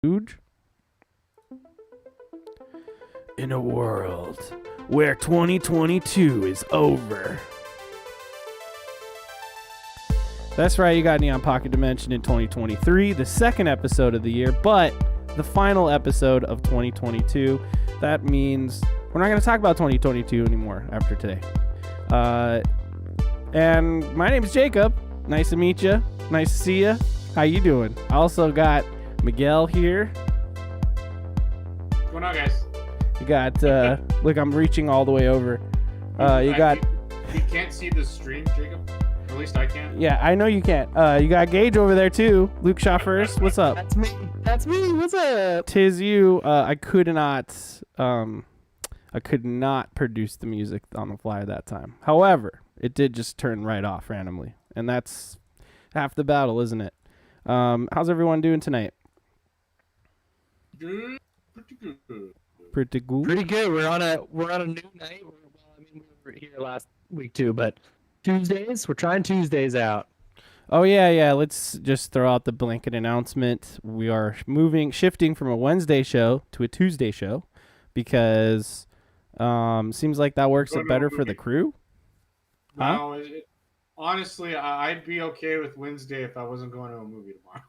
Huge. In a world where 2022 is over. That's right, you got Neon Pocket Dimension in 2023, the second episode of the year, but the final episode of 2022. That means we're not going to talk about 2022 anymore after today. And my name's Jacob. Nice to meet you. Nice to see you. How you doing? I also got Miguel here. What's going on, guys? You got, look, I'm reaching all the way over. You can't see the stream, Jacob? Or at least I can't. Yeah, I know you can't. You got Gage over there, too. Luke shot first. What's up? That's me. That's me. What's up? Tis you. I could not produce the music on the fly that time. However, it did just turn right off randomly. And that's half the battle, isn't it? How's everyone doing tonight? Good. Pretty good. Pretty good. Pretty good. We're on a new night. Well, I mean, we were here last week too, but Tuesdays. We're trying Tuesdays out. Oh yeah. Let's just throw out the blanket announcement. We are shifting from a Wednesday show to a Tuesday show because seems like that works better for the crew. Huh? No, honestly, I'd be okay with Wednesday if I wasn't going to a movie tomorrow.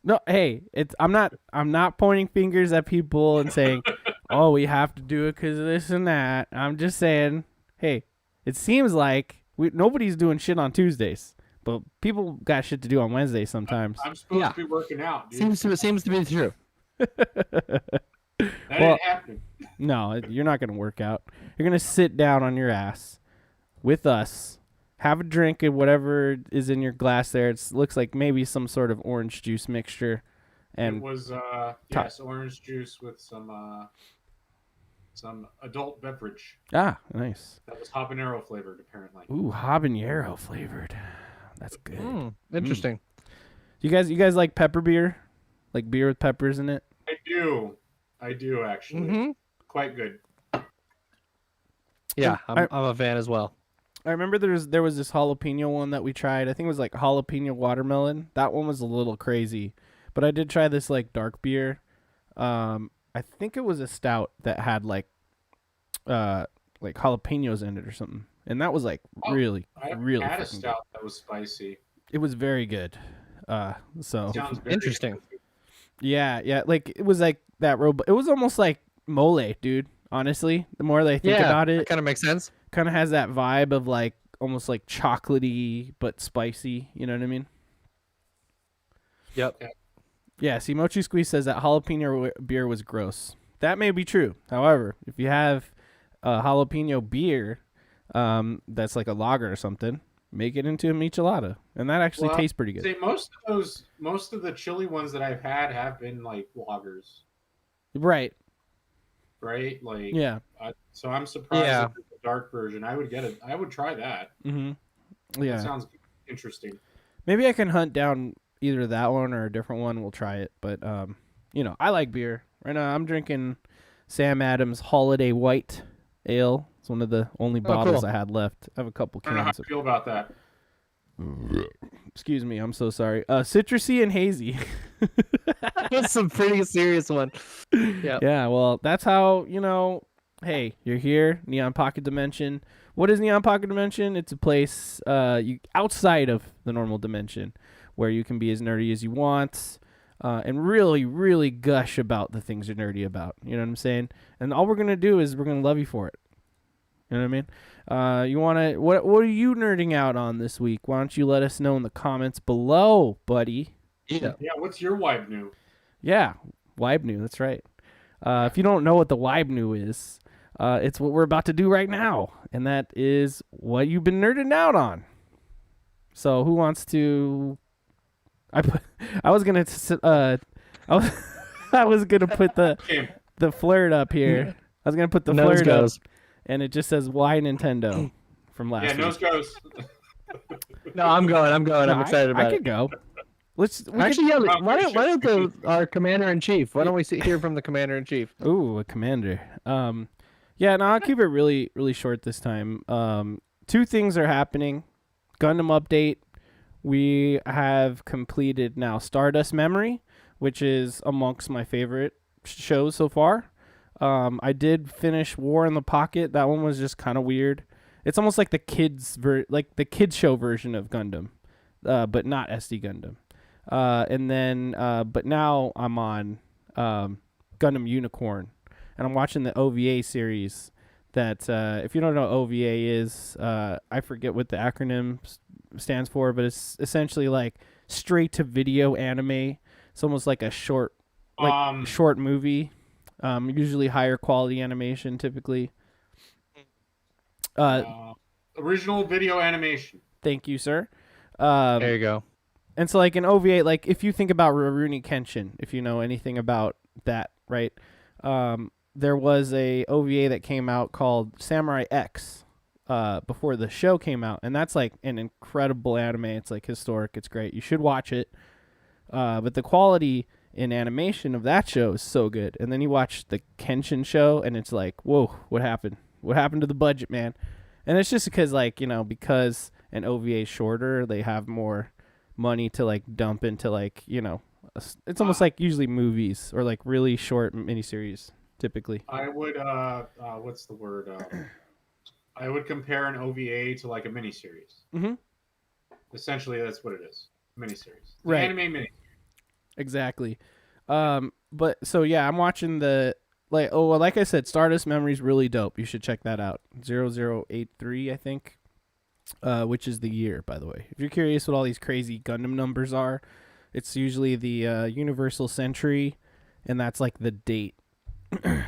No, hey, I'm not pointing fingers at people and saying, "Oh, we have to do it because of this and that." I'm just saying, hey, it seems like nobody's doing shit on Tuesdays, but people got shit to do on Wednesdays sometimes. I'm supposed to be working out, dude. Seems to be true. That ain't happening. No, you're not gonna work out. You're gonna sit down on your ass with us. Have a drink of whatever is in your glass there. It looks like maybe some sort of orange juice mixture. And it was orange juice with some adult beverage. Ah, nice. That was habanero flavored, apparently. Ooh, habanero flavored. That's good. Interesting. You guys like pepper beer? Like beer with peppers in it? I do actually. Mm-hmm. Quite good. Yeah, I'm a fan as well. I remember there was this jalapeno one that we tried. I think it was like jalapeno watermelon. That one was a little crazy. But I did try this like dark beer. I think it was a stout that had like jalapenos in it or something. And that was like really I had a stout that was spicy. It was very good. So Sounds very interesting. good. Yeah. Like it was like that it was almost like mole, dude. Honestly, the more that I think about it, kind of makes sense. Kind of has that vibe of like almost like chocolatey but spicy. You know what I mean? Yep. Yeah. See, Mochi Squeeze says that jalapeno beer was gross. That may be true. However, if you have a jalapeno beer, that's like a lager or something, make it into a michelada, and that actually tastes pretty good. See, most of the chili ones that I've had have been like lagers. Right. Right? Like yeah. So I'm surprised at the dark version. I would try that. Mm-hmm. Yeah. That sounds interesting. Maybe I can hunt down either that one or a different one. We'll try it. But I like beer. Right now I'm drinking Sam Adams Holiday White Ale. It's one of the only bottles I had left. I have a couple cans. I don't know how I feel about that. Excuse me, I'm so sorry. Citrusy and hazy. That's a pretty serious one. Yeah. Yeah, well, that's how, hey, you're here, Neon Pocket Dimension. What is Neon Pocket Dimension? It's a place outside of the normal dimension where you can be as nerdy as you want and really, really gush about the things you're nerdy about. You know what I'm saying? And all we're going to do is we're going to love you for it. You know what I mean? What are you nerding out on this week? Why don't you let us know in the comments below, buddy? Yeah. Yeah, what's your WYBNOO? Yeah, WYBNOO, that's right. If you don't know what the WYBNOO is, it's what we're about to do right now, and that is what you've been nerding out on. So who wants to? I was gonna put the flirt up here. I was gonna put the flirt up, and it just says "Why Nintendo" from last week. Yeah, nose goes. No, I'm going. I'm excited about it. I could go. Why don't our commander-in-chief? Why don't we hear from the commander-in-chief? Ooh, a commander. Yeah, no, I'll keep it really, really short this time. Two things are happening. Gundam update. We have completed now Stardust Memory, which is amongst my favorite shows so far. I did finish War in the Pocket. That one was just kind of weird. It's almost like like the kids show version of Gundam, but not SD Gundam. But now I'm on Gundam Unicorn, and I'm watching the OVA series. That if you don't know what OVA is, I forget what the acronym stands for, but it's essentially like straight to video anime. It's almost like a short movie. Usually higher quality animation, typically. Original video animation. Thank you, sir. There you go. And so, like an OVA, like if you think about Rurouni Kenshin, if you know anything about that, right? There was a OVA that came out called Samurai X before the show came out, and that's like an incredible anime. It's like historic. It's great. You should watch it. But the quality in animation of that show is so good. And then you watch the Kenshin show, and it's like, whoa, what happened? What happened to the budget, man? And it's just because, like, because an OVA is shorter, they have more money to like dump into like it's almost like usually movies or like really short miniseries typically. I would what's the word? I would compare an OVA to like a miniseries. Mm-hmm. Essentially, that's what it is. Miniseries. Right. Anime mini. Exactly. But so yeah, I'm watching like I said, Stardust Memories really dope. You should check that out. 0083, I think. Which is the year, by the way. If you're curious what all these crazy Gundam numbers are, it's usually the universal century, and that's like the date. I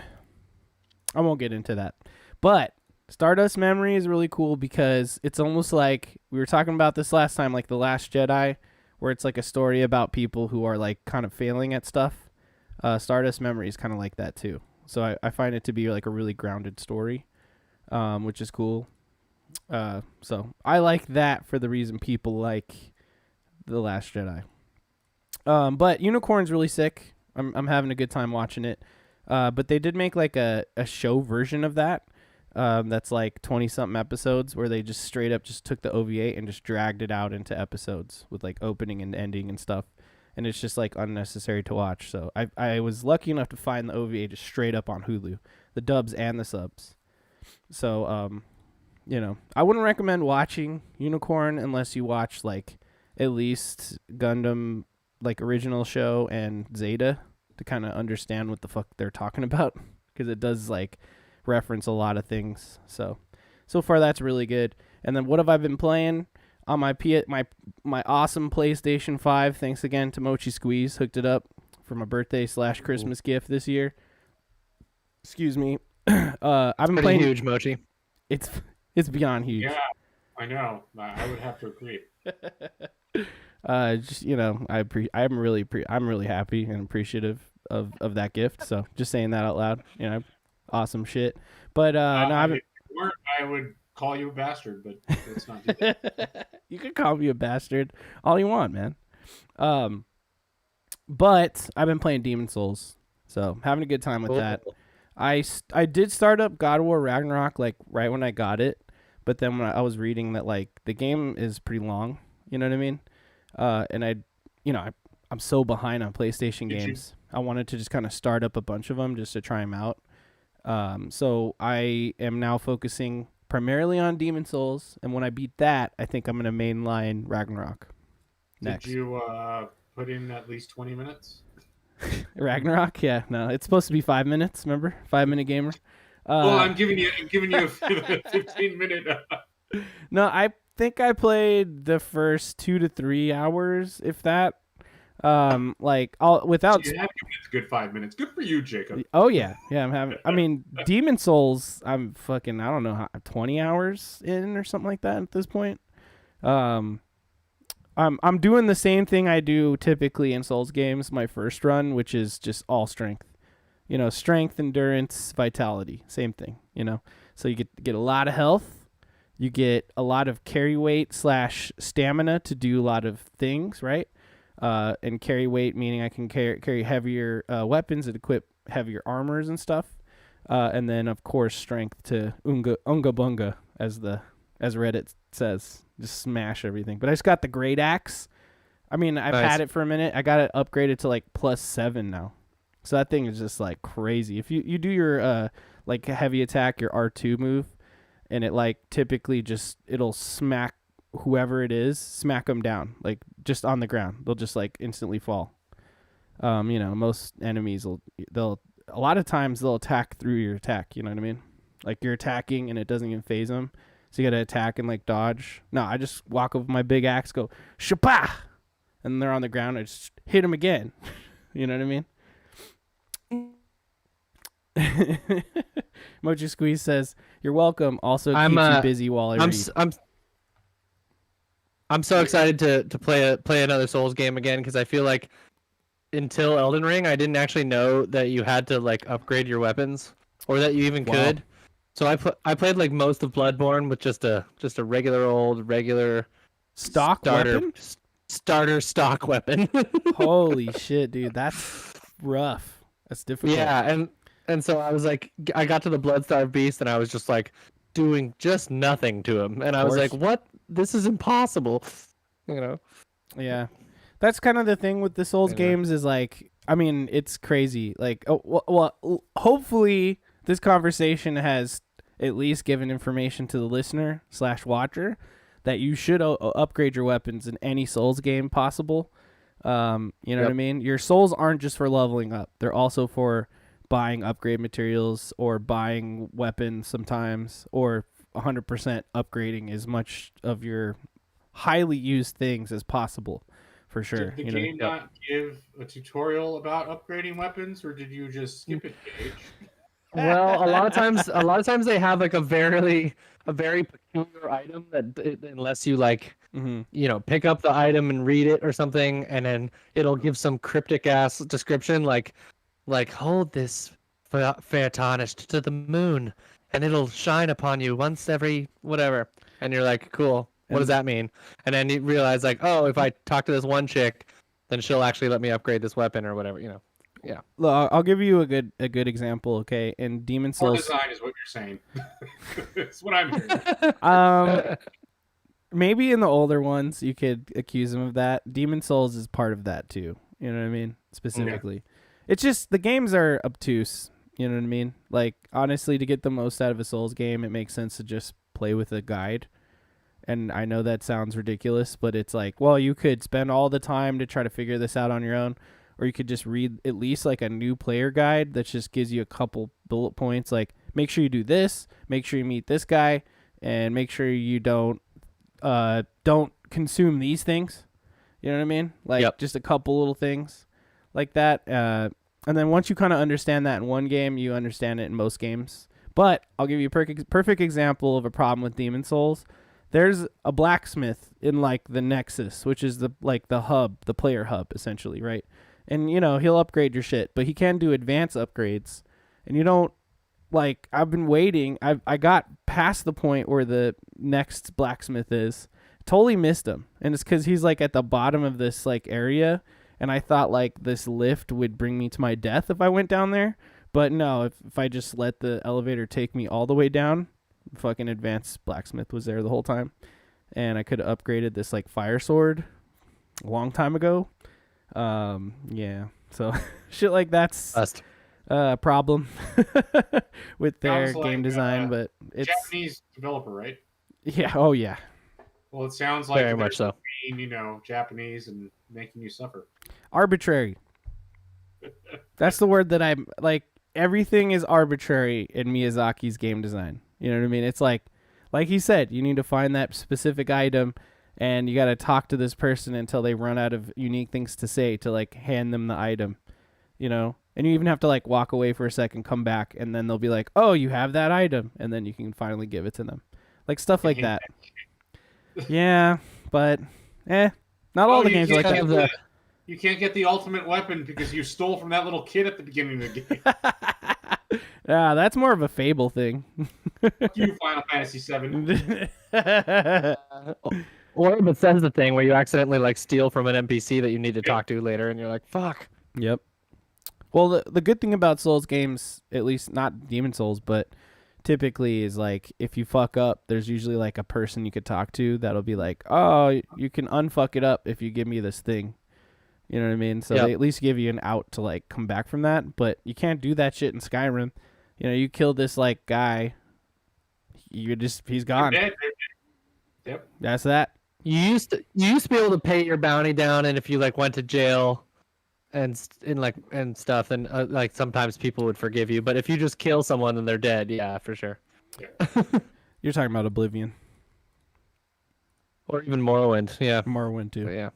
won't get into that. But Stardust Memory is really cool because it's almost like, we were talking about this last time, like The Last Jedi, where it's like a story about people who are like kind of failing at stuff. Stardust Memory is kind of like that too. So I find it to be like a really grounded story, which is cool. So I like that for the reason people like The Last Jedi. But Unicorn's really sick. I'm having a good time watching it. But they did make like a show version of that. That's like 20 something episodes where they just straight up just took the OVA and just dragged it out into episodes with like opening and ending and stuff. And it's just like unnecessary to watch. So I was lucky enough to find the OVA just straight up on Hulu, the dubs and the subs. So, I wouldn't recommend watching Unicorn unless you watch like at least Gundam like original show and Zeta to kind of understand what the fuck they're talking about, because it does like reference a lot of things. So far that's really good. And then what have I been playing on my my awesome PlayStation 5? Thanks again to Mochi Squeeze, hooked it up for my birthday / Christmas gift this year. Excuse me. I've been playing huge, Mochi. It's beyond huge. Yeah, I know. I would have to agree. I'm really happy and appreciative of that gift. So just saying that out loud, awesome shit. But if you weren't, I would call you a bastard, but let's not do that. You can call me a bastard all you want, man. But I've been playing Demon Souls, so having a good time with that. I did start up God of War Ragnarok like right when I got it, but then when I was reading that like the game is pretty long, you know what I mean? And I'm so behind on PlayStation games. I wanted to just kind of start up a bunch of them just to try them out. So I am now focusing primarily on Demon Souls, and when I beat that, I think I'm gonna mainline Ragnarok. Next. Did you put in at least 20 minutes? Ragnarok? Yeah, no, it's supposed to be 5 minutes. Remember, 5-minute gamer. Well, I'm giving you a 15-minute. No, I think I played the first 2 to 3 hours, if that. Like all without. You have given it a good 5 minutes. Good for you, Jacob. Oh yeah. I'm having. I mean, Demon Souls. I'm fucking. I don't know 20 hours in or something like that at this point. I'm doing the same thing I do typically in Souls games, my first run, which is just all strength. Strength, endurance, vitality, same thing, So you get a lot of health, you get a lot of carry weight / stamina to do a lot of things, right? And carry weight meaning I can carry heavier weapons and equip heavier armors and stuff. And then of course strength to unga bunga, as Reddit says. Just smash everything. But I just got the great axe, I mean, I've Nice. had it for a minute. I got it upgraded to like +7 now. So that thing is just like crazy. If you do your like heavy attack, your R2 move, and it like typically just it'll smack whoever it is, smack them down like just on the ground. They'll just like instantly fall. You know, most enemies they'll a lot of times they'll attack through your attack. You know what I mean? Like you're attacking and it doesn't even phase them. So you got to attack and like dodge. No, I just walk up with my big axe, go shapah, and they're on the ground. I just hit them again. You know what I mean? Mochi Squeeze says, "You're welcome." Also keeps you busy while I read. I'm so excited to play another Souls game again because I feel like until Elden Ring, I didn't actually know that you had to like upgrade your weapons or that you even could. So I played like most of Bloodborne with just a regular Stock weapon? starter stock weapon. Holy shit, dude, that's rough. That's difficult. Yeah, and so I was like, I got to the Bloodstarved Beast and I was just like doing just nothing to him, and I was like, what? This is impossible. You know? Yeah, that's kind of the thing with the Souls games is like, I mean, it's crazy. Like, well, hopefully this conversation has at least given information to the listener / watcher that you should upgrade your weapons in any Souls game possible. You know what I mean? Your souls aren't just for leveling up. They're also for buying upgrade materials or buying weapons sometimes, or 100% upgrading as much of your highly used things as possible, for sure. Did the game not give a tutorial about upgrading weapons, or did you just skip it, Gage? Well, a lot of times they have like a very peculiar item that unless you like, you know, pick up the item and read it or something, and then it'll give some cryptic ass description like hold this fair tarnished to the moon and it'll shine upon you once every whatever, and you're like, cool, what does that mean? And then you realize like, oh, if I talk to this one chick, then she'll actually let me upgrade this weapon or whatever, you know. Yeah. Look, I'll give you a good example. Okay, in Demon Souls, design is what you're saying. That's what I'm hearing. Maybe in the older ones you could accuse them of that. Demon Souls is part of that too. You know what I mean? Specifically, it's just the games are obtuse. You know what I mean? Like, honestly, to get the most out of a Souls game, it makes sense to just play with a guide. And I know that sounds ridiculous, but it's like, well, you could spend all the time to try to figure this out on your own. Or you could just read at least like a new player guide that just gives you a couple bullet points, like make sure you do this, make sure you meet this guy, and make sure you don't consume these things. You know what I mean? Like just a couple little things like that. And then once you kind of understand that in one game, you understand it in most games. But I'll give you a perfect example of a problem with Demon Souls. There's a blacksmith in like the Nexus, which is the hub, the player hub, essentially, right? And, you know, he'll upgrade your shit, but he can do advanced upgrades. And you don't, like, I've been waiting. I got past the point where the next blacksmith is. Totally missed him. And it's because he's, like, at the bottom of this, like, area. And I thought, like, this lift would bring me to my death if I went down there. But no, if I just let the elevator take me all the way down, fucking advanced blacksmith was there the whole time. And I could have upgraded this, like, fire sword a long time ago. Yeah, so shit like that's a problem with their game design, but it's Japanese developer, right? Yeah. Oh yeah. Well, it sounds like very much so. Being, you know, Japanese and making you suffer. Arbitrary. That's the word that I'm like. Everything is arbitrary in Miyazaki's game design. You know what I mean? It's like he said, you need to find that specific item. And you got to talk to this person until they run out of unique things to say to, like, hand them the item, you know? And you even have to, like, walk away for a second, come back, and then they'll be like, oh, you have that item. And then you can finally give it to them. Like, stuff like that. Yeah, but, not all the games are like that. You can't get the ultimate weapon because you stole from that little kid at the beginning of the game. Yeah, that's more of a Fable thing. Fuck you, Final Fantasy VII. Or if it says the thing where you accidentally like steal from an NPC that you need to talk to later, and you're like, "Fuck." Yep. Well, the good thing about Souls games, at least not Demon Souls, but typically is like if you fuck up, there's usually like a person you could talk to that'll be like, oh, you can unfuck it up if you give me this thing. You know what I mean? So Yep. they at least give you an out to like come back from that. But you can't do that shit in Skyrim. You know, you kill this like guy, he's gone. Dead. Yep. That's that. You used to be able to pay your bounty down, and if you like went to jail and stuff, then like sometimes people would forgive you. But if you just kill someone, then they're dead. Yeah, for sure. You're talking about Oblivion. Or even Morrowind. Yeah. Morrowind too. But yeah.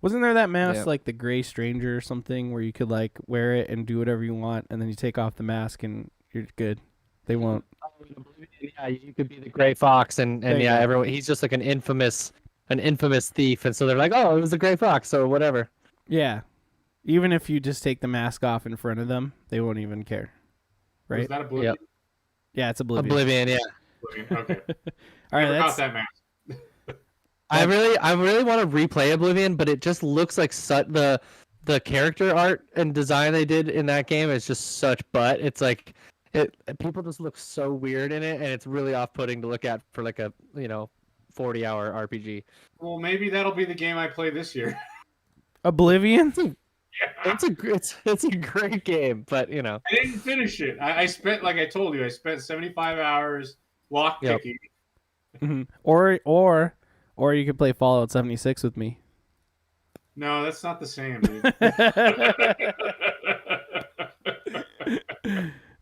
Wasn't there that mask Yeah. like the Gray Stranger or something where you could like wear it and do whatever you want, and then you take off the mask and you're good. They won't. Yeah, you could be the Gray Fox, and There you yeah, go. everyone. He's just like an infamous thief, and so they're like, oh, it was the Gray Fox, or whatever. Yeah. Even if you just take the mask off in front of them, they won't even care. Was Right? that Oblivion? Yep. Yeah, it's Oblivion. Oblivion, yeah. Oblivion. Okay. All right, Never that's got that mask. I really want to replay Oblivion, but it just looks like the character art and design they did in that game is just such butt. It's like people just look so weird in it, and it's really off-putting to look at for like a 40-hour RPG. Well, maybe that'll be the game I play this year. Oblivion. It's a great game, but I didn't finish it. I spent, like I told you, I spent 75 hours lock Yep. picking. Or you could play Fallout 76 with me. No, that's not the same, dude.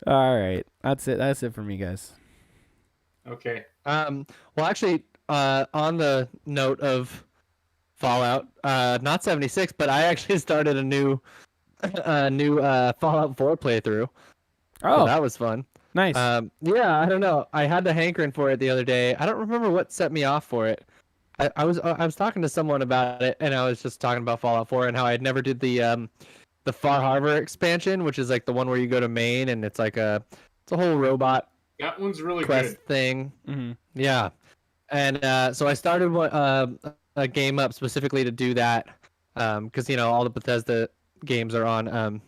All right, that's it. That's it for me, guys. Okay. well, actually, on the note of Fallout, not 76, but I actually started a new Fallout 4 playthrough. Oh, So that was fun. nice. Yeah, I don't know. I had the hankering for it the other day. I don't remember what set me off for it. I was talking to someone about it, and I was just talking about Fallout 4 and how I had never did the Far Harbor expansion, which is like the one where you go to Maine and it's like it's a whole robot That one's really quest good. thing. Mm-hmm. Yeah, and so I started a game up specifically to do that, because all the Bethesda games are on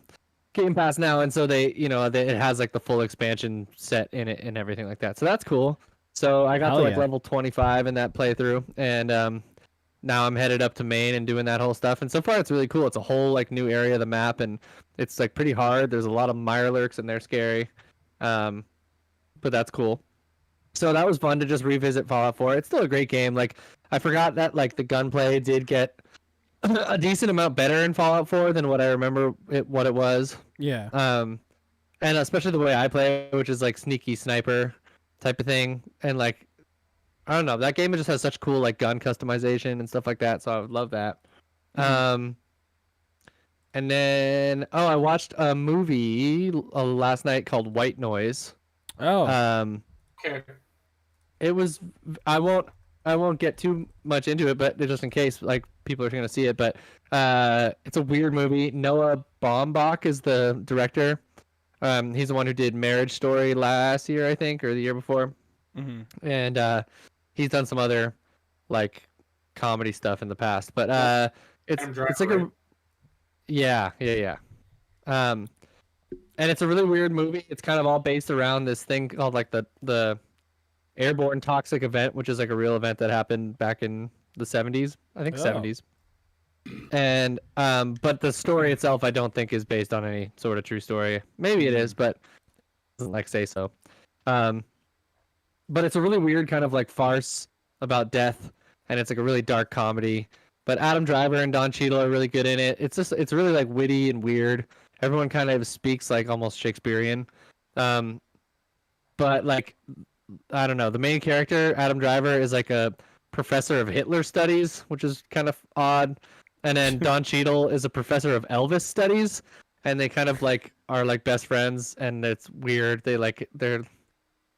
Game Pass now, and so it has like the full expansion set in it and everything like that. So that's cool. So I got Hell to like yeah. level 25 in that playthrough, and now I'm headed up to Maine and doing that whole stuff. And so far it's really cool. It's a whole like new area of the map, and it's like pretty hard. There's a lot of Mirelurks and they're scary, but that's cool. So that was fun to just revisit Fallout 4. It's still a great game. Like I forgot that like the gunplay did get a decent amount better in Fallout 4 than what I remember what it was. Yeah. And especially the way I play, which is like sneaky sniper type of thing. And like, I don't know, that game just has such cool like gun customization and stuff like that. So I would love that. Mhm. And then I watched a movie last night called White Noise. Oh. Okay. It was I won't get too much into it, but just in case like people are going to see it, but it's a weird movie. Noah Baumbach is the director. He's the one who did Marriage Story last year, I think, or the year before. Mm-hmm. And he's done some other like comedy stuff in the past, but it's like right? yeah. And it's a really weird movie. It's kind of all based around this thing called like the airborne toxic event, which is like a real event that happened back in the 70s, I think. Oh. 70s. And but the story itself I don't think is based on any sort of true story. Maybe it is, but it doesn't like say so. But it's a really weird kind of like farce about death, and it's like a really dark comedy. But Adam Driver and Don Cheadle are really good in it. It's really like witty and weird. Everyone kind of speaks like almost Shakespearean. But like I don't know, the main character, Adam Driver, is like a professor of Hitler studies, which is kind of odd. And then Don Cheadle is a professor of Elvis studies, and they kind of like are like best friends, and it's weird. They're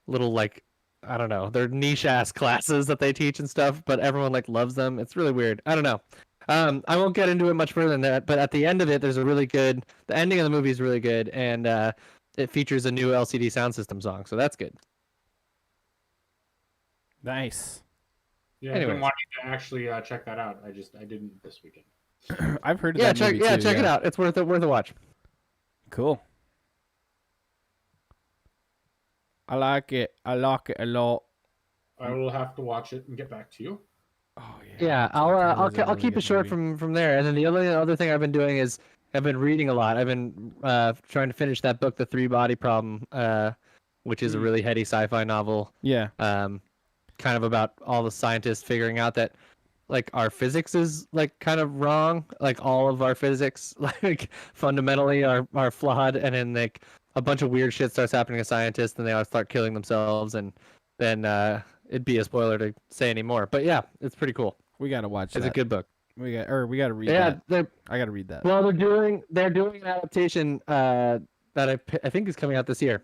little like I don't know, they're niche ass classes that they teach and stuff, but everyone like loves them. It's really weird. I don't know. I won't get into it much further than that, but at the end of it, the ending of the movie is really good, and it features a new LCD Sound System song, so that's good. Nice. Yeah, I've Anyways. been wanting to actually check that out. I didn't this weekend. I've heard of Yeah, that check movie too, check it out. It's worth a watch. Cool. I like it. I like it a lot. I will have to watch it and get back to you. Oh Yeah, I'll keep it short from there. And then the other thing I've been doing is I've been reading a lot. I've been trying to finish that book, The Three Body Problem, which is a really heady sci-fi novel. Yeah. Kind of about all the scientists figuring out that like our physics is like kind of wrong. Like all of our physics like fundamentally are flawed, and then like a bunch of weird shit starts happening to scientists, and they all start killing themselves, and then it'd be a spoiler to say any more. But yeah, it's pretty cool. We gotta watch that. It's a good book. We gotta read that. I gotta read that. Well, they're doing an adaptation that I think is coming out this year.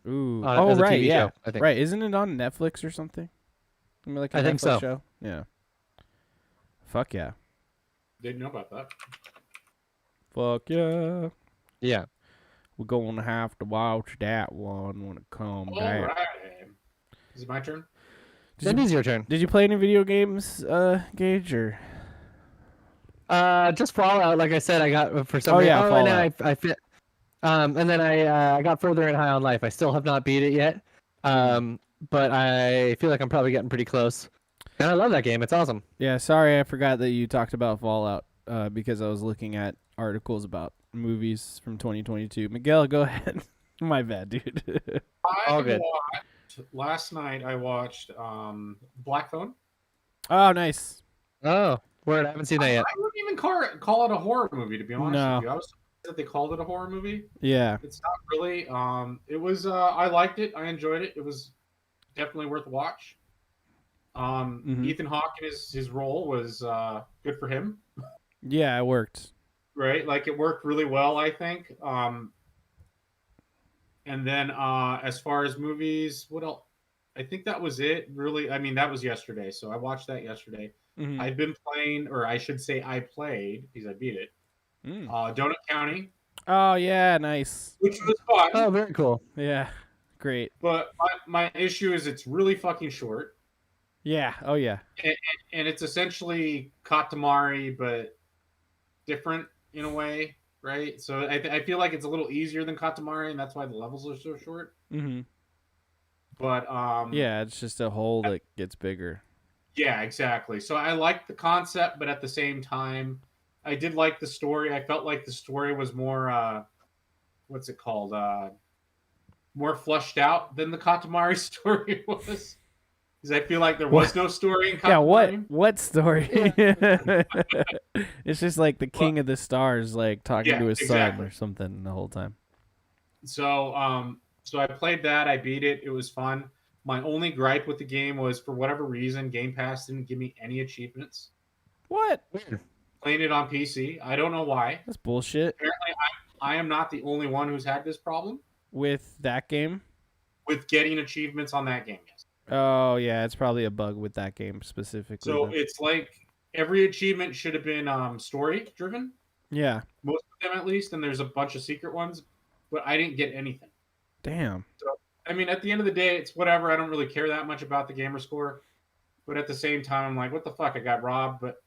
Ooh. As a right. TV Yeah. show, I think. Right. Isn't it on Netflix or something? Like a I think Netflix so. Show? Yeah. Fuck yeah. Didn't know about that. Fuck yeah. Yeah. We're gonna have to watch that one when it comes All out. right. Is it my turn? It is your turn. Did you play any video games, Gage, or? Just Fallout. Like I said, I got for some Oh, reason. yeah, And then Fallout. I fit. And then I got further in High on Life. I still have not beat it yet. But I feel like I'm probably getting pretty close. And I love that game. It's awesome. Yeah, sorry, I forgot that you talked about Fallout because I was looking at articles about movies from 2022. Miguel, go ahead. My bad, dude. All good. Last night I watched Black Phone. Oh, nice. Oh, word! I haven't seen that yet. I wouldn't even call it a horror movie, to be honest No. with you. I was surprised that they called it a horror movie. Yeah. It's not really. It was. I liked it. I enjoyed it. It was definitely worth a watch. Ethan Hawke in his role was good for him. Yeah, it worked. Right, like it worked really well, I think. And then as far as movies, what else? I think that was it. Really, I mean, that was yesterday, so I watched that yesterday. Mhm. I've been playing, or I should say, I played because I beat it. Donut County, Oh, yeah, nice. which was fun. Oh, very cool. Yeah, great. But my issue is it's really fucking short, Yeah, oh, yeah. and it's essentially Katamari, but different in a way, right? So I feel like it's a little easier than Katamari, and that's why the levels are so short. Mm-hmm. But Yeah, it's just a hole that gets bigger. yeah, exactly. So I liked the concept, but at the same time, I did like the story. I felt like the story was more what's it called? More fleshed out than the Katamari story was. Because I feel like there was no story in Katamari. Yeah, what story? It's just like the king of the stars, like talking to his son or something the whole time. So so I played that. I beat it. It was fun. My only gripe with the game was, for whatever reason, Game Pass didn't give me any achievements. What? Weird. Playing it on PC. I don't know why. That's bullshit. Apparently, I am not the only one who's had this problem With that game? with getting achievements on that game. Yes. Oh, yeah, it's probably a bug with that game specifically. So then. it's like every achievement should have been story driven. Yeah. Most of them, at least, and there's a bunch of secret ones, but I didn't get anything. Damn. So, I mean, at the end of the day, it's whatever. I don't really care that much about the gamer score, but at the same time, I'm like, what the fuck? I got robbed, but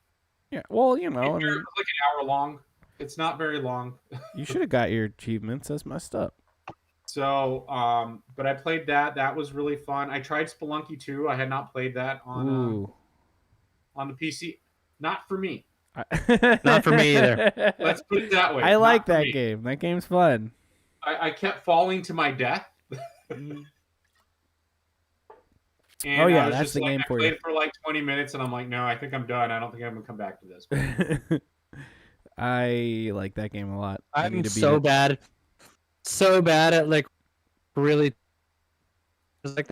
Yeah, well, you know, it's I mean, like an hour long. It's not very long. you should have got your achievements. That's messed up. So, but I played that. That was really fun. I tried Spelunky 2. I had not played that on the PC. Not for me. Not for me either. Let's put it that way. I Not like for that me. game. That game's fun. I kept falling to my death. And Oh, yeah, I was that's just the like, game I for played you. for like 20 minutes, and I'm like, no, I think I'm done. I don't think I'm gonna come back to this. I like that game a lot. I I'm need to beat so it. bad at like really like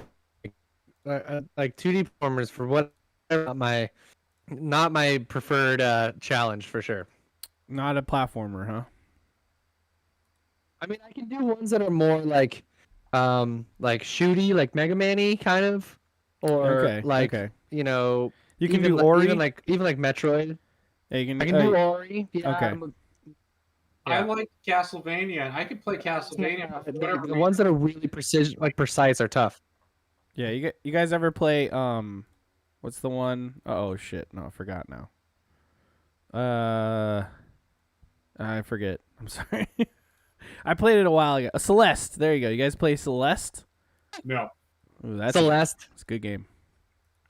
2D performers for what not my preferred challenge for sure. Not a platformer, huh? I mean, I can do ones that are more like shooty, like Mega Man-y kind of, or Okay. you know, You can even do Ori. even like Metroid. Yeah, you can I can do Ori. Yeah, Okay. I like Castlevania. I could play Castlevania. But for whatever the ones that are really precise are tough. Yeah, you guys ever play what's the one? Oh shit, no, I forgot now. I forget. I'm sorry. I played it a while ago. Celeste. There you go. You guys play Celeste? No. Ooh, that's Celeste. a good game.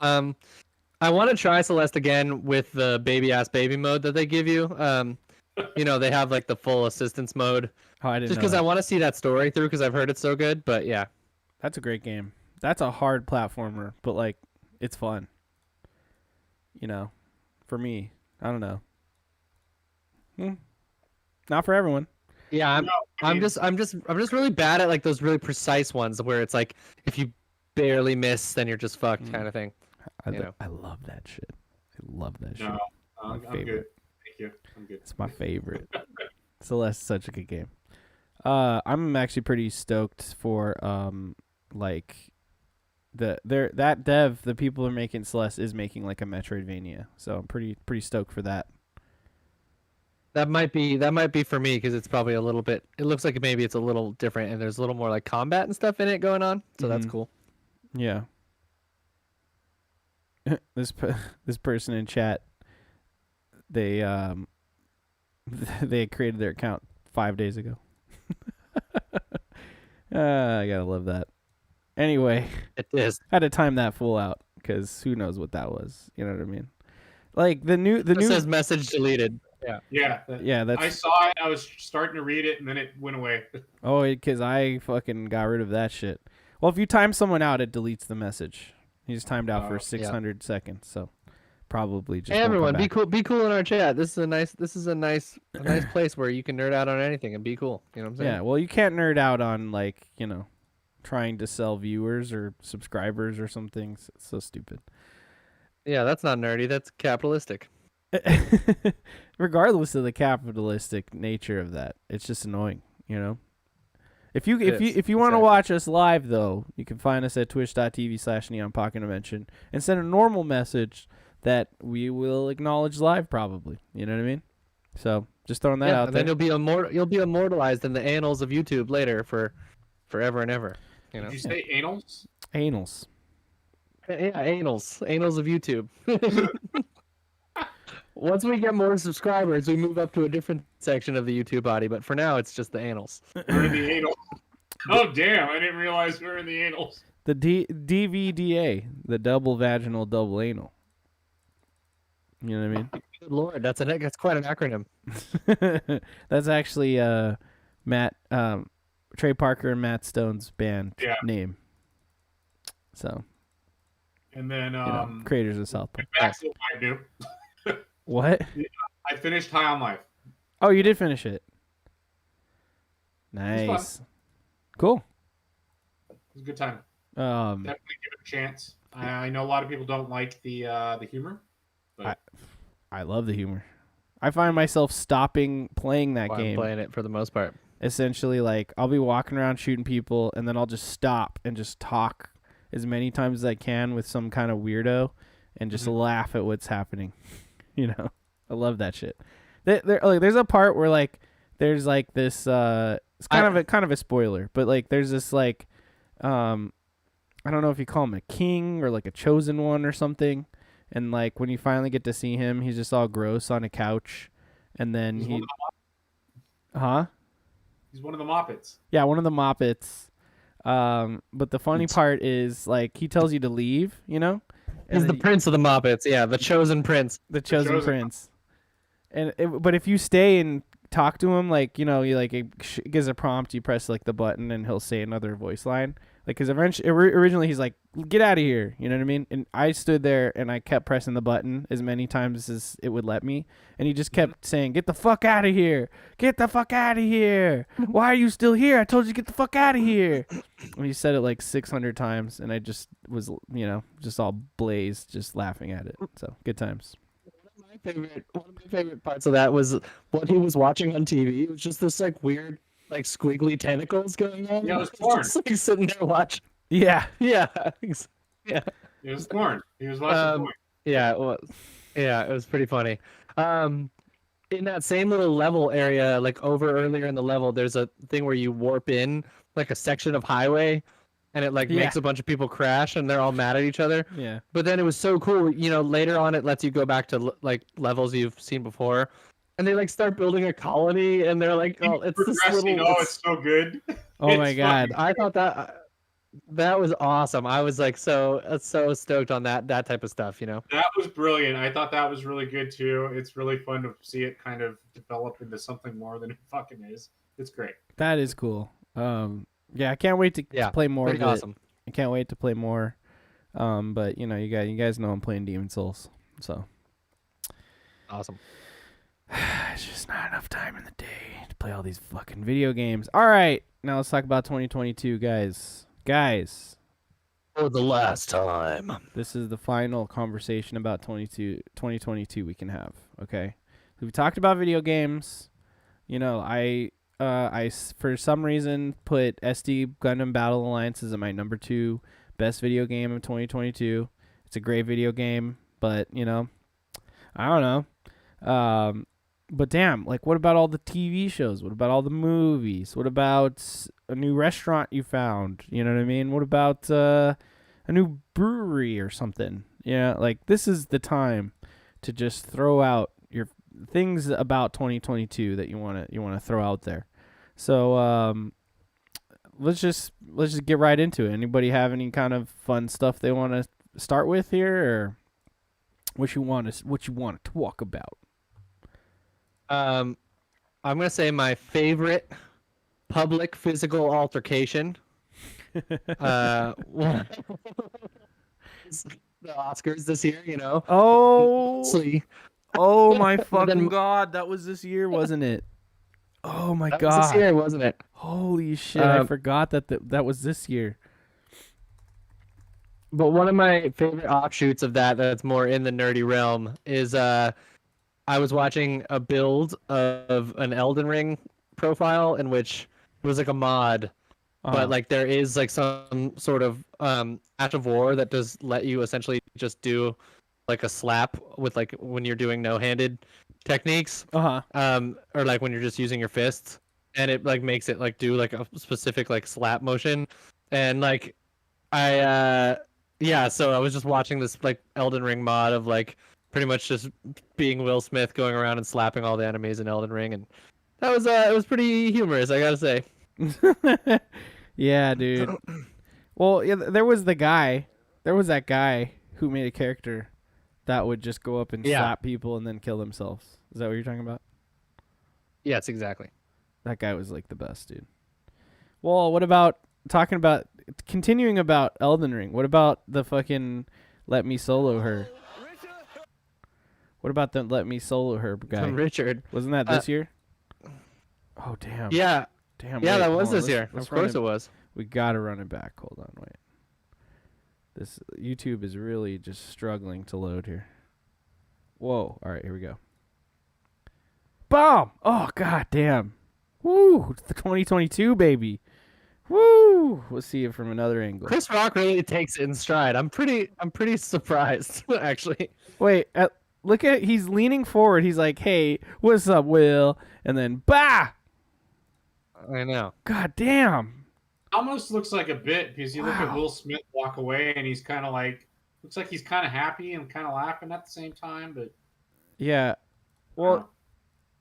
I want to try Celeste again with the baby ass baby mode that they give you. They have like the full assistance mode. Oh, I didn't Just know because I that. want to see that story through because I've heard it's so good. But yeah, That's a great game. That's a hard platformer, but like it's fun. For me, I don't know. Not for everyone. yeah, No, I'm just really bad at like those really precise ones where it's like if you barely miss, then you're just fucked kind of thing. I love that shit. I love that shit. No, I'm favorite. good. Thank you. I'm good. It's my favorite. Celeste's such a good game. I'm actually pretty stoked for like that dev, the people who are making Celeste is making like a Metroidvania. So I'm pretty stoked for that. That might be for me because it's probably a little bit. It looks like maybe it's a little different and there's a little more like combat and stuff in it going on. So that's Mhm. cool. Yeah. This person in chat, they they created their account 5 days ago. I gotta love that. Anyway, It is. had to time that fool out because who knows what that was. You know what I mean? Like the new It says message deleted. Yeah. Yeah. yeah, that's I saw it. I was starting to read it, and then it went away. oh, because I fucking got rid of that shit. Well, if you time someone out, it deletes the message. He just timed out for Oh, 600 seconds, so probably just Hey won't come everyone, be back. cool. Be cool in our chat. This is a nice place where you can nerd out on anything and be cool. You know what I'm saying? Yeah, well, you can't nerd out on like trying to sell viewers or subscribers or something. It's so stupid. Yeah, that's not nerdy. That's capitalistic. Regardless of the capitalistic nature of that, it's just annoying. If you It is, if you want to exactly. watch us live though, you can find us at twitch.tv/neonpocketdimension and send a normal message that we will acknowledge live probably. You know what I mean? So just throwing that out and there. then you'll be immortalized in the annals of YouTube later for forever and ever. You know? Did you say anals? Anals. Yeah, annals of YouTube. Once we get more subscribers, we move up to a different section of the YouTube body. But for now, it's just the annals. We're in the anals. Oh damn! I didn't realize we were in the anals. The DVDA, the double vaginal, double anal. You know what I mean? Good Lord, that's quite an acronym. That's actually Matt Trey Parker and Matt Stone's band name. So And then creators of South Park. back to what I do. What? I finished High on Life. Oh, you did finish it. was Nice. Cool. It was a good time. Um, Definitely give it a chance. I know a lot of people don't like the humor, but I love the humor. I find myself stopping playing that I'm game. playing it for the most part. Essentially, like I'll be walking around shooting people, and then I'll just stop and just talk as many times as I can with some kind of weirdo, and just laugh at what's happening. I love that shit. There's a part where like there's like this. It's kind of a spoiler, but like there's this like, I don't know if you call him a king or like a chosen one or something. And like when you finally get to see him, he's just all gross on a couch, and then he's he's one of the Moppets. Yeah, one of the Moppets. But the funny part is like he tells you to leave, He's the prince of the Moppets. Yeah, the chosen prince. The chosen prince. But if you stay and talk to him, like you like it gives a prompt, you press like the button, and he'll say another voice line. Like, because originally he's like, "Get out of here," you know what I mean? And I stood there and I kept pressing the button as many times as it would let me, and he just kept saying, "Get the fuck out of here! Get the fuck out of here! Why are you still here? I told you to get the fuck out of here!" And he said it like 600 times, and I just was, just all blazed, just laughing at it. So good times. One of my favorite parts of that was what he was watching on TV. It was just this like weird, like squiggly tentacles going on. Yeah, it was porn. Just like sitting there watching. Yeah. Yeah. It was porn. He was watching porn. Yeah, it was. Yeah, it was pretty funny. In that same little level area, like over earlier in the level, there's a thing where you warp in like a section of highway, and it like makes a bunch of people crash, and they're all mad at each other. Yeah. But then it was so cool, later on it lets you go back to like levels you've seen before, and they like start building a colony, and they're like, oh, it's this little. Oh, it's so good. Oh my god! I thought that That was awesome. I was like so stoked on that type of stuff, you know. That was brilliant. I thought that was really good too. It's really fun to see it kind of develop into something more than it fucking is. It's great. That is cool. Yeah, I can't wait to play more of pretty it. awesome. I can't wait to play more. But you know, you guys know I'm playing Demon Souls, so Awesome. it's just not enough time in the day to play all these fucking video games. All right, now let's talk about 2022, guys. Guys, For the last time. this is the final conversation about 2022 we can have. Okay, we've talked about video games. You know, I for some reason put SD Gundam Battle Alliance as my number 2 best video game of 2022. It's a great video game, but you know, I don't know. But damn, like, what about all the TV shows? What about all the movies? What about a new restaurant you found? You know what I mean? What about a new brewery or something? Yeah, like, this is the time to just throw out your things about 2022 that you want to throw out there. So let's just get right into it. Anybody have any kind of fun stuff they want to start with here, or what you want to talk about? I'm gonna say my favorite public physical altercation. Was the Oscars this year, you know. Oh, Honestly, oh my fucking then- god, that was this year, wasn't it? Oh my that god, was this year, wasn't it? holy shit! I forgot that was this year. But one of my favorite offshoots of that's more in the nerdy realm is I was watching a build of an Elden Ring profile in which it was like a mod, but like there is like some sort of Act of War that does let you essentially just do like a slap with like when you're doing no-handed techniques, or like when you're just using your fists, and it like makes it like do like a specific like slap motion, and like so I was just watching this like Elden Ring mod of like pretty much just being Will Smith going around and slapping all the enemies in Elden Ring, and that was it was pretty humorous, I gotta say. Yeah, dude. Well, yeah, there was that guy who made a character that would just go up and slap people and then kill themselves. Is that what you're talking about? Yes, exactly. That guy was like the best, dude. Well, what about continuing about Elden Ring? What about the fucking Let Me Solo Her? What about the Let Me Solo Her guy? Richard. Wasn't that this year? Oh, damn. Yeah. Damn. Yeah, wait, that was hold on. this year. Of course it was. We gotta run it back. Hold on, wait. This YouTube is really just struggling to load here. Whoa. All right, here we go. Bomb! Oh, god damn. Woo! It's the 2022, baby. Woo! We'll see it from another angle. Chris Rock really takes it in stride. I'm pretty surprised, actually. Wait, look at it. He's leaning forward. He's like, hey, what's up, Will? And then, bah! I know. God damn. Almost looks like a bit because you look at Wow. Will Smith walk away and he's kind of like, looks like he's kind of happy and kind of laughing at the same time. But Yeah. Well,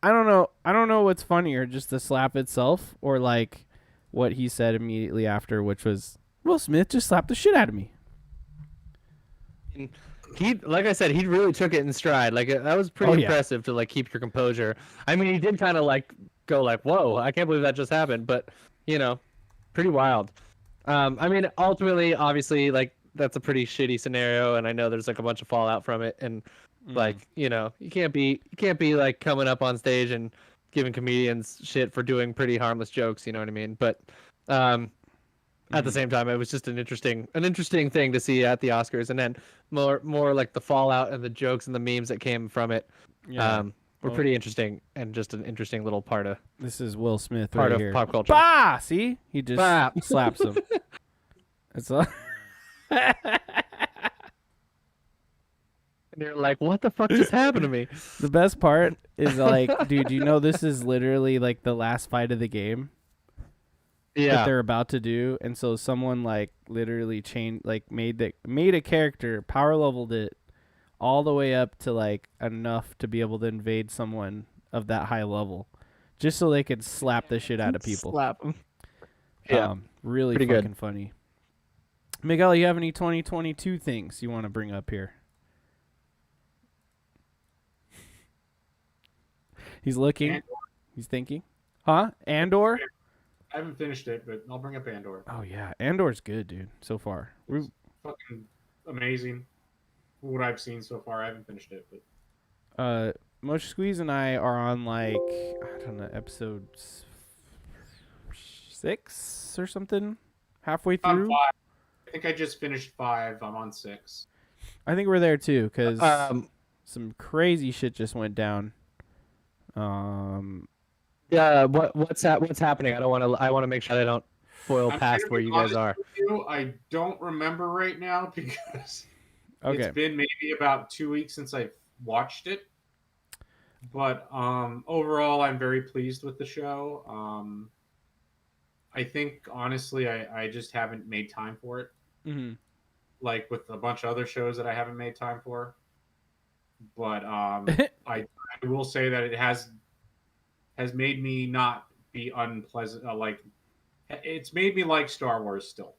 I don't know. I don't know what's funnier, just the slap itself or like what he said immediately after, which was, Will Smith just slapped the shit out of me. He, like I said, he really took it in stride. Like that was pretty Oh, yeah. impressive to like keep your composure. I mean, he did kind of like go like, "Whoa, I can't believe that just happened," but you know, pretty wild. I mean, ultimately, obviously, like that's a pretty shitty scenario, and I know there's like a bunch of fallout from it, and like you know, you can't be like coming up on stage and giving comedians shit for doing pretty harmless jokes. You know what I mean? But at the same time, it was just an interesting thing to see at the Oscars, and then more like the fallout and the jokes and the memes that came from it. Yeah. Were pretty interesting, and just an interesting little part of This is Will Smith part right of here. pop culture. Bah! See? He just Bah! slaps him. It's all... And you're like, what the fuck just happened to me? The best part is like, dude, you know this is literally like the last fight of the game that Yeah. they're about to do, and so someone like literally made a character, power leveled it all the way up to like enough to be able to invade someone of that high level, just so they could slap the shit out of people. Slap 'em. Yeah. Really Pretty fucking good. funny. Miguel, you have any 2022 things you want to bring up here? He's looking. Andor? He's thinking. Huh? Andor? I haven't finished it, but I'll bring up Andor. Oh yeah, Andor's good, dude. So far, It's fucking amazing. What I've seen so far, I haven't finished it, but Motion Squeeze and I are on like I don't know episode 6 or something, halfway I'm through. 5. I think I just finished 5. I'm on 6. I think we're there too, because Um, some crazy shit just went down. Yeah, what's happening? I want to make sure I don't spoil I'm past gonna where be you guys honest are. with you, I don't remember right now because Okay. it's been maybe about 2 weeks since I watched it. But overall, I'm very pleased with the show. I think honestly, I just haven't made time for it. Mm-hmm. Like with a bunch of other shows that I haven't made time for. But I will say that it has made me not be unpleasant. Like it's made me like Star Wars still.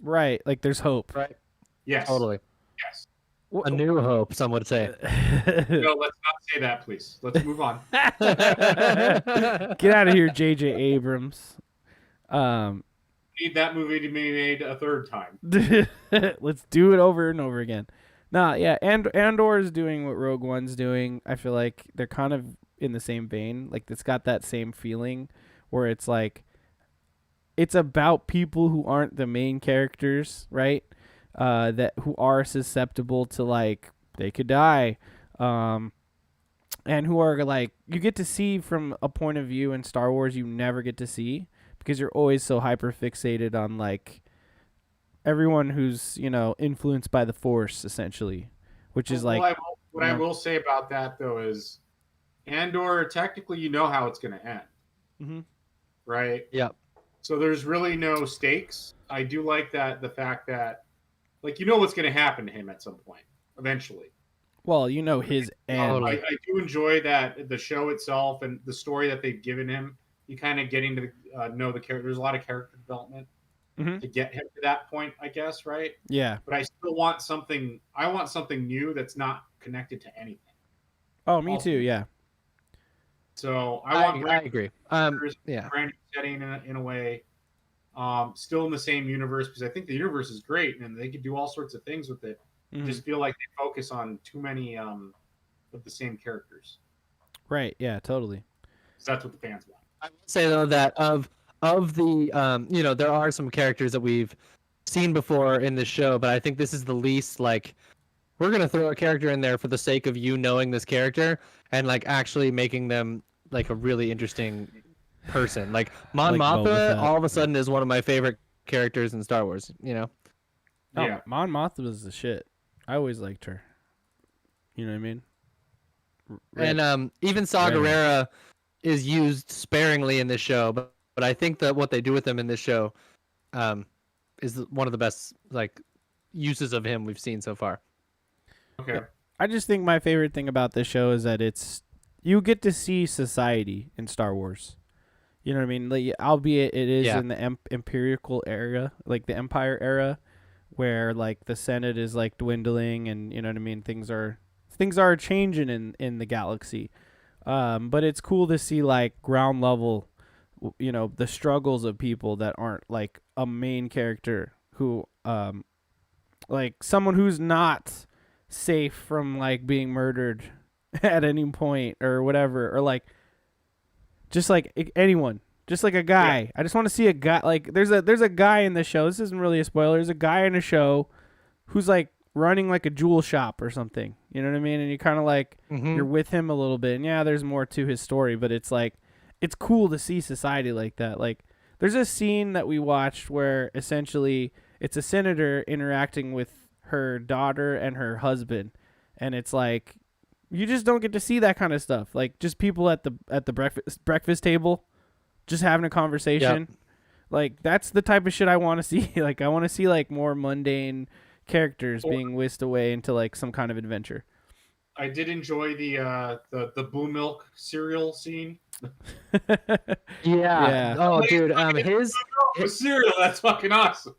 Right, like there's hope. Right. Yes. Totally. Yes. A new hope, some would say. No, let's not say that, please. Let's move on. Get out of here, J.J. Abrams. Need that movie to be made a third time. Let's do it over and over again. Nah, yeah, Andor is doing what Rogue One's doing. I feel like they're kind of in the same vein. Like it's got that same feeling where it's like it's about people who aren't the main characters, right? That who are susceptible to like they could die. And who are like you get to see from a point of view in Star Wars you never get to see because you're always so hyper fixated on like everyone who's influenced by the Force essentially, which is like what I will say about that though is Andor technically you know how it's going to end, right? Yeah. So there's really no stakes. I do like the fact that like you know what's going to happen to him at some point eventually. Well, his end. I do enjoy that the show itself and the story that they've given him. You kind of getting to know the character. There's a lot of character development to get him to that point, I guess, right? Yeah. But I still want something. I want something new that's not connected to anything. Oh, me too. Yeah. So I agree. Yeah. Brand new setting in a way. Still in the same universe because I think the universe is great and they could do all sorts of things with it. Just feel like they focus on too many of the same characters. Right. Yeah. Totally. Because that's what the fans want. I will say though that of the there are some characters that we've seen before in the show, but I think this is the least like we're gonna throw a character in there for the sake of you knowing this character and like actually making them like a really interesting person. Like Mon Mothma all of a sudden is one of my favorite characters in Star Wars. Oh, yeah. Mon Mothma was the shit. I always liked her. You know what I mean? And even Saw Gerrera is used sparingly in this show, but I think that what they do with him in this show is one of the best like uses of him we've seen so far. Okay. I just think my favorite thing about this show is that you get to see society in Star Wars. You know what I mean? Like, albeit it is in the empirical era, like the Empire era, where like the Senate is like dwindling, and you know what I mean. Things are changing in the galaxy, but it's cool to see like ground level, the struggles of people that aren't like a main character who, like someone who's not safe from like being murdered at any point or whatever, or like just like anyone. Just like a guy. Yeah. I just want to see a guy. Like, there's a guy in the show. This isn't really a spoiler. There's a guy in a show who's like running like a jewel shop or something. You know what I mean? And you kind of like you're with him a little bit. And yeah, there's more to his story, but it's like it's cool to see society like that. Like, there's a scene that we watched where essentially it's a senator interacting with her daughter and her husband, and it's like you just don't get to see that kind of stuff. Like, just people at the breakfast table. Just having a conversation. Yep. Like, that's the type of shit I want to see. Like, I want to see, like, more mundane characters being whisked away into, like, some kind of adventure. I did enjoy the Blue Milk cereal scene. Yeah. Oh, dude. His cereal, that's fucking awesome.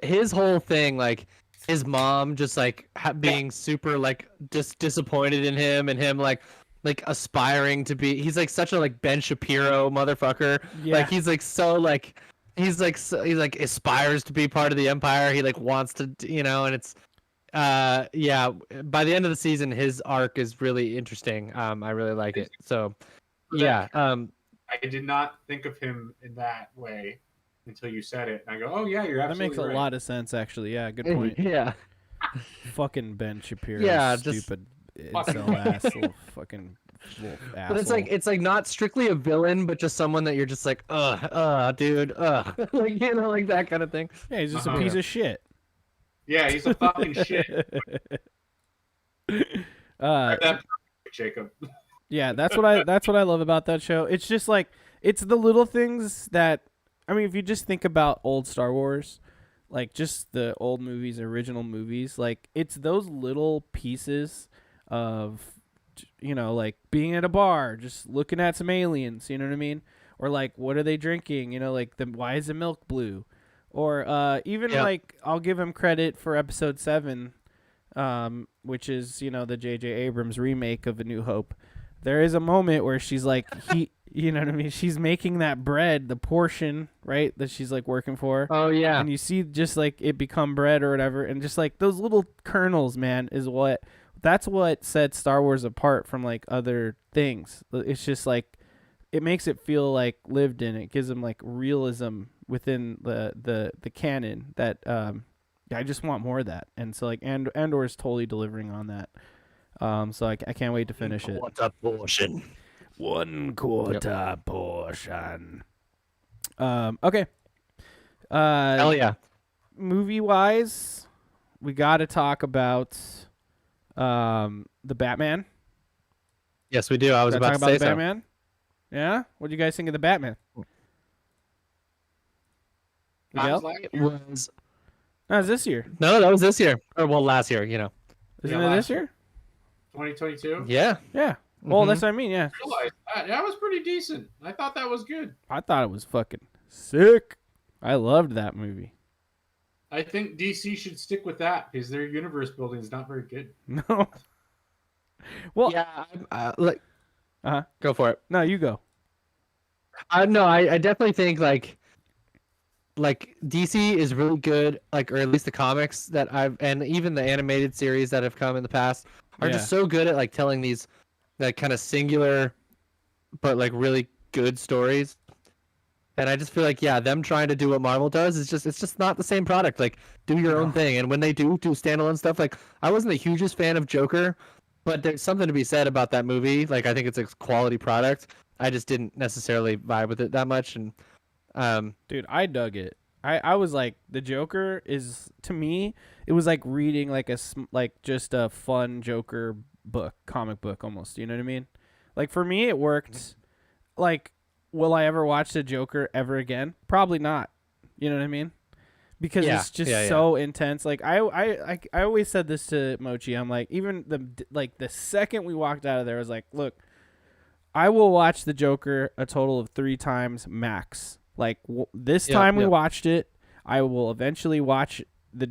his whole thing, like his mom just like being super like just disappointed in him, and him like aspiring to be, he's like such a like Ben Shapiro motherfucker. Yeah. Like he's like so like he's like aspires to be part of the empire. He like wants to, and it's yeah, by the end of the season his arc is really interesting. I really like it. So yeah, I did not think of him in that way until you said it. And I go, oh yeah, you're That absolutely makes a right. lot of sense, actually. Yeah, good point. yeah. Fucking Ben Shapiro. Yeah, just- stupid incel ass little fucking little asshole. But it's like not strictly a villain, but just someone that you're just like, dude, like like that kind of thing. Yeah, he's just a piece of shit. Yeah, he's a fucking shit. That Jacob. Yeah, that's what I love about that show. It's just like it's the little things that, I mean, if you just think about old Star Wars, like just the old movies, original movies, like it's those little pieces of, like being at a bar, just looking at some aliens, you know what I mean? Or like, what are they drinking? Like why is the milk blue? Or even like, I'll give him credit for episode 7, which is, the J.J. Abrams remake of A New Hope. There is a moment where she's like, you know what I mean? She's making that bread, the portion, right, that she's like working for. Oh yeah. And you see just like it become bread or whatever, and just like those little kernels, man, that's what sets Star Wars apart from like other things. It's just like it makes it feel like lived in. It gives them like realism within the canon that I just want more of that. And so like Andor is totally delivering on that. So I can't wait to finish it. Quarter portion. 1/4 portion. Okay. Hell yeah. Movie wise, we got to talk about the Batman. Yes, we do. I was about to say the so. Batman. Yeah, what do you guys think of the Batman? Miguel? It was No, it's this year. no, that was this year, or well, last year. Isn't Yeah, it this year? 2022. Yeah. Yeah. Well, Mhm. that's what I mean. Yeah, I realized that was pretty decent. I thought that was good. I thought it was fucking sick. I loved that movie. I think DC should stick with that because their universe building is not very good. No. Well, Yeah. Like. Go for it. no, you go. No, I definitely think like DC is really good, like, or at least the comics that and even the animated series that have come in the past are just so good at like telling these like kind of singular but like really good stories. And I just feel like them trying to do what Marvel does is it's just not the same product. Like, do your own thing. And when they do standalone stuff, like I wasn't the hugest fan of Joker, but there's something to be said about that movie. Like, I think it's a quality product. I just didn't necessarily vibe with it that much. And Dude, I dug it. I was like, the Joker is, to me, it was like reading like just a fun Joker book, comic book almost. You know what I mean? Like, for me, it worked. Like, will I ever watch the Joker ever again? Probably not. You know what I mean? Because it's just so intense. Like, I always said this to Mochi. I'm like, even the second we walked out of there, I was like, look, I will watch the Joker a total of 3 times max. Like, this time we watched it, I will eventually watch the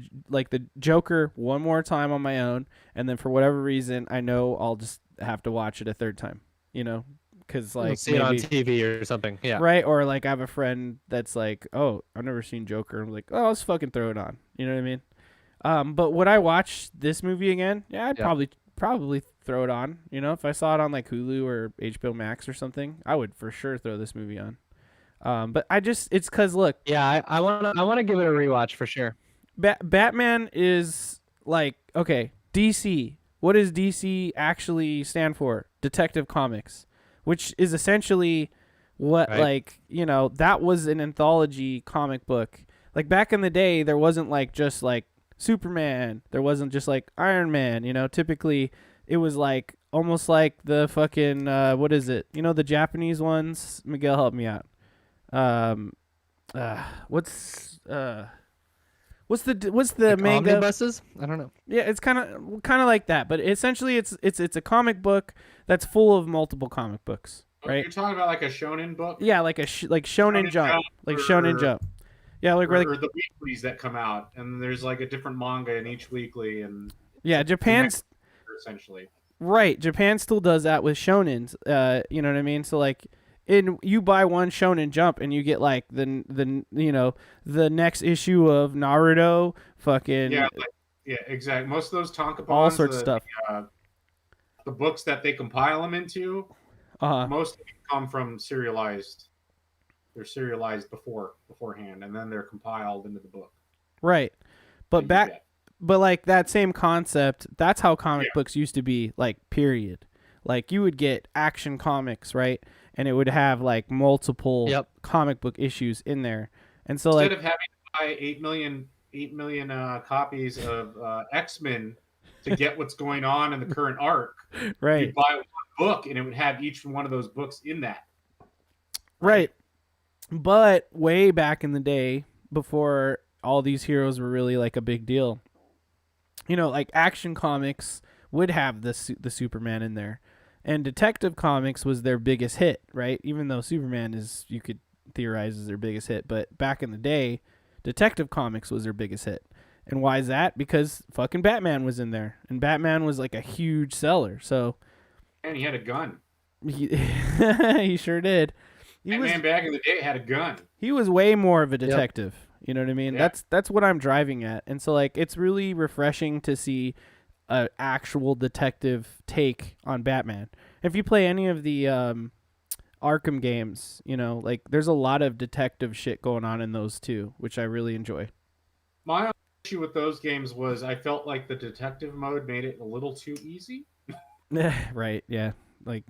Joker one more time on my own, and then for whatever reason, I know I'll just have to watch it a 3rd time. Because like see it on TV or something. Yeah. Right. Or like I have a friend that's like, oh, I've never seen Joker. I'm like, oh, let's fucking throw it on. You know what I mean? But would I watch this movie again? Yeah, I'd probably throw it on. If I saw it on like Hulu or HBO Max or something, I would for sure throw this movie on. But it's because look. Yeah, I want to give it a rewatch for sure. Batman is like, okay, DC. What does DC actually stand for? Detective Comics, which is essentially what that was an anthology comic book. Like back in the day, there wasn't like just like Superman. There wasn't just like Iron Man. Typically it was like almost like the fucking what is it? The Japanese ones. Miguel, help me out. What's the like manga? Omnibuses? I don't know. Yeah, it's kind of like that, but essentially it's a comic book that's full of multiple comic books, right? You're talking about like a shonen book? Yeah, like like Shonen Jump, like Shonen Jump. Yeah, like or the weeklies that come out, and there's like a different manga in each weekly, and yeah, the Japan's essentially. right. Japan still does that with shonens. You know what I mean? So like, you buy one Shonen Jump and you get like the the next issue of Naruto, fucking Yeah, exactly. Most of those tankobons, all sorts of stuff. The books that they compile them into, most of them come from serialized. They're serialized beforehand, and then they're compiled into the book. Right, but but like that same concept. That's how comic books used to be. Like, period. Like, you would get Action Comics, right, and it would have like multiple comic book issues in there, and so instead like of having to buy 8 million copies of X-Men to get what's going on in the current arc, right, you'd buy one book and it would have each one of those books in that. Right. But way back in the day, before all these heroes were really like a big deal, like Action Comics would have the Superman in there, and Detective Comics was their biggest hit, right? Even though Superman is, you could theorize, is their biggest hit, but back in the day, Detective Comics was their biggest hit. And why is that? Because fucking Batman was in there, and Batman was like a huge seller. So, and he had a gun. He sure did. Batman back in the day had a gun. He was way more of a detective. You know what I mean? Yeah. That's what I'm driving at. And so like, it's really refreshing to see an actual detective take on Batman. If you play any of the Arkham games, like there's a lot of detective shit going on in those too, which I really enjoy. My issue with those games was I felt like the detective mode made it a little too easy. Right, yeah. Like,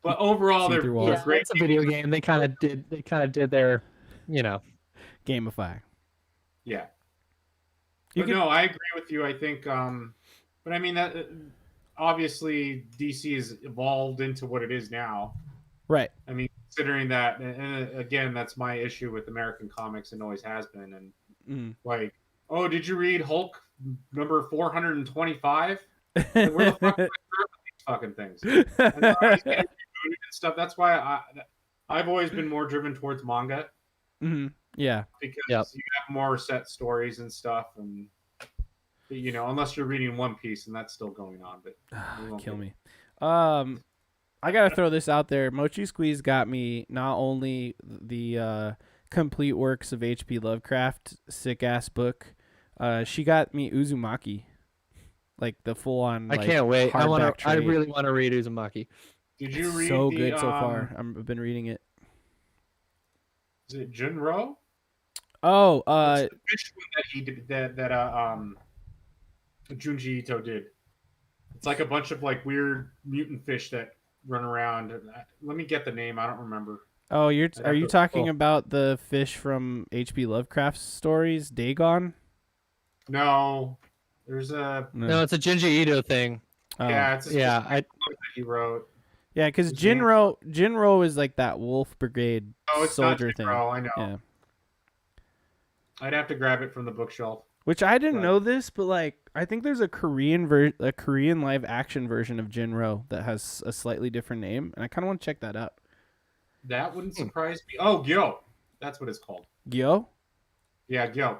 but overall they're great. It's a video game. They kind of did their, gamify. Yeah. No, I agree with you. I think but I mean that obviously DC has evolved into what it is now. Right. I mean, considering that, and again, that's my issue with American comics and always has been. And like, oh, did you read Hulk number 425? Like, where the fuck are these fucking things? And stuff. That's why I've always been more driven towards manga. Yeah. Because you have more set stories and stuff, and unless you're reading One Piece, and that's still going on. But kill me. I gotta throw this out there. Mochi Squeeze got me not only the complete works of H.P. Lovecraft, sick ass book. She got me Uzumaki, like the full on. I can't wait. I really want to read Uzumaki. Did you read? So good so far. I've been reading it. Is it Junro? Oh, it's the fish one that he did that Junji Ito did. It's like a bunch of like weird mutant fish that run around. Let me get the name. I don't remember. Oh, are you talking about the fish from H.P. Lovecraft's stories, Dagon? No, there's a no. It's a Junji Ito thing. Yeah, it's that he wrote. Yeah, because Jinro is like that Wolf Brigade soldier thing. I know. Yeah. I'd have to grab it from the bookshelf. Which I didn't know this, but like I think there's a Korean live action version of Jinro that has a slightly different name, and I kind of want to check that out. That wouldn't surprise me. Oh, Gyo, that's what it's called. Gyo? Yeah, Gyo.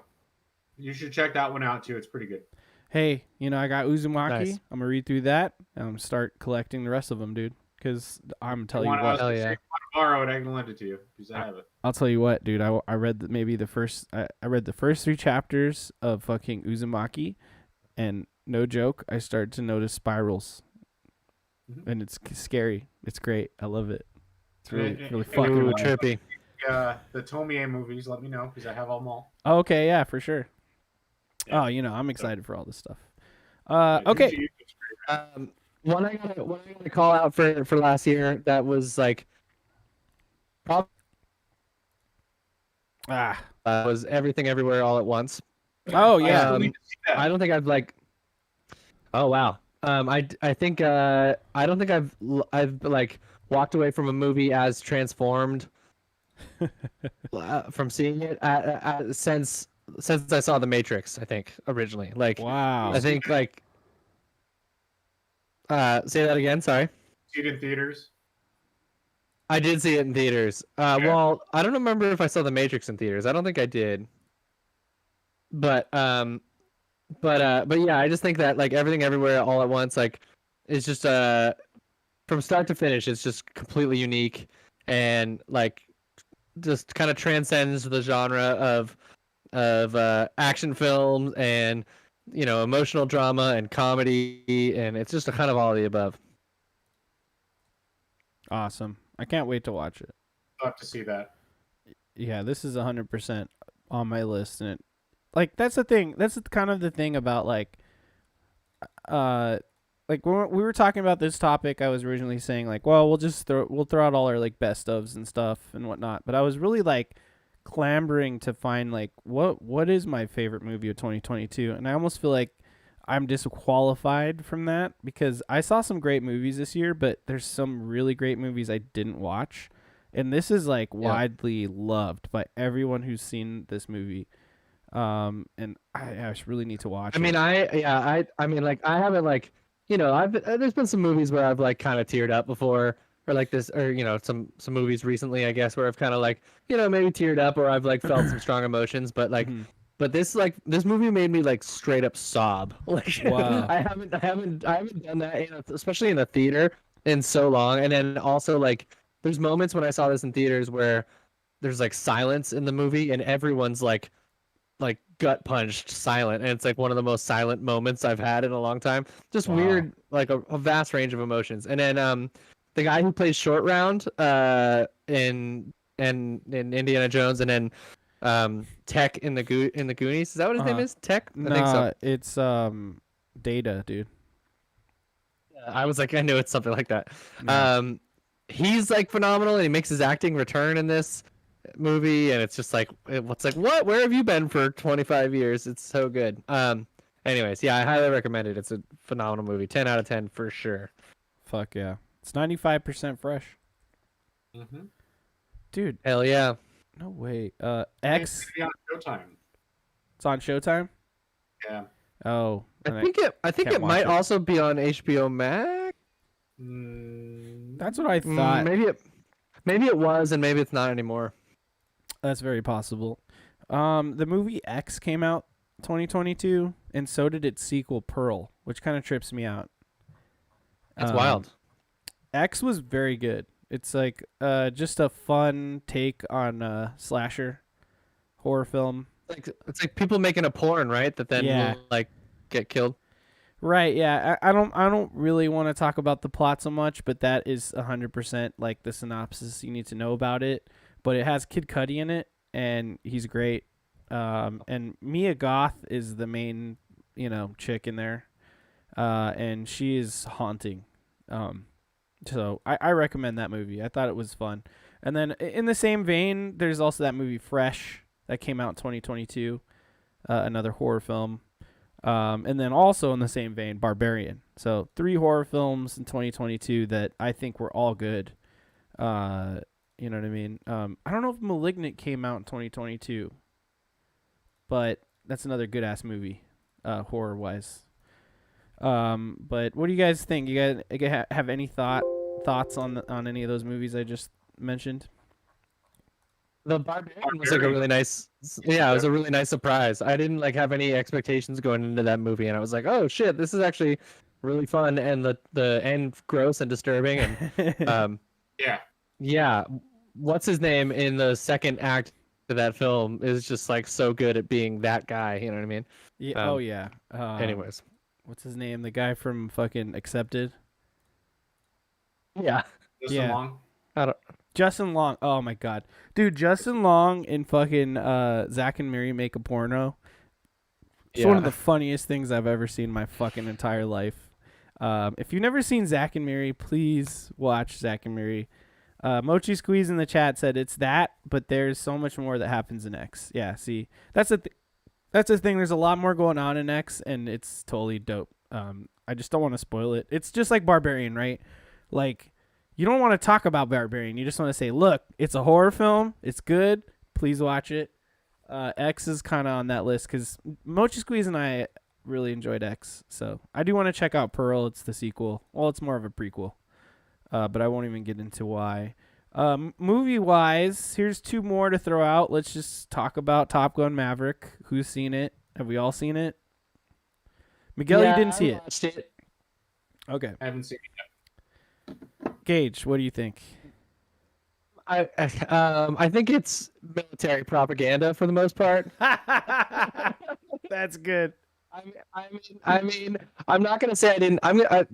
You should check that one out too. It's pretty good. Hey, I got Uzumaki. Nice. I'm gonna read through that and start collecting the rest of them, dude. Because I'm telling you what. Hell yeah. If you want to borrow it, I can lend it to you because I have it. I'll tell you what, dude. I read the first 3 chapters of fucking Uzumaki, and no joke, I started to notice spirals, and it's scary. It's great. I love it. It's really fucking trippy. The Tomie movies, let me know because I have them all. Oh, okay, yeah, for sure. Yeah. Oh, I'm excited for all this stuff. Okay. One I gotta call out for last year that was like was Everything Everywhere All at Once. Oh yeah. I don't think I've like. Oh wow. I think I don't think I've like walked away from a movie as transformed from seeing it since I saw The Matrix. I think originally like. Wow. I think like. Say that again. Sorry. See it in theaters. I did see it in theaters. Well, I don't remember if I saw The Matrix in theaters. I don't think I did. but yeah, I just think that like Everything Everywhere All at Once like is just from start to finish, it's just completely unique and like just kind of transcends the genre of action films and emotional drama and comedy, and it's just a kind of all of the above. Awesome. I can't wait to watch it. I'll have to see that. Yeah, this is 100% on my list, and like that's the thing. That's kind of the thing about uh like when we were talking about this topic, I was originally saying like, well, we'll throw out all our like best ofs and stuff and whatnot. But I was really like clambering to find like what is my favorite movie of 2022, and I almost feel like I'm disqualified from that because I saw some great movies this year, but there's some really great movies I didn't watch, and this is like widely loved by everyone who's seen this movie. And I just really need to watch I mean, it. I mean, like, I haven't like, I've there's been some movies where I've like kind of teared up before, or like this, or some movies recently, I guess, where I've kind of like, maybe teared up, or I've like felt some strong emotions, but like, but this movie made me like straight up sob. Like, Wow. I haven't done that, especially in the theater, in so long. And then also like, there's moments when I saw this in theaters where there's like silence in the movie, and everyone's like gut punched silent, and it's like one of the most silent moments I've had in a long time. Just weird, like a vast range of emotions. And then the guy who plays Short Round in Indiana Jones, and then Tech in the Goonies, is that what his name is? Tech? I think so. It's Data, dude. I was like, I knew it's something like that. Yeah. He's like phenomenal, and he makes his acting return in this movie, and it's just like, what's like, what? Where have you been for 25 years? It's so good. Anyways, yeah, I highly recommend it. It's a phenomenal movie. 10 out of 10 for sure. Fuck yeah. It's 95% fresh. Mm-hmm. Dude. Hell yeah. No way. X. It's on Showtime. It's on Showtime? Yeah. Oh. I think it might also be on HBO Max. That's what I thought. Maybe it was, and maybe it's not anymore. That's very possible. The movie X came out 2022, and so did its sequel Pearl, which kind of trips me out. That's wild. X was very good. It's like just a fun take on slasher horror film. It's like people making a porn, right? That then will like get killed. Right, yeah. I don't really want to talk about the plot so much, but that is 100% like the synopsis you need to know about it. But it has Kid Cudi in it, and he's great. And Mia Goth is the main, chick in there. And she is haunting. So I recommend that movie. I thought it was fun. And then in the same vein, there's also that movie Fresh that came out in 2022, another horror film. And then also in the same vein, Barbarian. So 3 horror films in 2022 that I think were all good. You know what I mean? I don't know if Malignant came out in 2022, but that's another good ass movie, horror wise. But what do you guys think? You guys have any thoughts on any of those movies I just mentioned? The Barbarian was like a really nice, it was a really nice surprise. I didn't like have any expectations going into that movie, and I was like, oh shit, this is actually really fun, and the end gross and disturbing, and yeah, what's his name in the second act of that film is just like so good at being that guy. You know what I mean? Yeah. Anyways, what's his name? The guy from fucking Accepted. Yeah. Justin Long. Justin Long. Oh my god, dude, Justin Long in fucking Zack and Miri Make a Porno. It's one of the funniest things I've ever seen in my fucking entire life. If you've never seen Zack and Miri, please watch Zack and Miri. Mochi Squeeze in the chat said it's that, but there's so much more that happens in X. Yeah, see, that's the thing. There's a lot more going on in X, and it's totally dope. I just don't want to spoil it. It's just like Barbarian, right? Like, you don't want to talk about Barbarian. You just want to say, look, it's a horror film. It's good. Please watch it. X is kind of on that list because Mochi Squeeze and I really enjoyed X. So I do want to check out Pearl. It's the sequel. Well, it's more of a prequel. But I won't even get into why. Movie-wise, here's 2 more to throw out. Let's just talk about Top Gun Maverick. Who's seen it? Have we all seen it? Miguel, you didn't I see it. watched it. Okay. I haven't seen Gage, what do you think? I think it's military propaganda for the most part. That's good. I mean, I'm not gonna say I didn't.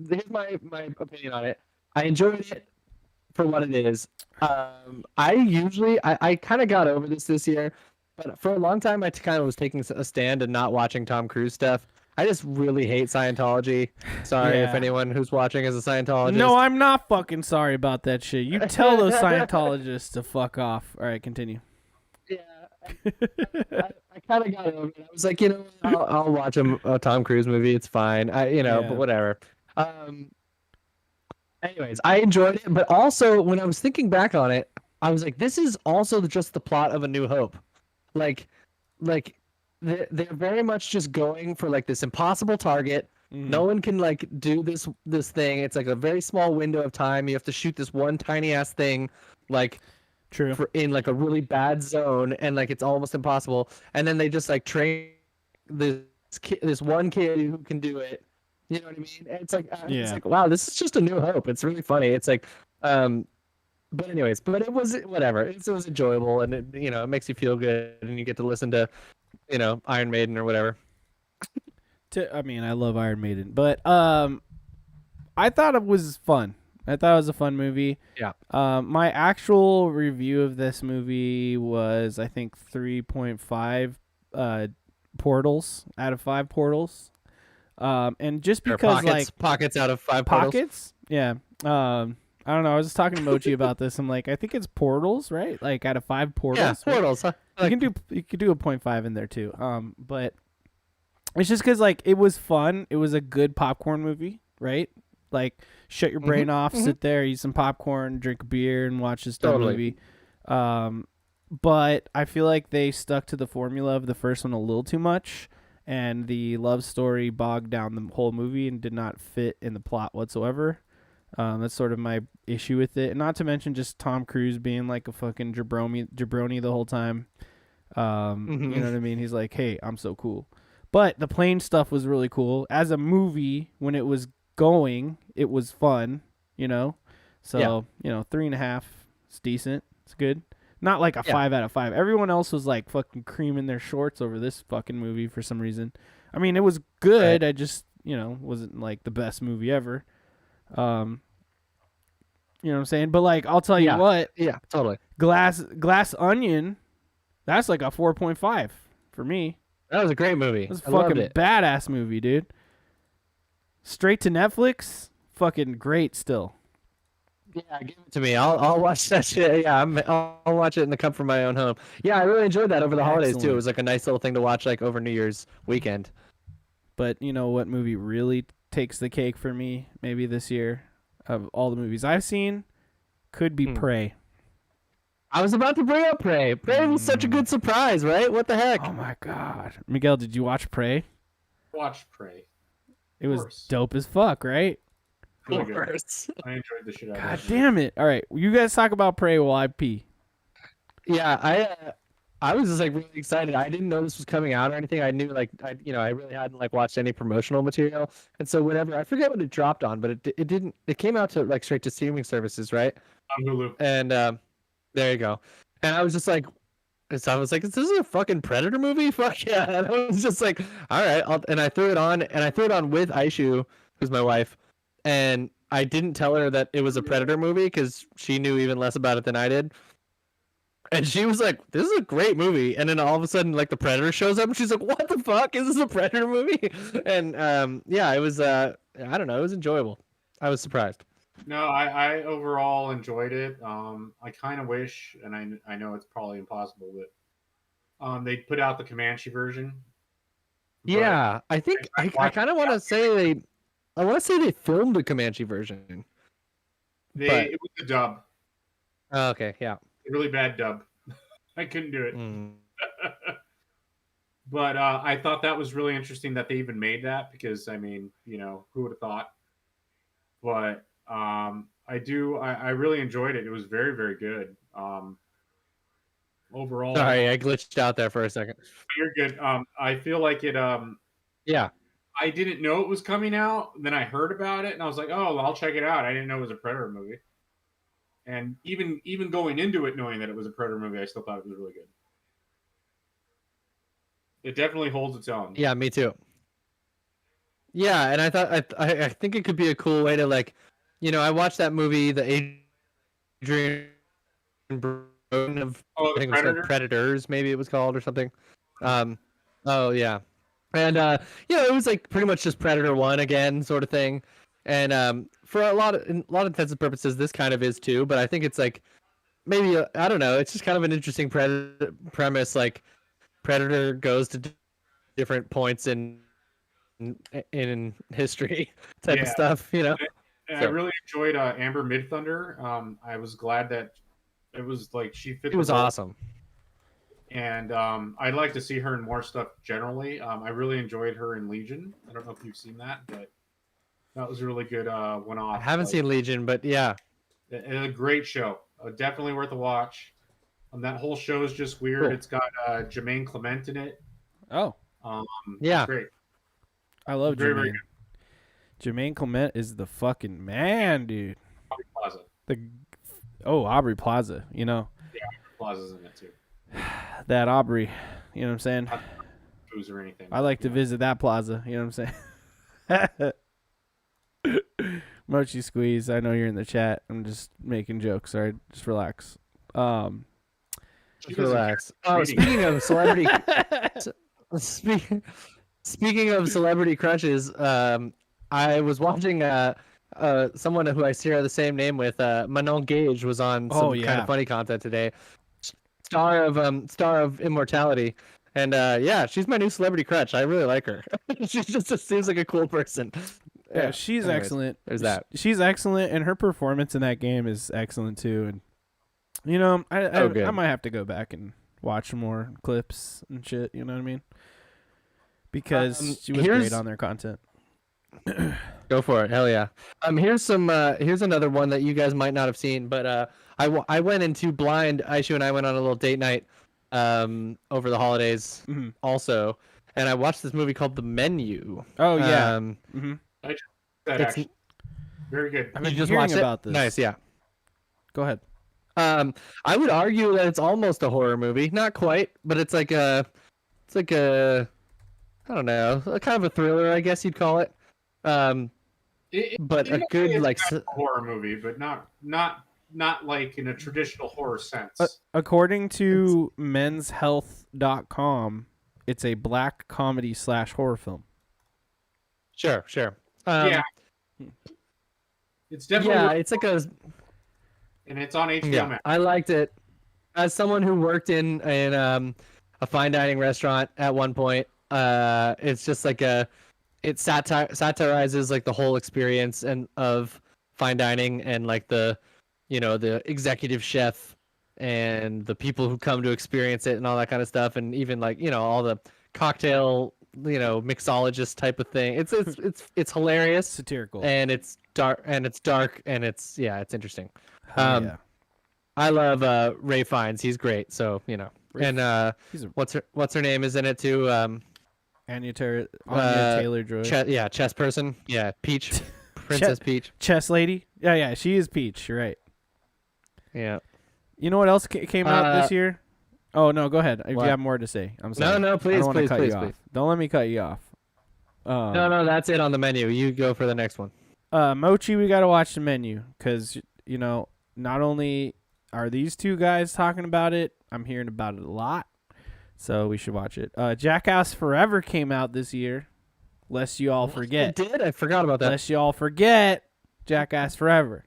Here's my opinion on it. I enjoyed it for what it is. I kind of got over this year, but for a long time I kind of was taking a stand and not watching Tom Cruise stuff. I just really hate Scientology. Sorry if Yeah. anyone who's watching is a Scientologist. No, I'm not fucking sorry about that shit. You tell those Scientologists to fuck off. All right, continue. Yeah, I kind of got over it. I was like, you know, I'll watch a Tom Cruise movie. It's fine. Yeah. But whatever. Um, Anyways, I enjoyed it, but also when I was thinking back on it, I was like, this is also just the plot of A New Hope. Like, like they're very much just going for like this impossible target. No one can like do this thing. It's like a very small window of time. You have to shoot this one tiny ass thing, like True. in like a really bad zone, and like it's almost impossible. And then they just like train this one kid who can do it. You know what I mean? And it's like Yeah. wow, this is just A New Hope. It's really funny. It's like but anyways, but it was whatever. It was enjoyable, and it makes you feel good, and you get to listen to Iron Maiden or whatever. I mean, I love Iron Maiden, but I thought it was fun. I thought it was a fun movie. Yeah. My actual review of this movie was, I think, 3.5 portals out of 5 portals. And just because pockets out of 5 pockets, portals? yeah. I don't know. I was just talking to Mochi about this. I'm like, I think it's portals, right? Like out of 5 portals. Yeah, portals. Huh? You could do a 0.5 in there too. But it's just because like it was fun. It was a good popcorn movie, right? Like shut your brain off, sit there, eat some popcorn, drink a beer, and watch this dumb movie. But I feel like they stuck to the formula of the first one a little too much, and the love story bogged down the whole movie and did not fit in the plot whatsoever. That's sort of my issue with it. And not to mention just Tom Cruise being like a fucking jabroni the whole time. You know what I mean? He's like, hey, I'm so cool. But the plane stuff was really cool. As a movie, when it was going, it was fun, So, 3.5, it's decent. It's good. Not like a 5 out of 5. Everyone else was like fucking creaming their shorts over this fucking movie for some reason. I mean, it was good. Right. I just, wasn't like the best movie ever. You know what I'm saying? But like, I'll tell you what. Yeah, totally. Glass Onion, that's like a 4.5 for me. That was a great movie. It was a fucking badass movie, dude. Straight to Netflix, fucking great still. Yeah, give it to me. I'll watch that shit. Yeah, I'll watch it in the comfort of my own home. Yeah, I really enjoyed that over the holidays too. It was like a nice little thing to watch like over New Year's weekend. But you know what movie really takes the cake for me maybe this year of all the movies I've seen could be Prey. I was about to bring up Prey. Prey was such a good surprise, right? What the heck? Oh my god. Miguel, did you watch Prey? Watch Prey. It was dope as fuck, right? Really good. I enjoyed the shit out of it. God damn it. All right. You guys talk about Prey while I pee. Yeah, I was just like really excited. I didn't know this was coming out or anything. I knew I really hadn't like watched any promotional material. And so whenever, I forget what it dropped on, but it came out to like straight to streaming services, right? On Hulu. And there you go. And I was just like, is this a fucking Predator movie? Fuck yeah. And I was just like, all right. And I threw it on, with Aishu, who's my wife. And I didn't tell her that it was a Predator movie because she knew even less about it than I did. And she was like, this is a great movie. And then all of a sudden, like, the Predator shows up and she's like, what the fuck? Is this a Predator movie? And it was, I don't know, it was enjoyable. I was surprised. No, I overall enjoyed it. I kind of wish, and I know it's probably impossible, but they put out the Comanche version. Yeah, I think I kind of want to say they filmed the Comanche version. It was a dub. Oh, okay, yeah. A really bad dub. I couldn't do it. But I thought that was really interesting that they even made that because, I mean, who would have thought? But I really enjoyed it. It was very, very good. overall. Sorry, I glitched out there for a second. You're good. I feel like it. Yeah. I didn't know it was coming out. Then I heard about it, and I was like, "Oh, well, I'll check it out." I didn't know it was a Predator movie, and even going into it knowing that it was a Predator movie, I still thought it was really good. It definitely holds its own. Yeah, me too. Yeah, and I thought I think it could be a cool way to like, I watched that movie, the Adrian Brody of Oh, I the think it was called Predator. Predators, maybe it was called or something. Oh yeah, and it was like pretty much just Predator 1 again, sort of thing. And for a lot of intents and purposes, this kind of is too. But I think it's like maybe I don't know. It's just kind of an interesting premise. Like Predator goes to different points in history type of Yeah. stuff. And I So really enjoyed Amber Midthunder. I was glad that it was like she fit. it was the role. awesome. And I'd like to see her in more stuff generally. I really enjoyed her in Legion. I don't know if you've seen that, but that was a really good one-off. I haven't seen Legion, but yeah. A great show. Definitely worth a watch. That whole show is just weird. Cool. It's got Jermaine Clement in it. Oh, Yeah. It's great. I love Very, Jermaine. very Jermaine Clement is the fucking man, dude. Aubrey Plaza. Aubrey Plaza, Plaza's in it too. that Aubrey, you know what I'm saying? Not booze or anything. I like to visit that plaza, you know what I'm saying? Mochi Squeeze, I know you're in the chat. I'm just making jokes. All right, just relax. She Just doesn't relax. care. Oh, speaking of celebrity, speaking of celebrity crushes, I was watching someone who I share the same name with. Manon Gage was on some kind of funny content today. Star of Immortality, and yeah, she's my new celebrity crush. I really like her. She just seems like a cool person. Yeah, she's anyways, excellent. There's that. She's excellent, and her performance in that game is excellent too. And I might have to go back and watch more clips and shit. You know what I mean? Because she was great on their content. Go for it, hell yeah. Here's another one that you guys might not have seen, but I went into blind. Aishu and I went on a little date night over the holidays also, and I watched this movie called The Menu. Oh yeah. That actually very good. I've been just hearing watched about this. Nice, yeah. Go ahead. I would argue that it's almost a horror movie, not quite, but it's like a I don't know, kind of a thriller, I guess you'd call it. But a good like a horror movie, but not like in a traditional horror sense. According to menshealth.com, it's a black comedy / horror film. Sure. Yeah. It's definitely it's like and it's on HBO yeah, Max. I liked it. As someone who worked in a fine dining restaurant at one point, it's just like it satirizes like the whole experience and of fine dining and like the executive chef and the people who come to experience it and all that kind of stuff, and even like all the cocktail mixologist type of thing. It's hilarious, satirical, and it's dark and it's interesting. Yeah. I love Ray Fiennes. He's great. So and what's her name is in it too. Anya Taylor-Joy. Chess person. Yeah, Peach. Princess Peach. Chess lady. Yeah, she is Peach. You're right. Yeah. You know what else came out this year? Oh, no, go ahead. If you have more to say. I'm sorry. No, please, I don't want to cut please, you please. off. Don't let me cut you off. No, that's it on the menu. You go for the next one. Mochi, we got to watch The Menu because, not only are these two guys talking about it, I'm hearing about it a lot. So we should watch it. Jackass Forever came out this year. Lest you all forget. It did? I forgot about that. Lest you all forget Jackass Forever.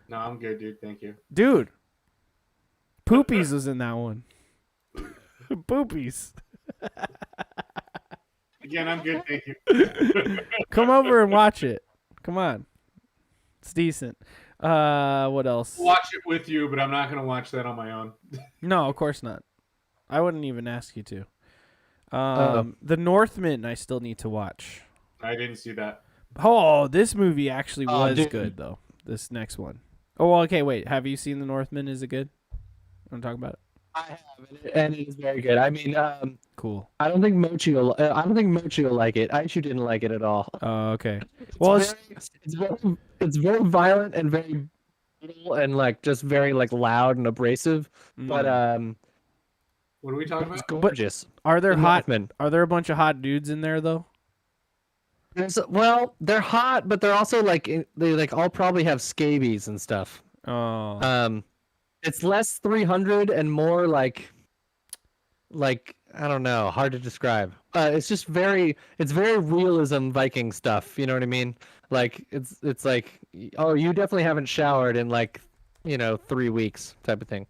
No, I'm good, dude. Thank you. Dude. Poopies was in that one. Poopies. Again, I'm good. Thank you. Come over and watch it. Come on. It's decent. What else? Watch it with you, but I'm not going to watch that on my own. No, of course not. I wouldn't even ask you to. The Northman I still need to watch. I didn't see that. Oh, this movie actually was dude. good, though. This next one. Oh, well, okay, wait. Have you seen The Northman? Is it good? I'm talking about it. I have, and it is very good. I mean, Cool. I don't think Mochi will. I don't think Mochi will like it. Aishu didn't like it at all. Oh, okay. It's Well, very, it's very violent and very brutal and like just very like loud and abrasive. But What are we talking it's about? gorgeous. are there The hot? Northman. Are there a bunch of hot dudes in there though? Well, they're hot, but they're also like they like all probably have scabies and stuff. Oh, It's less 300 and more like I don't know, hard to describe. It's just it's very realism Viking stuff. You know what I mean? Like it's like, oh, you definitely haven't showered in like 3 weeks type of thing.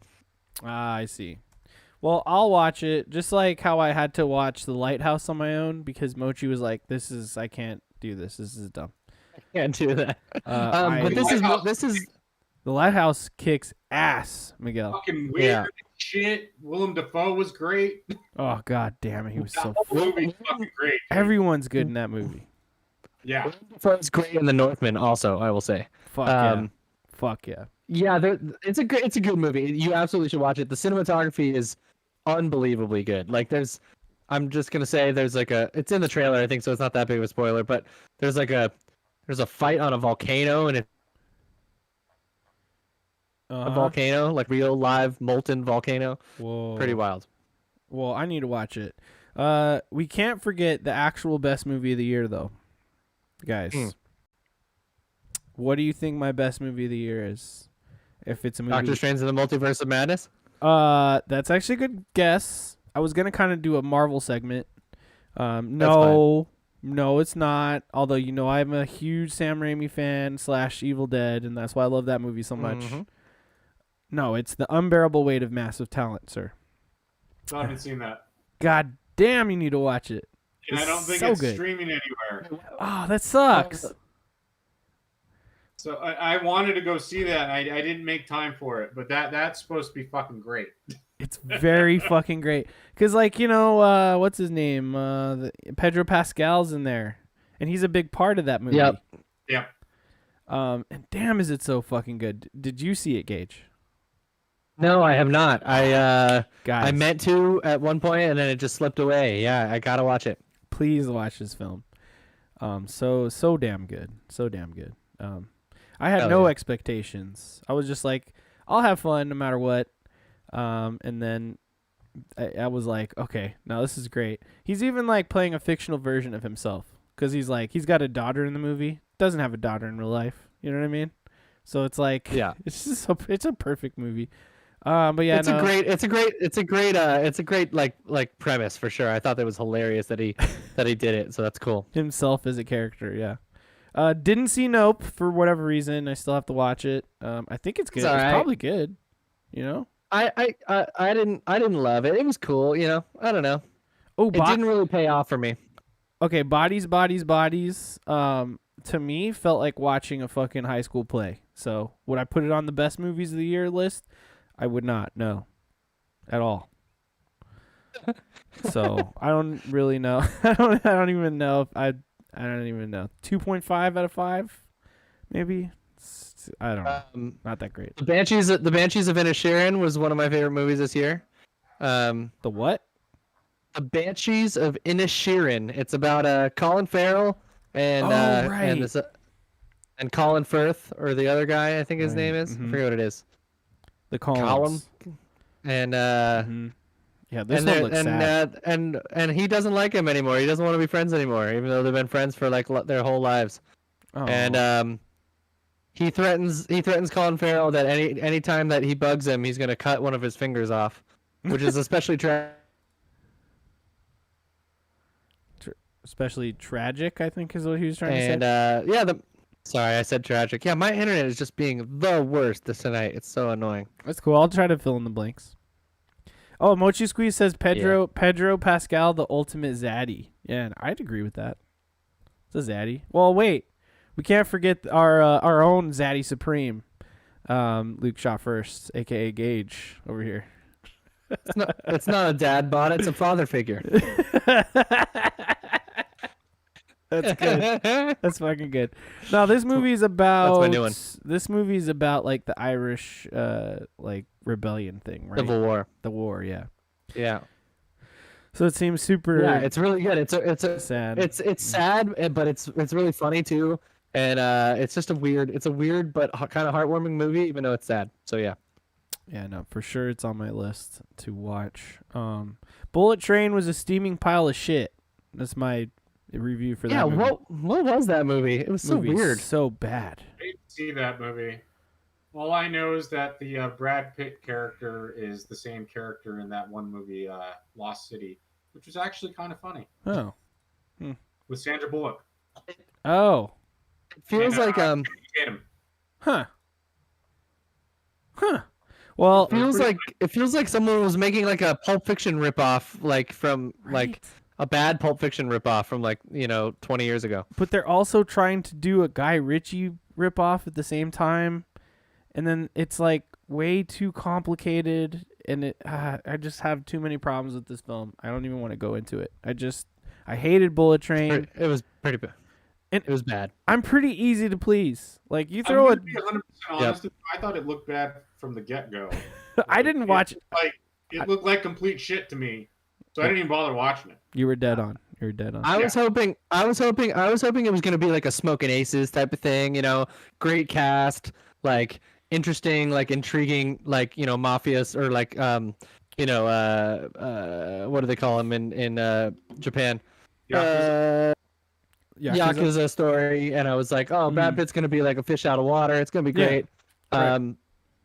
I see. Well, I'll watch it just like how I had to watch The Lighthouse on my own because Mochi was like, I can't do this. This is dumb." Can't do that. I- But this is The Lighthouse kicks ass, Miguel. Fucking weird Yeah. shit. Willem Dafoe was great. Oh god damn it, he was so. That whole movie's fucking great. Dude. Everyone's good in that movie. Yeah. It's great in The Northman. Also, I will say. Fuck yeah. Fuck yeah. Yeah, it's a good movie. You absolutely should watch it. The cinematography is unbelievably good. Like I'm just gonna say there's like it's in the trailer, I think, so it's not that big of a spoiler, but there's a fight on a volcano, and it's a volcano, like real live molten volcano. Whoa. Pretty wild. Well, I need to watch it. We can't forget the actual best movie of the year though. Guys. What do you think my best movie of the year is? If it's a movie Doctor Strange in the Multiverse of Madness? That's actually a good guess. I was gonna kind of do a Marvel segment. No, it's not. Although I'm a huge Sam Raimi fan / Evil Dead, and that's why I love that movie so much. Mm-hmm. No, it's The Unbearable Weight of Massive Talent, sir. I haven't seen that. God damn, you need to watch it. And I It's don't think so it's good. streaming anywhere. Oh, that sucks. So I wanted to go see that. And I didn't make time for it, but that's supposed to be fucking great. It's very fucking great. Cause what's his name? Pedro Pascal's in there, and he's a big part of that movie. Yep. Yep. And damn, is it so fucking good? Did you see it, Gage? No, I have not. Guys, I meant to at one point, and then it just slipped away. Yeah, I gotta watch it. please watch this film. So damn good. So damn good. I had Hell no yeah. expectations. I was just like, I'll have fun no matter what. And then I was like, okay, now this is great. He's even like playing a fictional version of himself because he's got a daughter in the movie. Doesn't have a daughter in real life. You know what I mean? So it's like, Yeah. it's a perfect movie. But yeah, It's a great like premise for sure. I thought that was hilarious that he did it. So that's cool. himself as a character. Yeah. Didn't see Nope for whatever reason. I still have to watch it. I think it's good. It's all right. Probably good. You know. I didn't love it. It was cool. I don't know. Oh, It didn't really pay off for me. Okay, Bodies. To me, felt like watching a fucking high school play. So would I put it on the best movies of the year list? I would not. No, at all. So I don't really know. I don't even know if I don't even know. 2.5 out of 5, maybe. I don't know. Not that great. The Banshees of Inisherin was one of my favorite movies this year. The what? The Banshees of Inisherin. It's about Colin Farrell and right. and Colin Firth, or the other guy, I think his Right. name is. Mhm. I forget what it is. The Collins. And Yeah, this one looks sad. and he doesn't like him anymore. He doesn't want to be friends anymore, even though they've been friends for like their whole lives. Oh. And he threatens Colin Farrell that any time that he bugs him, he's gonna cut one of his fingers off, which is especially Especially tragic, I think, is what he was trying and to say. sorry, I said tragic. Yeah, my internet is just being the worst this tonight. It's so annoying. That's cool. I'll try to fill in the blanks. Oh, Mochi Squeeze says Pedro Pascal, the ultimate zaddy. Yeah, and I'd agree with that. It's a zaddy. Well, wait. We can't forget our own zaddy supreme, Luke Shot First, a.k.a. Gage, over here. It's not a dad bod. It's a father figure. That's good. That's fucking good. No, this movie's about. That's my new one. This movie's about like the Irish, like rebellion thing, right? Civil War. The war, yeah. Yeah. So it seems super. Yeah, it's really good. It's sad. It's sad, but it's really funny too. And it's just a weird but kind of heartwarming movie, even though it's sad. So yeah. Yeah, no, for sure it's on my list to watch. Bullet Train was a steaming pile of shit. That's my review for that Yeah, movie. what was that movie? It was so Movie's weird. so bad. I didn't see that movie. All I know is that the Brad Pitt character is the same character in that one movie, Lost City, which was actually kind of funny. Oh. With Sandra Bullock. Oh. It feels like Tatum. Huh. Well, it feels like someone was making like a Pulp Fiction ripoff, like from like a bad Pulp Fiction ripoff from 20 years ago. but they're also trying to do a Guy Ritchie ripoff at the same time, and then it's like way too complicated, and I just have too many problems with this film. I don't even want to go into it. I hated Bullet Train. It was pretty bad. And it was bad. I'm pretty easy to please. Like you I'm throw gonna it. be 100% honest. I thought it looked bad from the get-go. I didn't watch it. Like it looked like complete shit to me, so I didn't even bother watching it. You were dead on. You were dead on. I was hoping it was gonna be like a Smoking Aces type of thing. Great cast, like interesting, like intriguing, like mafias or like what do they call them in Japan? Yakuza story, and I was like, oh, Brad Pitt's gonna be like a fish out of water. It's gonna be great.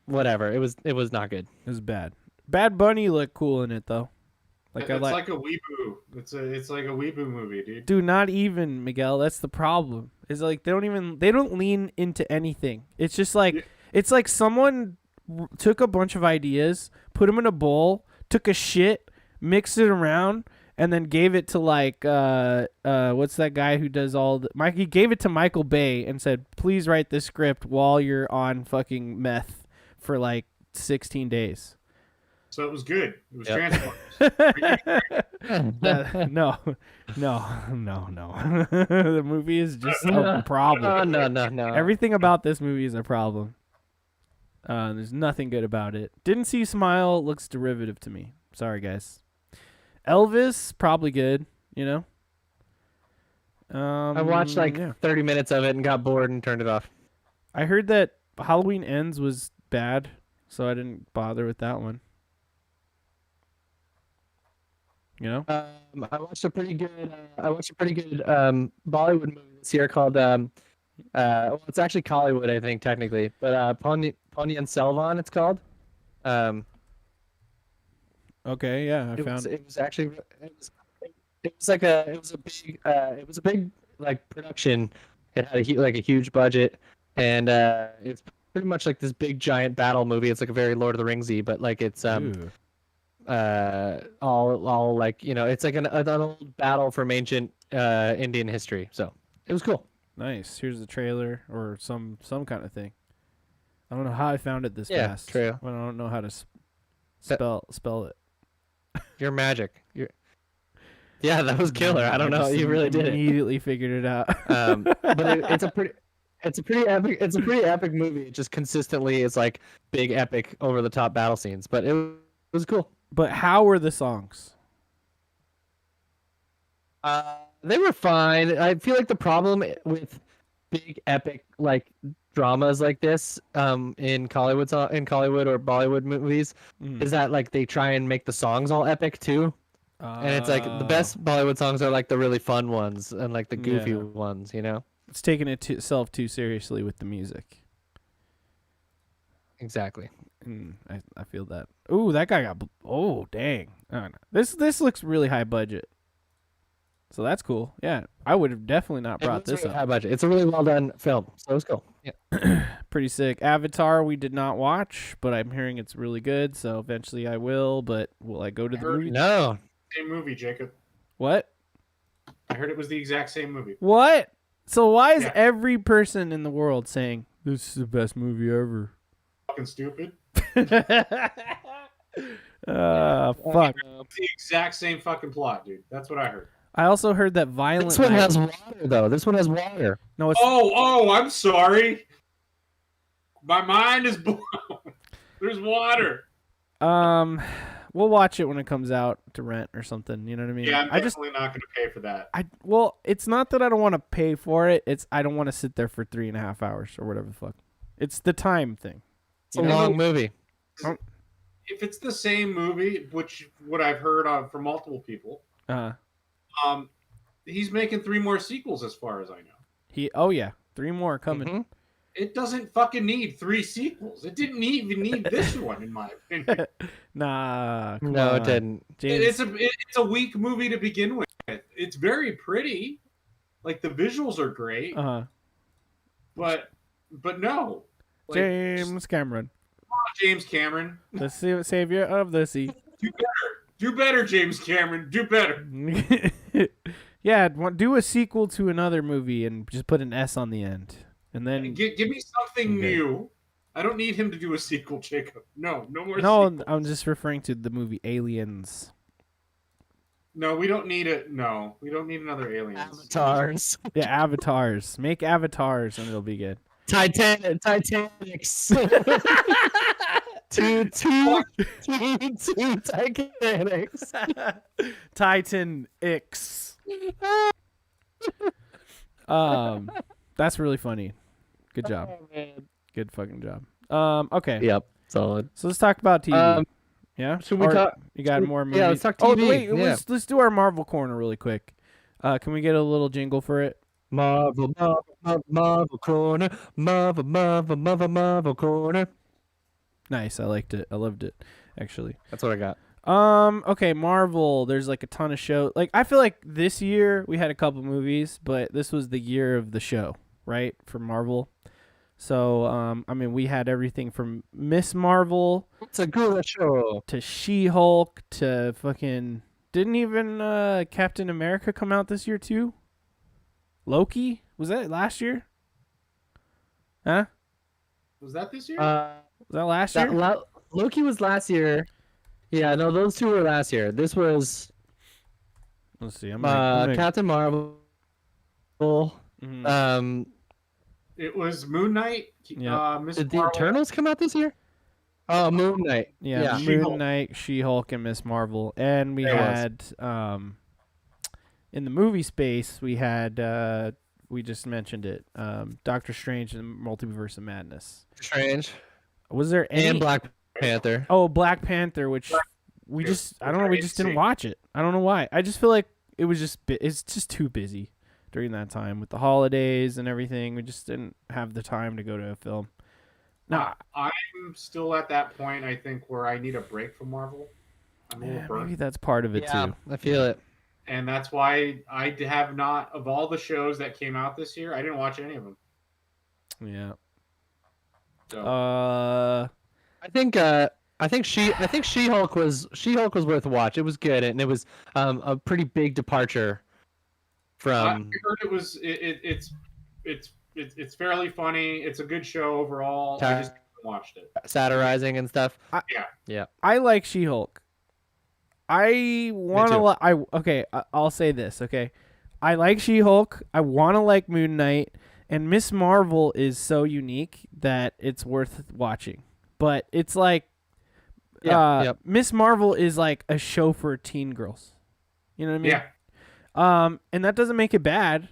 Whatever. It was not good. It was bad. Bad Bunny looked cool in it though. It's like a weeboo. It's like a weeboo movie, dude. Dude, not even Miguel. That's the problem. Is like they don't lean into anything. It's just like it's like someone took a bunch of ideas, put them in a bowl, took a shit, mixed it around, and then gave it to like what's that guy who does all the Mike? He gave it to Michael Bay and said, "Please write this script while you're on fucking meth for like 16 days." So it was good. It was Transformers. No. The movie is just a problem. No. Everything about this movie is a problem. There's nothing good about it. Didn't see Smile. Looks derivative to me. Sorry, guys. Elvis, probably good. I watched 30 minutes of it and got bored and turned it off. I heard that Halloween Ends was bad, so I didn't bother with that one. I watched a pretty good Bollywood movie this year called well, it's actually Collywood, I think technically, but Ponniyin Selvan it's called. Okay, yeah, I found it was a big like production. It had a huge budget, and it's pretty much like this big giant battle movie. It's like a very Lord of the Ringsy, but like it's Ooh. all like it's like an old battle from ancient Indian history. So it was cool. Nice. Here's the trailer or some kind of thing. I don't know how I found it this fast. True. But I don't know how to spell it. You're magic. Yeah, that was killer. I don't know. You really did it. Immediately figured it out. But it's a pretty epic movie. It just consistently is like big epic over the top battle scenes. But it was cool. But how were the songs? They were fine. I feel like the problem with big epic like dramas like this in Collywood or Bollywood movies is that like they try and make the songs all epic too. And it's like the best Bollywood songs are like the really fun ones and like the goofy ones, It's taking itself too seriously with the music. Exactly. I feel that. Ooh, that guy got. Oh, dang. Oh, no. This looks really high budget. So that's cool. Yeah, I would have definitely not brought this really up. high budget. It's a really well done film, so it was cool. Yeah. Pretty sick. Avatar we did not watch, but I'm hearing it's really good. So eventually I will. But will I go to the movie? No. Same movie, Jacob. What? I heard it was the exact same movie. What? So why is every person in the world saying this is the best movie ever? Fucking stupid. Fuck. It's the exact same fucking plot, dude. That's what I heard. I also heard that Violent This one Night. has water though. This one has water. No, it's Oh, I'm sorry. My mind is blown. There's water. we'll watch it when it comes out to rent or something. You know what I mean? Yeah, I'm I just definitely not going to pay for that. well, it's not that I don't want to pay for it. It's I don't want to sit there for 3.5 hours or whatever the fuck. It's the time thing. It's a long movie. If it's the same movie, which what I've heard of from multiple people, he's making 3 more sequels as far as I know. Oh yeah, 3 more coming. Mm-hmm. It doesn't fucking need 3 sequels. It didn't even need this one, in my opinion. Nah, come No, on. it didn't. James, It's a weak movie to begin with. It's very pretty, like the visuals are great, but no, like, James Cameron, James Cameron, the savior of the sea. do better, James Cameron, do better. Yeah, do a sequel to another movie and just put an S on the end, and then Give me something new. I don't need him to do a sequel, Jacob. No more. No, sequels. I'm just referring to the movie Aliens. No, we don't need it. No, we don't need another Aliens. Avatars. Yeah, avatars. Make avatars and it'll be good. Titanics. two Titanics. Titan X. That's really funny. Good job. Oh, man. Good fucking job. Okay. Yep. Solid. So let's talk about TV. Yeah. Should we talk? You got more movies? Yeah, let's talk Oh TV. wait, Yeah. let's do our Marvel corner really quick. Can we get a little jingle for it? Marvel corner. Marvel corner. Nice. I liked it. I loved it. Actually. That's what I got. Okay, Marvel, there's like a ton of shows. Like I feel like this year we had a couple movies, but this was the year of the show, right? For Marvel. So, I mean, we had everything from Miss Marvel It's a good show. to She-Hulk to fucking didn't even Captain America come out this year too? Loki? Was that last year? Huh? Was that this year? Was that last year? Loki was last year. Yeah, no, those 2 were last year. This was Let's see. I'm gonna- Captain Marvel. Mhm. It was Moon Knight. Yeah. Miss Did the Marvel. Eternals come out this year? Oh, Moon Knight. Yeah, Moon She-Hulk. Knight, She-Hulk, and Miss Marvel, and we There had in the movie space we had we just mentioned it, Doctor Strange and the Multiverse of Madness. Strange. Was there any? And Black Panther. Oh, Black Panther, which we just I don't know, we just didn't watch it. I don't know why. I just feel like it was just it's just too busy during that time with the holidays and everything. We just didn't have the time to go to a film. No, I'm still at that point, I think, where I need a break from Marvel. I'm a little yeah, burnt. maybe that's part of it Yeah, too. I feel it. And that's why I have not, of all the shows that came out this year, I didn't watch any of them. Yeah. So, I think She-Hulk was worth a watch. It was good, and it was a pretty big departure I from. heard it was it's fairly funny. It's a good show overall. I just haven't watched it. Satirizing and stuff. I like She-Hulk. I want to I'll say this, okay? I like She-Hulk. I want to like Moon Knight, and Miss Marvel is so unique that it's worth watching. But it's like Miss Marvel is like a show for teen girls. You know what I mean? Yeah. And that doesn't make it bad.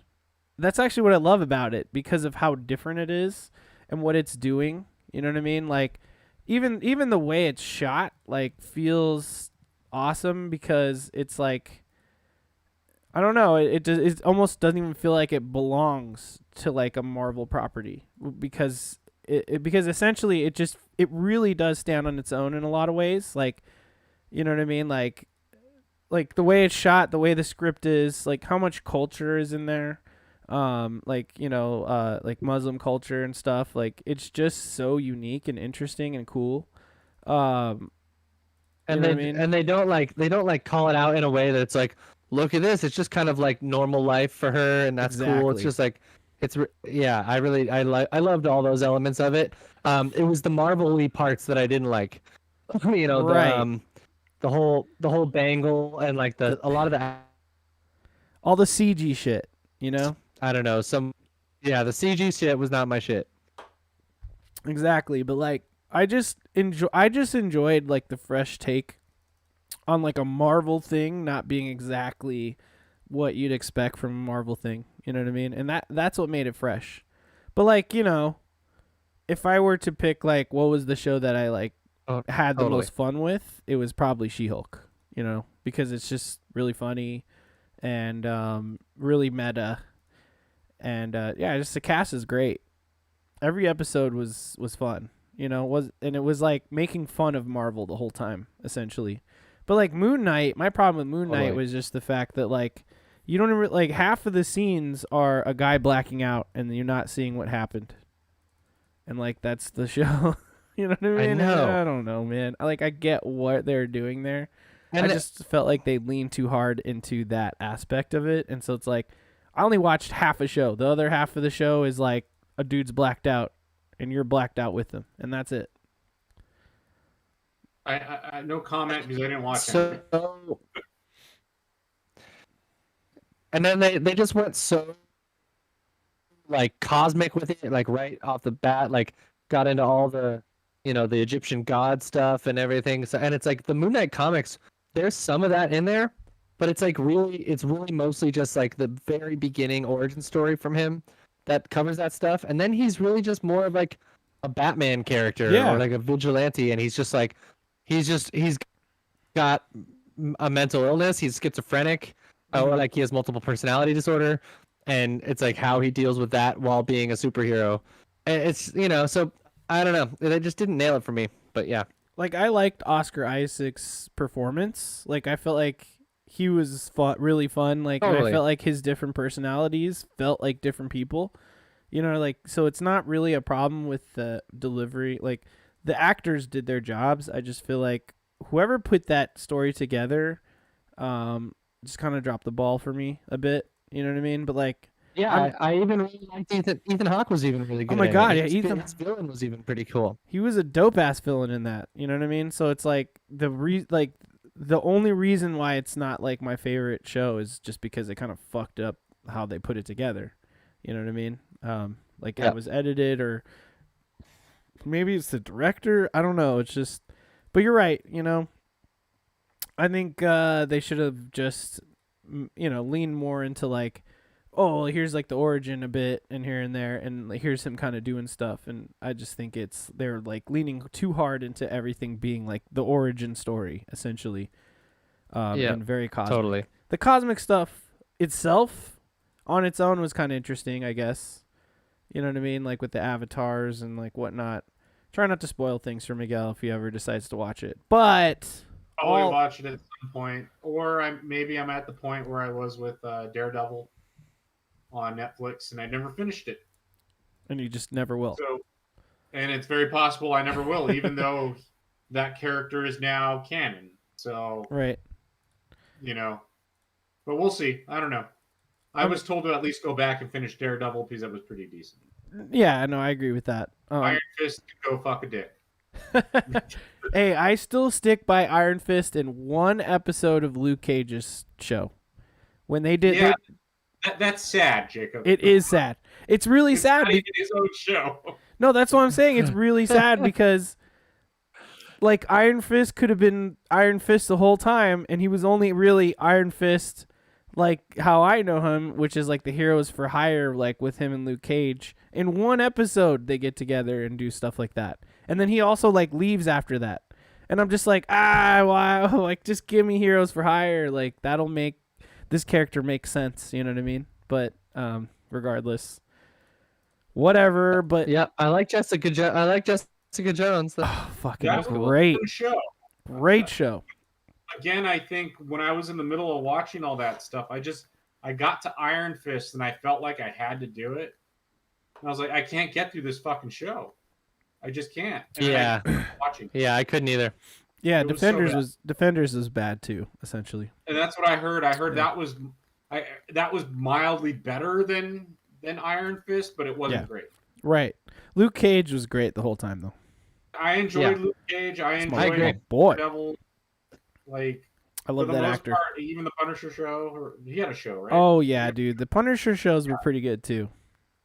That's actually what I love about it because of how different it is and what it's doing. You know what I mean? Like even the way it's shot like feels awesome because it's like I don't know, it almost doesn't even feel like it belongs to like a Marvel property because because essentially it really does stand on its own in a lot of ways. Like, you know what I mean? Like the way it's shot, the way the script is, like how much culture is in there. Like, you know, like Muslim culture and stuff. Like it's just so unique and interesting and cool. And they don't like call it out in a way that's like, look at this. It's just kind of like normal life for her, and that's cool. It's just like, I loved all those elements of it. It was the Marvel-y parts that I didn't like. You know, right. the whole bangle and like a lot of the all the CG shit, you know? I don't know. The CG shit was not my shit. Exactly, but like I just enjoyed like the fresh take on like a Marvel thing not being exactly what you'd expect from a Marvel thing. You know what I mean? And that's what made it fresh. But like, you know, if I were to pick like what was the show that I like had the Totally. most fun with, it was probably She-Hulk, you know, because it's just really funny and really meta. And yeah, just the cast is great. Every episode was fun, you know, and it was like making fun of Marvel the whole time, essentially. But like Moon Knight, my problem with Moon Knight was just the fact that like you don't even, like half of the scenes are a guy blacking out and you're not seeing what happened. And like that's the show. You know what I mean? I know. I don't know, man. Like I get what they're doing there. And I just felt like they leaned too hard into that aspect of it, and so it's like I only watched half a show. The other half of the show is like a dude's blacked out, and you're blacked out with him, and that's it. I no comment because I didn't watch so, anything. And then they just went so like cosmic with it, like right off the bat, like got into all the, you know, the Egyptian god stuff and everything. So, and it's like the Moon Knight comics, there's some of that in there, but it's really mostly just like the very beginning origin story from him that covers that stuff. And then he's really just more of like a Batman character or like a vigilante. And he's just like, he's got a mental illness. He's schizophrenic, or like he has multiple personality disorder. And it's like how he deals with that while being a superhero. And it's, you know, so I don't know. They just didn't nail it for me. But yeah. Like I liked Oscar Isaac's performance. Like I felt like he was really fun. Like and I felt like his different personalities felt like different people. You know, like so it's not really a problem with the delivery. Like the actors did their jobs. I just feel like whoever put that story together just kind of dropped the ball for me a bit. You know what I mean? But like, yeah, I even really liked Ethan Hawke was even really good. Oh my god, yeah, his villain was even pretty cool. He was a dope ass villain in that. You know what I mean? So it's like the only reason why it's not like my favorite show is just because it kind of fucked up how they put it together. You know what I mean? Like it was edited, or maybe it's the director. I don't know. It's just, but you're right. You know, I think they should have just, you know, leaned more into like, oh, here's like the origin a bit and here and there, and like, here's him kind of doing stuff. And I just think they're like leaning too hard into everything being like the origin story essentially. And very cosmic. Totally. The cosmic stuff itself on its own was kind of interesting, I guess. You know what I mean? Like with the avatars and like whatnot. Try not to spoil things for Miguel if he ever decides to watch it. But Probably watch it at some point, or maybe I'm at the point where I was with Daredevil on Netflix, and I never finished it. And you just never will. So, and it's very possible I never will, even though that character is now canon. So, right, you know, but we'll see. I don't know. I was told to at least go back and finish Daredevil because that was pretty decent. Yeah, no, I agree with that. Iron Fist can go fuck a dick. Hey, I still stick by Iron Fist in one episode of Luke Cage's show. When they did... Yeah, that's sad, Jacob. It is sad. It's really sad. Not even his own show. No, that's what I'm saying. It's really sad because... like, Iron Fist could have been Iron Fist the whole time, and he was only really Iron Fist... like how I know him, which is like the Heroes for Hire, like with him and Luke Cage. In one episode, they get together and do stuff like that. And then he also like leaves after that. And I'm just like, wow, like just give me Heroes for Hire. Like that'll make this character make sense. You know what I mean? But regardless, whatever. But yeah, I like Jessica Jones. Oh, fucking great show. Great show. Again, I think when I was in the middle of watching all that stuff, I got to Iron Fist and I felt like I had to do it. And I was like, I can't get through this fucking show. I just can't. And yeah. Watching. Yeah, I couldn't either. Yeah, Defenders was bad too, essentially. And that's what I heard. I heard that was mildly better than Iron Fist, but it wasn't great. Right. Luke Cage was great the whole time though. I enjoyed Luke Cage. I enjoyed boy. Devil. Like I love For the that most actor. part, even the Punisher show, he had a show, right? Oh yeah, dude. The Punisher shows were pretty good too.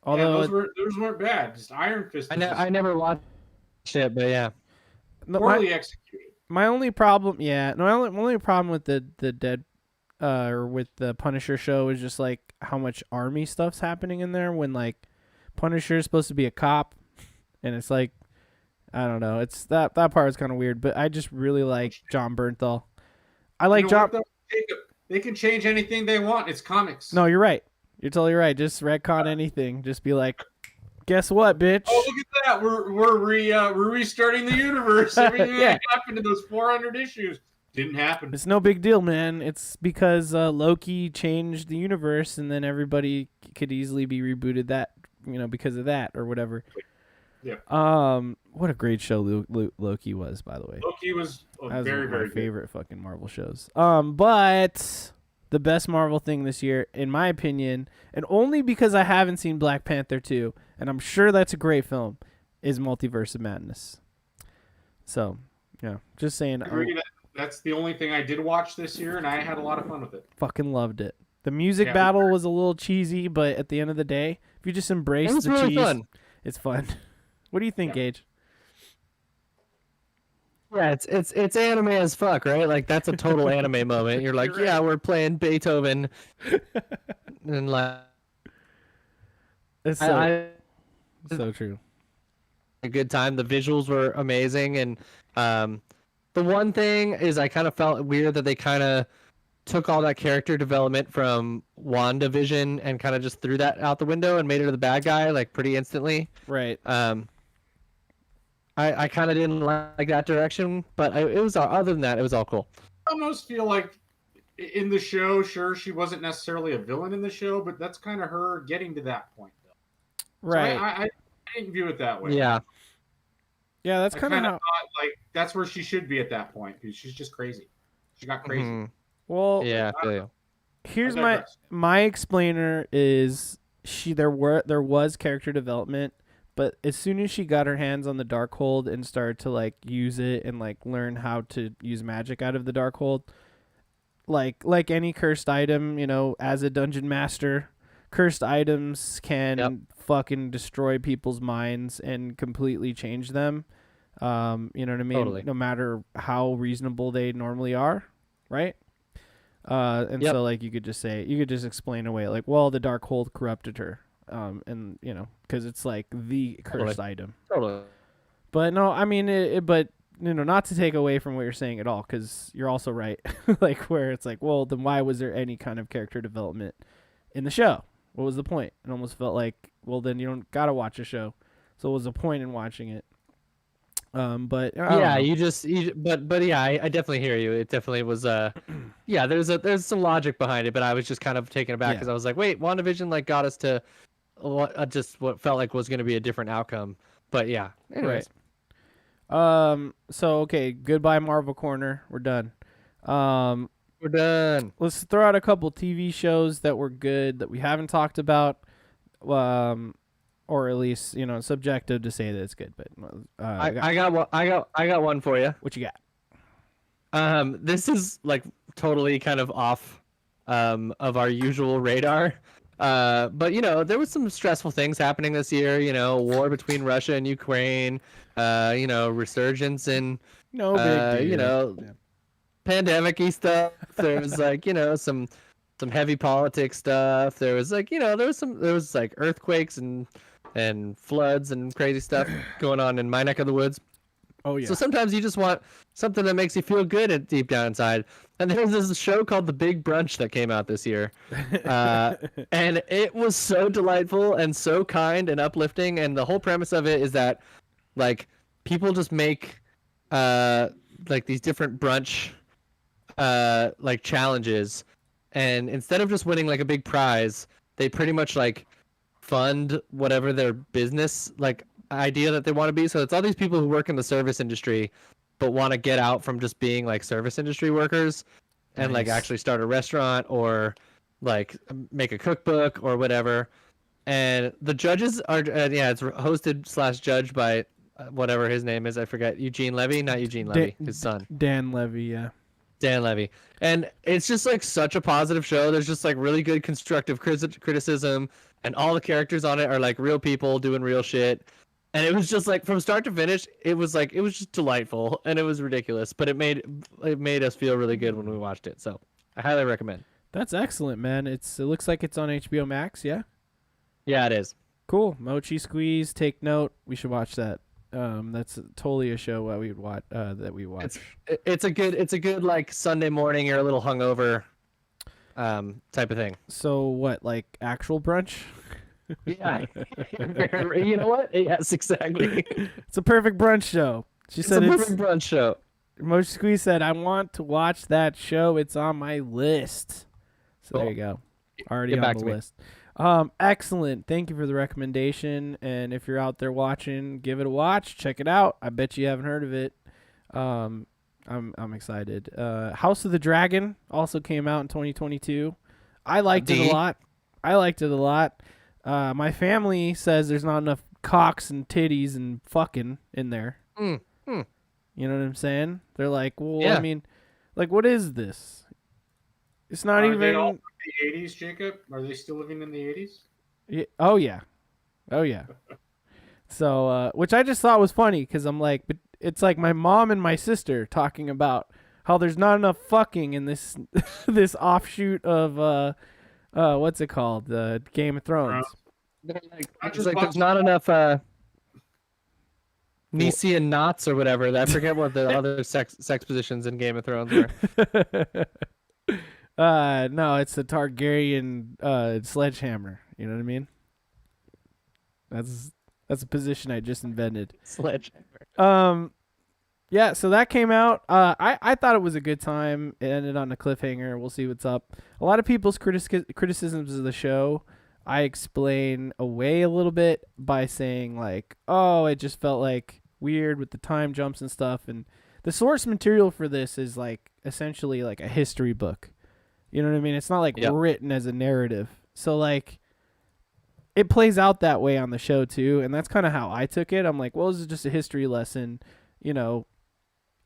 Yeah, Although those weren't bad. Just Iron Fist was just I never watched it, but yeah. no, poorly executed. my only problem, yeah, no, my only problem with the dead or with the Punisher show is just like how much army stuff's happening in there when like Punisher is supposed to be a cop, and it's like I don't know, it's that part is kind of weird. But I just really like John Bernthal. I like You know John. what, though, Jacob? They can change anything they want. It's comics. No, you're right. You're totally right. Just retcon anything. Just be like, guess what, bitch? Oh, look at that! We're restarting the universe. Everything Yeah. that happened in those 400 issues didn't happen. It's no big deal, man. It's because Loki changed the universe, and then everybody could easily be rebooted that, because of that or whatever. Yeah. What a great show Loki was, by the way. Loki was That was very, one of my very good. favorite fucking Marvel shows. But the best Marvel thing this year, in my opinion, and only because I haven't seen Black Panther 2, and I'm sure that's a great film, is Multiverse of Madness. So, yeah, just saying. I agree that that's the only thing I did watch this year, and I had a lot of fun with it. Fucking loved it. The music Yeah. battle was a little cheesy, but at the end of the day, if you just embrace It was the really cheese, fun. it's fun. What do you think, Yeah. Gage? Yeah, it's anime as fuck, right? Like that's a total anime moment. You're like, You're right. yeah, we're playing Beethoven, and like It's so, I so true. a good time. The visuals were amazing, and the one thing is I kind of felt weird that they kind of took all that character development from WandaVision and kind of just threw that out the window and made her the bad guy like pretty instantly. Right. I kind of didn't like that direction, but it was other than that, it was all cool. I almost feel like in the show, sure, she wasn't necessarily a villain in the show, but that's kind of her getting to that point, though. Right. So I didn't view it that way. Yeah. Yeah, that's I kind of how. thought like that's where she should be at that point because she's just crazy. She got crazy. Mhm. Well, Yeah. I feel you. here's I my digress. my explainer is there was character development, but as soon as she got her hands on the Darkhold and started to like use it and like learn how to use magic out of the Darkhold, like any cursed item, as a dungeon master, cursed items can fucking destroy people's minds and completely change them. You know what I mean? Totally. No matter how reasonable they normally are, right? And Yep. so like you could just explain away like, well, the Darkhold corrupted her. And because it's like the cursed Totally. item. Totally. But no, I mean, but not to take away from what you're saying at all, because you're also right. Like where it's like, well, then why was there any kind of character development in the show? What was the point? It almost felt like, well, then you don't gotta watch a show. So what was the point in watching it? But I don't know. But yeah, I definitely hear you. It definitely was yeah, there's some logic behind it, but I was just kind of taken aback Yeah. because I was like, wait, WandaVision like got us to what felt like was going to be a different outcome. But yeah, anyways. So okay, goodbye Marvel Corner. We're done. We're done. Let's throw out a couple TV shows that were good that we haven't talked about. Or at least subjective to say that it's good. But I got one for you. what you got? This is like totally kind of off of our usual radar. But there was some stressful things happening this year, war between Russia and Ukraine, resurgence in No big deal. Yeah. pandemic-y stuff. There was like, some heavy politics stuff. There was like, there was like earthquakes and floods and crazy stuff going on in my neck of the woods. Oh yeah. So sometimes you just want something that makes you feel good deep down inside. And there was this show called The Big Brunch that came out this year. And it was so delightful and so kind and uplifting. And the whole premise of it is that like people just make like these different brunch like challenges. And instead of just winning like a big prize, they pretty much like fund whatever their business like idea that they want to be. So it's all these people who work in the service industry but want to get out from just being like service industry workers and like Nice. actually start a restaurant or like make a cookbook or whatever. And the judges are it's hosted / judged by whatever his name is. I forget. Eugene Levy, not Eugene Levy, his son. Dan Levy. Yeah. Dan Levy. And it's just like such a positive show. There's just like really good constructive criticism, and all the characters on it are like real people doing real shit. And it was just like from start to finish, it was just delightful, and it was ridiculous, but it made us feel really good when we watched it. So I highly recommend. That's excellent, man. It looks like it's on HBO Max. Yeah. Yeah, it is. Cool. Mochi Squeeze. Take note. We should watch that. That's totally a show that we would watch. That we watch. It's a good like Sunday morning. You're a little hungover, type of thing. So what? Like actual brunch? Yeah. You know what? Yes, exactly. It's a perfect brunch show. She said it's a perfect brunch show. Mochi Squeeze said, "I want to watch that show. It's on my list." So there you go. Already on the list. Excellent. Thank you for the recommendation. And if you're out there watching, give it a watch. Check it out. I bet you haven't heard of it. I'm excited. House of the Dragon also came out in 2022. I liked it a lot. My family says there's not enough cocks and titties and fucking in there. You know what I'm saying? They're like, well, yeah. I mean, like, what is this? It's not even. They all from the 80s, Jacob? Are they still living in the 80s? Yeah. Oh yeah. So, which I just thought was funny because I'm like, but it's like my mom and my sister talking about how there's not enough fucking in this this offshoot of what's it called, the Game of Thrones. There's not enough Nisian knots or whatever. I forget what the other sex positions in Game of Thrones were. No, it's the Targaryen sledgehammer. You know what I mean? That's a position I just invented. Sledgehammer. Yeah, so that came out. I thought it was a good time. It ended on a cliffhanger. We'll see what's up. A lot of people's criticisms of the show, I explain away a little bit by saying like, oh, it just felt like weird with the time jumps and stuff. And the source material for this is like essentially like a history book. You know what I mean? It's not like written as a narrative. So like it plays out that way on the show too. And that's kind of how I took it. I'm like, well, this is just a history lesson, you know,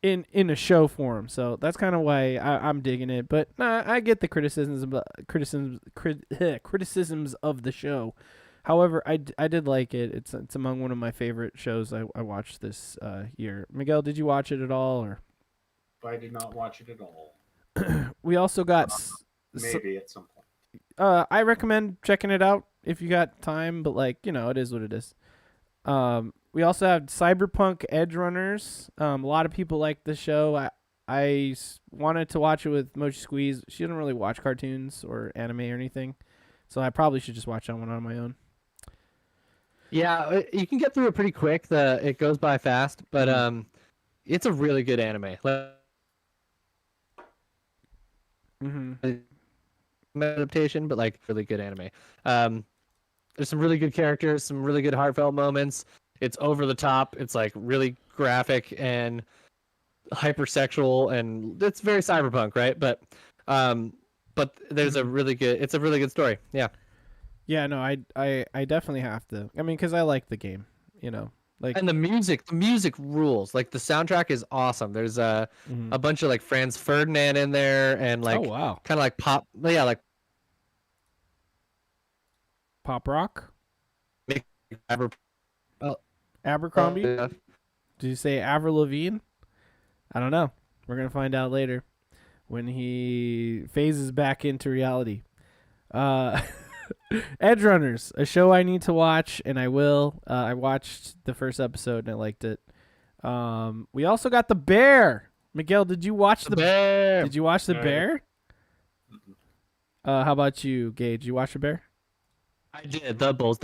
in a show form. So that's kind of why I'm digging it. But I get the criticisms of the show. However, I did like it. It's among one of my favorite shows I watched this year. Miguel, did you watch it at all? Or I did not watch it at all. We also got maybe at some point. I recommend checking it out if you got time, but like, you know, it is what it is. We also have Cyberpunk Edge Runners. A lot of people like the show. I wanted to watch it with Mochi Squeeze. She doesn't really watch cartoons or anime or anything, so I probably should just watch that one on my own. Yeah, you can get through it pretty quick. It goes by fast, but it's a really good anime. Adaptation, but like really good anime. There's some really good characters, some really good heartfelt moments. It's over the top. It's like really graphic and hypersexual, and it's very cyberpunk, right? But there's a really good story. Yeah. Yeah, no, I definitely have to. I mean, because I like the game, you know. Like, and the music rules. Like the soundtrack is awesome. There's a bunch of like Franz Ferdinand in there, and like kind of like pop, like pop rock. Abercrombie. Did you say Avril Lavigne? I don't know. We're gonna find out later when he phases back into reality. Edge Runners, a show I need to watch, and I will. I watched the first episode and I liked it. We also got The Bear. Miguel, did you watch the Bear? Did you watch The Bear? How about you, Gage? Did you watch The Bear? I did. The Bulls.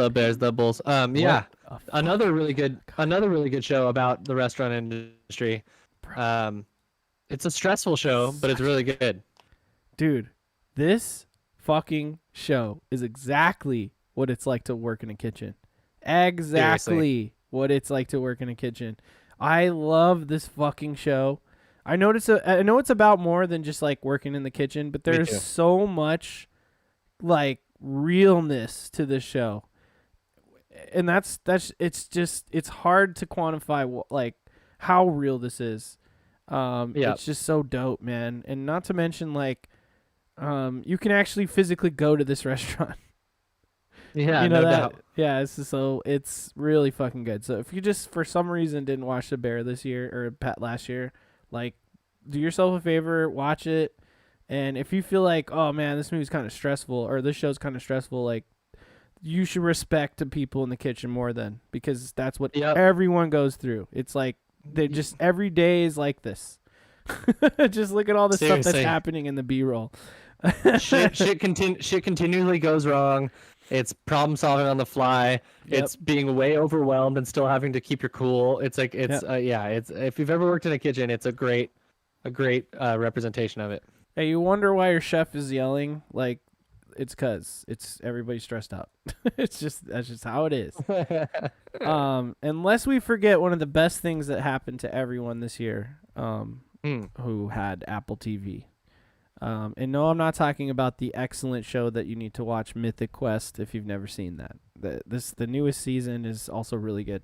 Yeah, another really good show about the restaurant industry. It's a stressful show, but it's really good. Dude, this fucking show is exactly what it's like to work in a kitchen. Exactly what it's like to work in a kitchen. I love this fucking show. I know it's about more than just like working in the kitchen, but there's so much like realness to this show. And that's it's hard to quantify like how real this is. Yeah. It's just so dope, man. And not to mention, like, you can actually physically go to this restaurant. Yeah, You know no that? doubt. Yeah, it's really fucking good. So if you just for some reason didn't watch The Bear this year or last year, like, do yourself a favor, watch it. And if you feel like, oh man, this movie's kind of stressful or this show's kind of stressful, like, you should respect the people in the kitchen more than, because that's what Yep. everyone goes through. It's like they just every day is like this. Just look at all the stuff that's Seriously. happening in the B-roll. shit continually goes wrong. It's problem solving on the fly. Yep. It's being way overwhelmed and still having to keep your cool. It's like it's Yep. yeah. It's if you've ever worked in a kitchen, it's a great representation of it. Hey, you wonder why your chef is yelling? Like, it's cause it's everybody's stressed out. That's just how it is. Unless we forget one of the best things that happened to everyone this year, who had Apple TV. And no, I'm not talking about the excellent show that you need to watch, Mythic Quest, if you've never seen that. The newest season is also really good.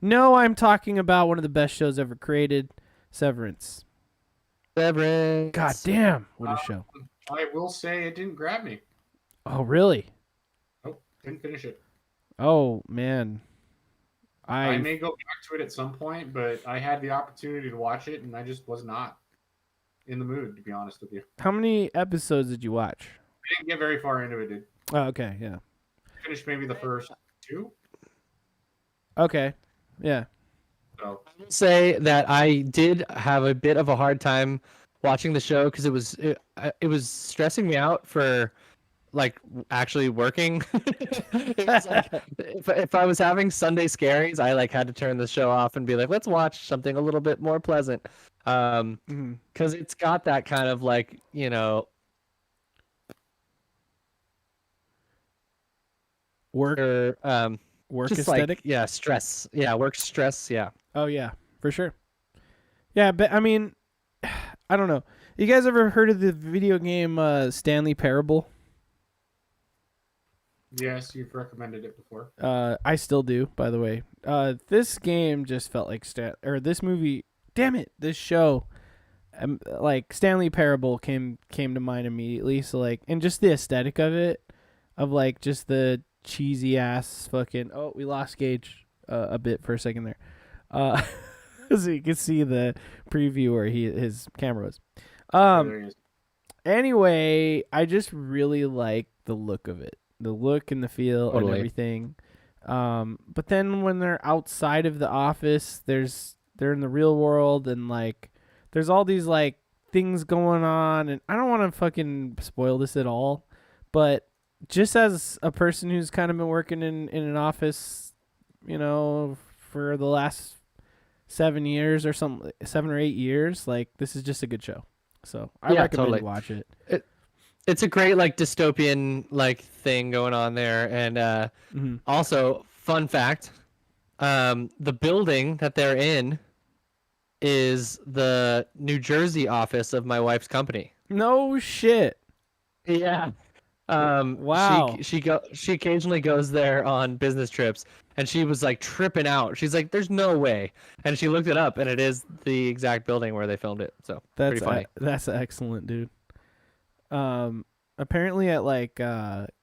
No, I'm talking about one of the best shows ever created, Severance. Severance. God damn, what a show. I will say it didn't grab me. Oh, really? Nope, didn't finish it. Oh, man. I may go back to it at some point, but I had the opportunity to watch it, and I just was not in the mood, to be honest with you. How many episodes did you watch? I didn't get very far into it, dude. Oh, okay, yeah. Finished maybe the first 2. Okay, yeah. So I will say that I did have a bit of a hard time watching the show because it was stressing me out for like actually working. It was like, if I was having Sunday scaries, I like had to turn the show off and be like, let's watch something a little bit more pleasant. Because it's got that kind of like, you know, Work work just aesthetic. like, yeah, stress. Yeah, work stress. Yeah. Oh yeah, for sure. Yeah, but I mean, I don't know. You guys ever heard of the video game Stanley Parable? yes, you've recommended it before. I still do, by the way. This game just felt like this movie. Damn it, this show. Like Stanley Parable came to mind immediately. So like, and just the aesthetic of it, of like just the cheesy ass fucking. Oh, we lost Gage a bit for a second there. So you can see the preview where his camera was. There he is. Anyway, I just really like the look of it. The look and the feel and Totally. everything. But then when they're outside of the office, they're in the real world and like there's all these like things going on, and I don't want to fucking spoil this at all, but just as a person who's kind of been working in an office, you know, for the last 7 years or 7 or 8 years, like this is just a good show. So I Yeah, recommend totally. you watch it. It's a great like dystopian like thing going on there, and also fun fact, the building that they're in is the New Jersey office of my wife's company. No shit. Yeah. Wow. She occasionally goes there on business trips, and she was like tripping out. She's like, "There's no way," and she looked it up, and it is the exact building where they filmed it. So That's pretty funny. that's excellent, dude. Apparently at like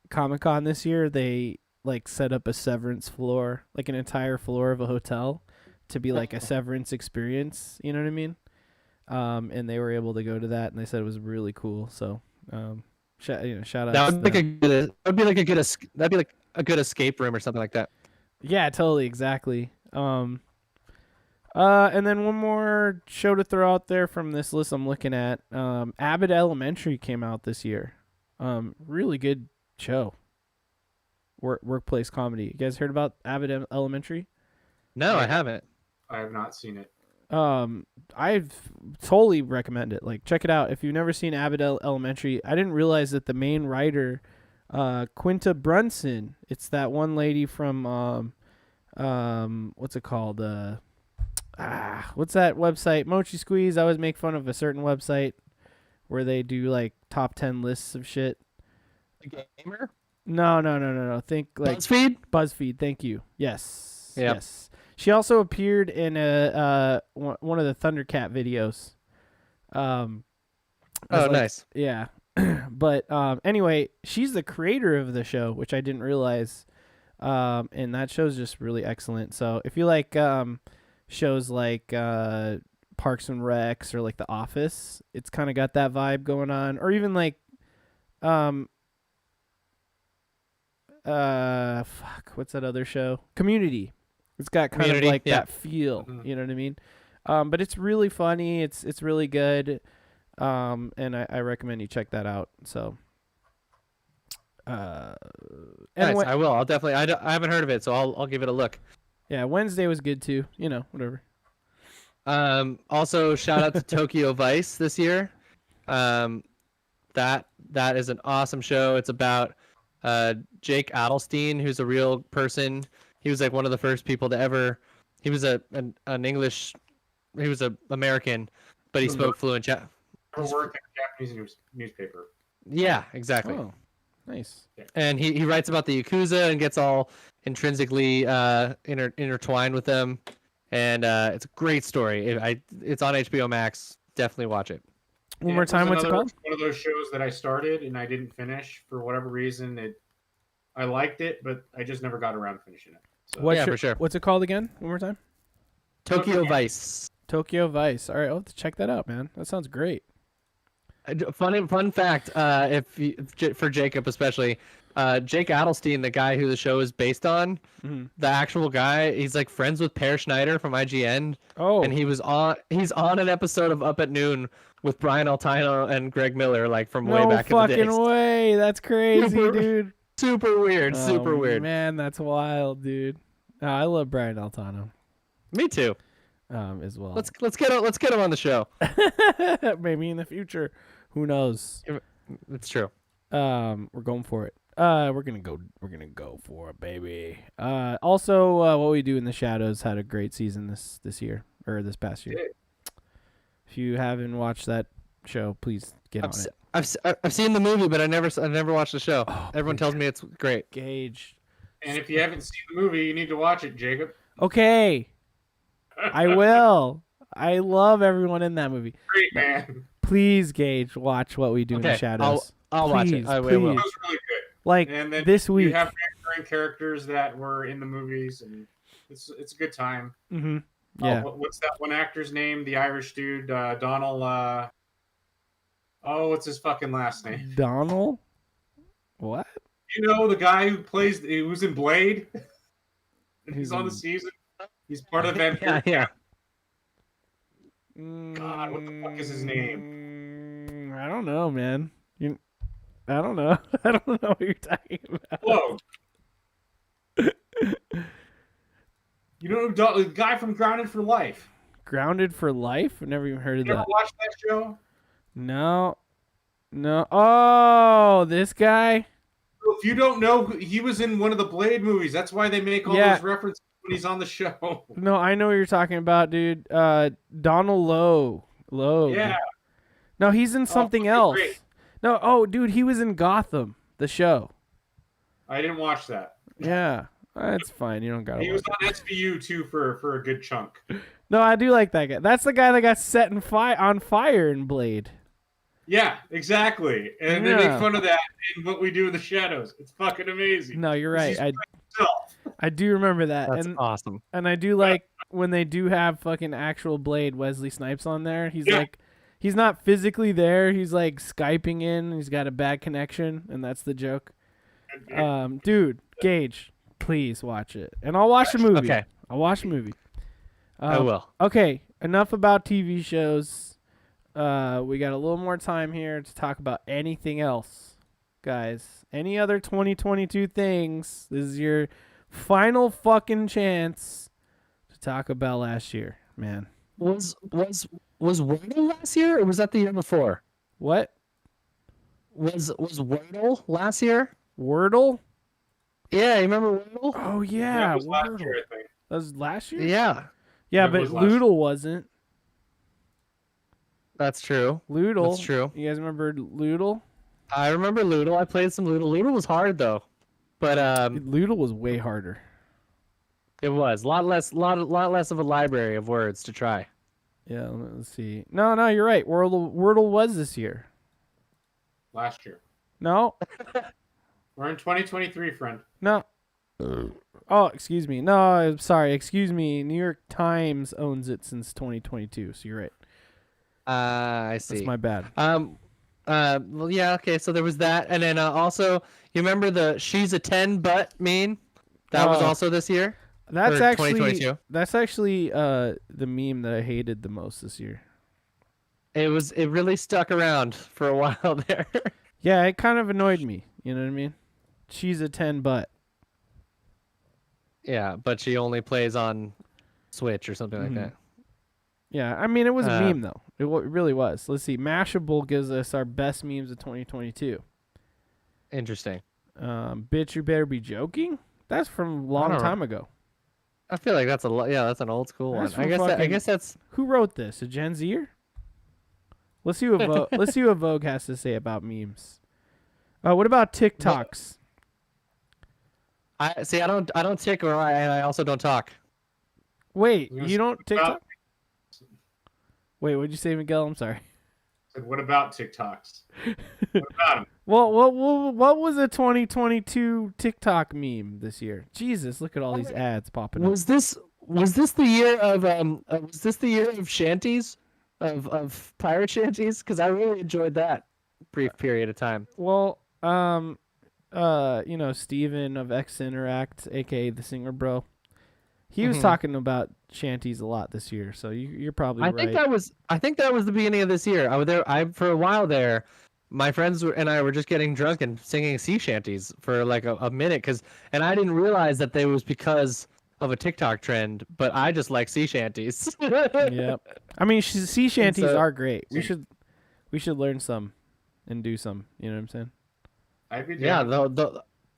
Comic-Con this year, they like set up a Severance floor, like an entire floor of a hotel, to be like a Severance experience. You know what I mean? And they were able to go to that, and they said it was really cool. So, shout out. That'd be like a good escape room or something like that. Yeah, totally, exactly. And then one more show to throw out there from this list I'm looking at. Abbott Elementary came out this year. Really good show. Workplace comedy. You guys heard about Abbott Elementary? No, I haven't. I have not seen it. I've totally recommend it. Like, check it out. If you've never seen Abbott Elementary, I didn't realize that the main writer, Quinta Brunson, it's that one lady from, what's it called? What's that website? Mochi Squeeze. I always make fun of a certain website where they do like top 10 lists of shit. A gamer? No. Think like BuzzFeed? BuzzFeed. Thank you. Yes. Yep. Yes. She also appeared in one of the Thundercat videos. Oh, nice. Yeah. But anyway, she's the creator of the show, which I didn't realize. And that show's just really excellent. So if you like shows like Parks and Recs or like The Office, it's kind of got that vibe going on. Or even like what's that other show? Community. It's got kind of like that feel. Mm-hmm. You know what I mean? But it's really funny. It's really good. And I recommend you check that out. So. Nice. I will. I'll definitely. I haven't heard of it, so I'll give it a look. Yeah, Wednesday was good too. You know, whatever. Also, shout out to Tokyo Vice this year. That is an awesome show. It's about Jake Adelstein, who's a real person. He was like one of the first people to ever. He was an English. He was a American, but he spoke fluent. Worked in a Japanese newspaper. Yeah, exactly. Oh, nice. And he writes about the Yakuza and gets all intrinsically intertwined with them. And it's a great story. It's on HBO Max. Definitely watch it. One more time, what's it called? One of those shows that I started and I didn't finish for whatever reason. I liked it, but I just never got around to finishing it. So. For sure. What's it called again? One more time. Tokyo Vice. Tokyo Vice. All right, I'll have to check that out, man. That sounds great. Fun fact, for Jacob especially, Jake Adelstein, the guy who the show is based on, the actual guy, he's like friends with Per Schneider from IGN. Oh, and he's on an episode of Up at Noon with Brian Altano and Greg Miller, like from way back in the day. No fucking way! That's crazy, dude. Super weird. Super weird. Man, that's wild, dude. Oh, I love Brian Altano. Me too. As well. Let's get him on the show. Maybe in the future. Who knows? It's true. We're going for it. We're gonna go for it, baby. Also, What We Do in the Shadows had a great season this year or this past year. If you haven't watched that show, please get on it. I've seen the movie, but I never watched the show. Oh, Everyone tells me it's great. Gage. And if you haven't seen the movie, you need to watch it, Jacob. Okay, I will. I love everyone in that movie. Great, man. Please, Gage, watch What We Do in the Shadows. I'll watch it. I will. It was really good. Like and then this week, you have recurring characters that were in the movies, and it's a good time. Mm-hmm. Yeah. What's that one actor's name? The Irish dude, Donald. What's his fucking last name? Donald. What? You know the guy who was in Blade. He's on the season. He's part of that. Yeah. God, what the fuck is his name? I don't know, man. I don't know. I don't know what you're talking about. Whoa. You know the guy from Grounded for Life? Grounded for Life? I've never even heard of that. You ever watched that show? No. Oh, this guy? If you don't know, he was in one of the Blade movies. That's why they make all those references when he's on the show. No, I know what you're talking about, dude. Donald Lowe. Yeah. No, he's in something else. Great. No, dude, he was in Gotham, the show. I didn't watch that. Yeah, that's fine. You don't gotta. He was on SVU too for a good chunk. No, I do like that guy. That's the guy that got set on fire in Blade. Yeah, exactly. And they make fun of that in What We Do in the Shadows. It's fucking amazing. No, you're right. I do remember that. That's awesome. And I do like when they do have fucking actual Blade Wesley Snipes on there. He's like, he's not physically there. He's like Skyping in. He's got a bad connection, and that's the joke. Dude, Gage, please watch it, and I'll watch the movie. Okay, I'll watch the movie. I will. Okay, enough about TV shows. We got a little more time here to talk about anything else, guys. Any other 2022 things? This is your final fucking chance to talk about last year, man. Was Wordle last year, or was that the year before? What? Was Wordle last year? Wordle? Yeah, you remember Wordle? Oh yeah, that was last Wordle. year, I think. That was last year? Yeah. Yeah, That but was last year. Loodle wasn't. That's true. Loodle. That's true. You guys remember Loodle? I remember Loodle. I played some Loodle. Loodle was hard though, but Loodle was way harder. It was a lot less of a library of words to try. Yeah, let's see. No, you're right. Wordle was this year. Last year. No, We're in 2023, friend. no. Oh, excuse me. No, I'm sorry. Excuse me. New York Times owns it since 2022. So you're right. I see. That's my bad. Well, yeah, okay. So there was that, and then also, you remember the "she's a 10 but" meme? That was also this year. That's or actually 2022. That's actually the meme that I hated the most this year. It really stuck around for a while there. Yeah, it kind of annoyed me. You know what I mean? She's a 10 but. Yeah, but she only plays on Switch or something like that. Yeah, I mean, it was a meme, though. It really was. Let's see. Mashable gives us our best memes of 2022. Interesting. Bitch, you better be joking? That's from a long time ago. I feel like that's that's an old school one. I guess that's... Who wrote this? A Gen Zer? Let's see what Vogue has to say about memes. What about TikToks? I don't tick, and I also don't talk. Wait, you don't TikTok? Wait, what'd you say, Miguel? I'm sorry. What about TikToks? What about them? Well, what was a 2022 TikTok meme this year? Jesus, look at all these ads popping up. Was this the year of shanties, of pirate shanties? Because I really enjoyed that brief period of time. Well, Steven of X Interact, aka the Singer Bro, he was talking about shanties a lot this year. So you're probably right. I think that was the beginning of this year. For a while there. My friends and I were just getting drunk and singing sea shanties for like a minute, and I didn't realize that they was because of a TikTok trend, but I just like sea shanties. Yep. I mean, sea shanties are great. We should learn some and do some. You know what I'm saying? I'd be down. Yeah,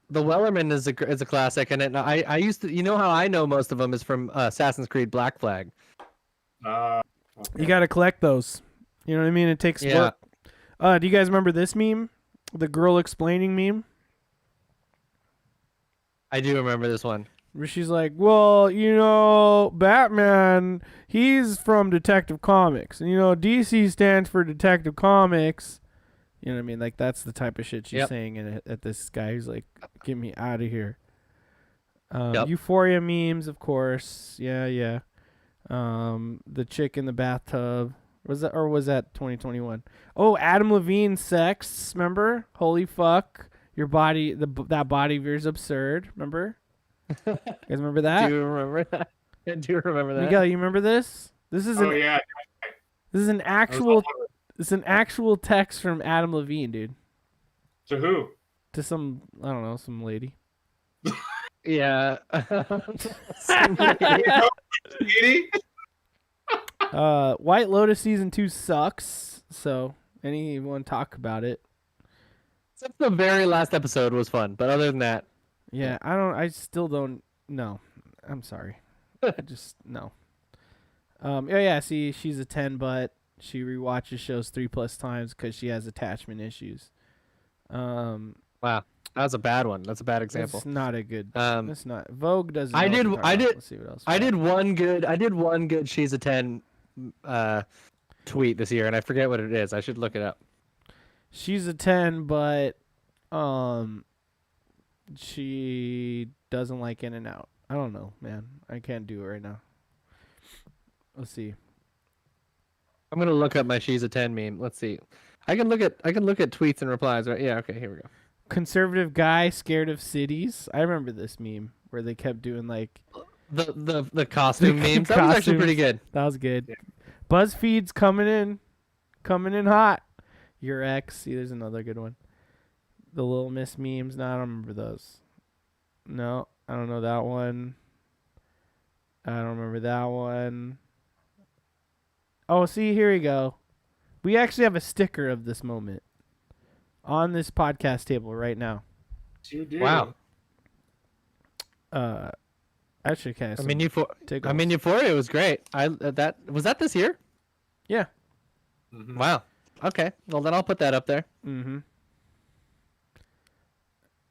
the Wellerman is a classic, and I used to, you know how I know most of them is from Assassin's Creed Black Flag. Okay. You got to collect those. You know what I mean? It takes work. Do you guys remember this meme? The girl explaining meme? I do remember this one. Where she's like, well, Batman, he's from Detective Comics. And, DC stands for Detective Comics. You know what I mean? Like, that's the type of shit she's saying at this guy who's like, get me out of here. Euphoria memes, of course. Yeah. The chick in the bathtub. Was that 2021? Oh, Adam Levine sex. Remember? Holy fuck! Your body, that body of yours absurd. Remember? You guys remember that? Do you remember that? I do remember that. Miguel, you remember this? This is yeah. This is an actual. It's an actual text from Adam Levine, dude. To who? To some, I don't know, some lady. Yeah. Lady? White Lotus season 2 sucks. So anyone talk about it? Except the very last episode was fun, but other than that, yeah, I still don't know. I'm sorry. I just no. Yeah. See, she's a 10, but she rewatches shows 3+ times because she has attachment issues. Wow, that's a bad one. That's a bad example. It's not a good. It's not. Vogue doesn't. I did. Let's see what else. I did one good. She's a 10. Tweet this year, and I forget what it is. I should look it up. She's a 10, but she doesn't like In and Out. I don't know, man. I can't do it right now. Let's see. I'm gonna look up my "she's a 10" meme. Let's see. I can look at tweets and replies. Right? Yeah. Okay. Here we go. Conservative guy scared of cities. I remember this meme where they kept doing like the costume memes. That was actually pretty good. That was good. Yeah. BuzzFeed's coming in hot. Your ex. See, there's another good one. The Little Miss memes. No, I don't remember those. No, I don't know that one. I don't remember that one. Oh, see, here we go. We actually have a sticker of this moment on this podcast table right now. You do. Wow. Actually, kind of. Euphoria was great. Was that this year? Yeah. Mm-hmm. Wow. Okay. Well, then I'll put that up there. Mm-hmm.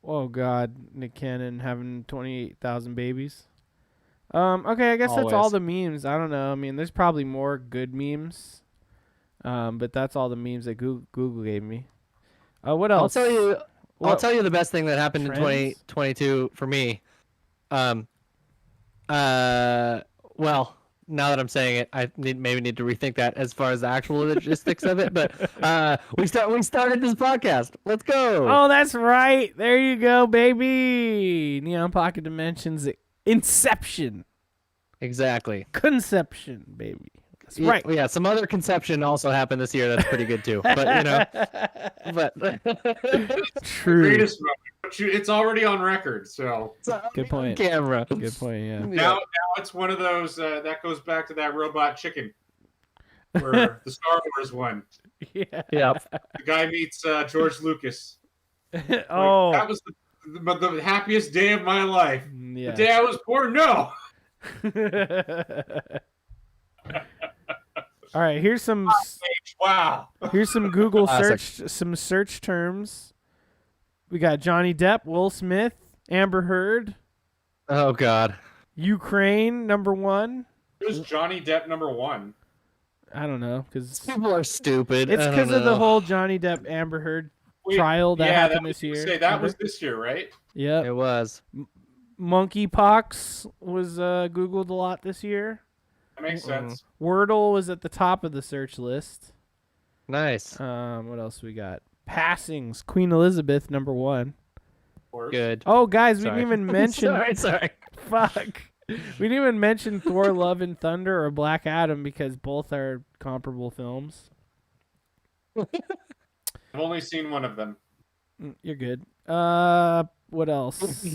Oh God, Nick Cannon having 28,000 babies. Okay, I guess that's all Always. the memes. I don't know. I mean, there's probably more good memes. But that's all the memes that Google gave me. What I'll else? tell you. I'll What tell you the best thing that happened in trends? 2022 for me. Um. Well, now that I'm saying it, I maybe need to rethink that as far as the actual logistics of it. But we started this podcast. Let's go. Oh, that's right. There you go, baby. Neon Pocket Dimensions Inception. Exactly. Conception, baby. That's right. Yeah, some other conception also happened this year that's pretty good too. But you know, but True. Greatest moment. But it's already on record, so Good point. Camera. Good point, yeah. now it's one of those that goes back to that robot chicken, where the Star Wars one. Yeah. Yeah. The guy meets George Lucas. Like, Oh. that was the happiest day of my life. Yeah. The day I was born. No. All right, here's some Wow. Google Classic. search terms. We got Johnny Depp, Will Smith, Amber Heard, Oh God. Ukraine #1. Who's Johnny Depp #1? I don't know because People are stupid. it's I don't because of the know. whole Johnny Depp Amber Heard Wait, trial that yeah, happened that this year. Say, that was this year, right? Yep. It was. Monkeypox was Googled a lot this year. That makes sense. Wordle was at the top of the search list. Nice. What else we got? Passings. Queen Elizabeth #1. Of course. Good. Oh, guys, we Sorry. didn't even mention. sorry. Fuck. We didn't even mention Thor: Love and Thunder or Black Adam because both are comparable films. I've only seen one of them. You're good. What else?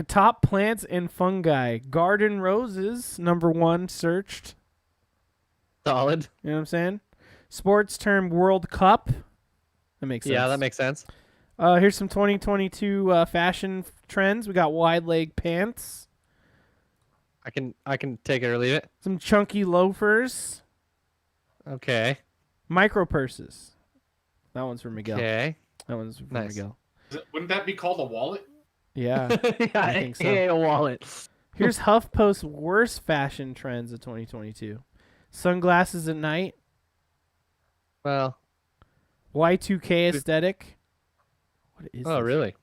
Top plants and fungi. Garden roses #1 searched. Solid. You know what I'm saying? Sports term World Cup. That makes sense. Yeah, that makes sense. Here's some 2022 fashion trends. We got wide leg pants, I can take it or leave it. some chunky loafers, Okay. micro purses. That one's for Miguel. Okay. That one's for Nice. Miguel. Wouldn't that be called a wallet? Yeah. Yeah, I think so. A wallet. Here's HuffPost's worst fashion trends of 2022. Sunglasses at night, Well. Y2K aesthetic. What is Oh, this? really?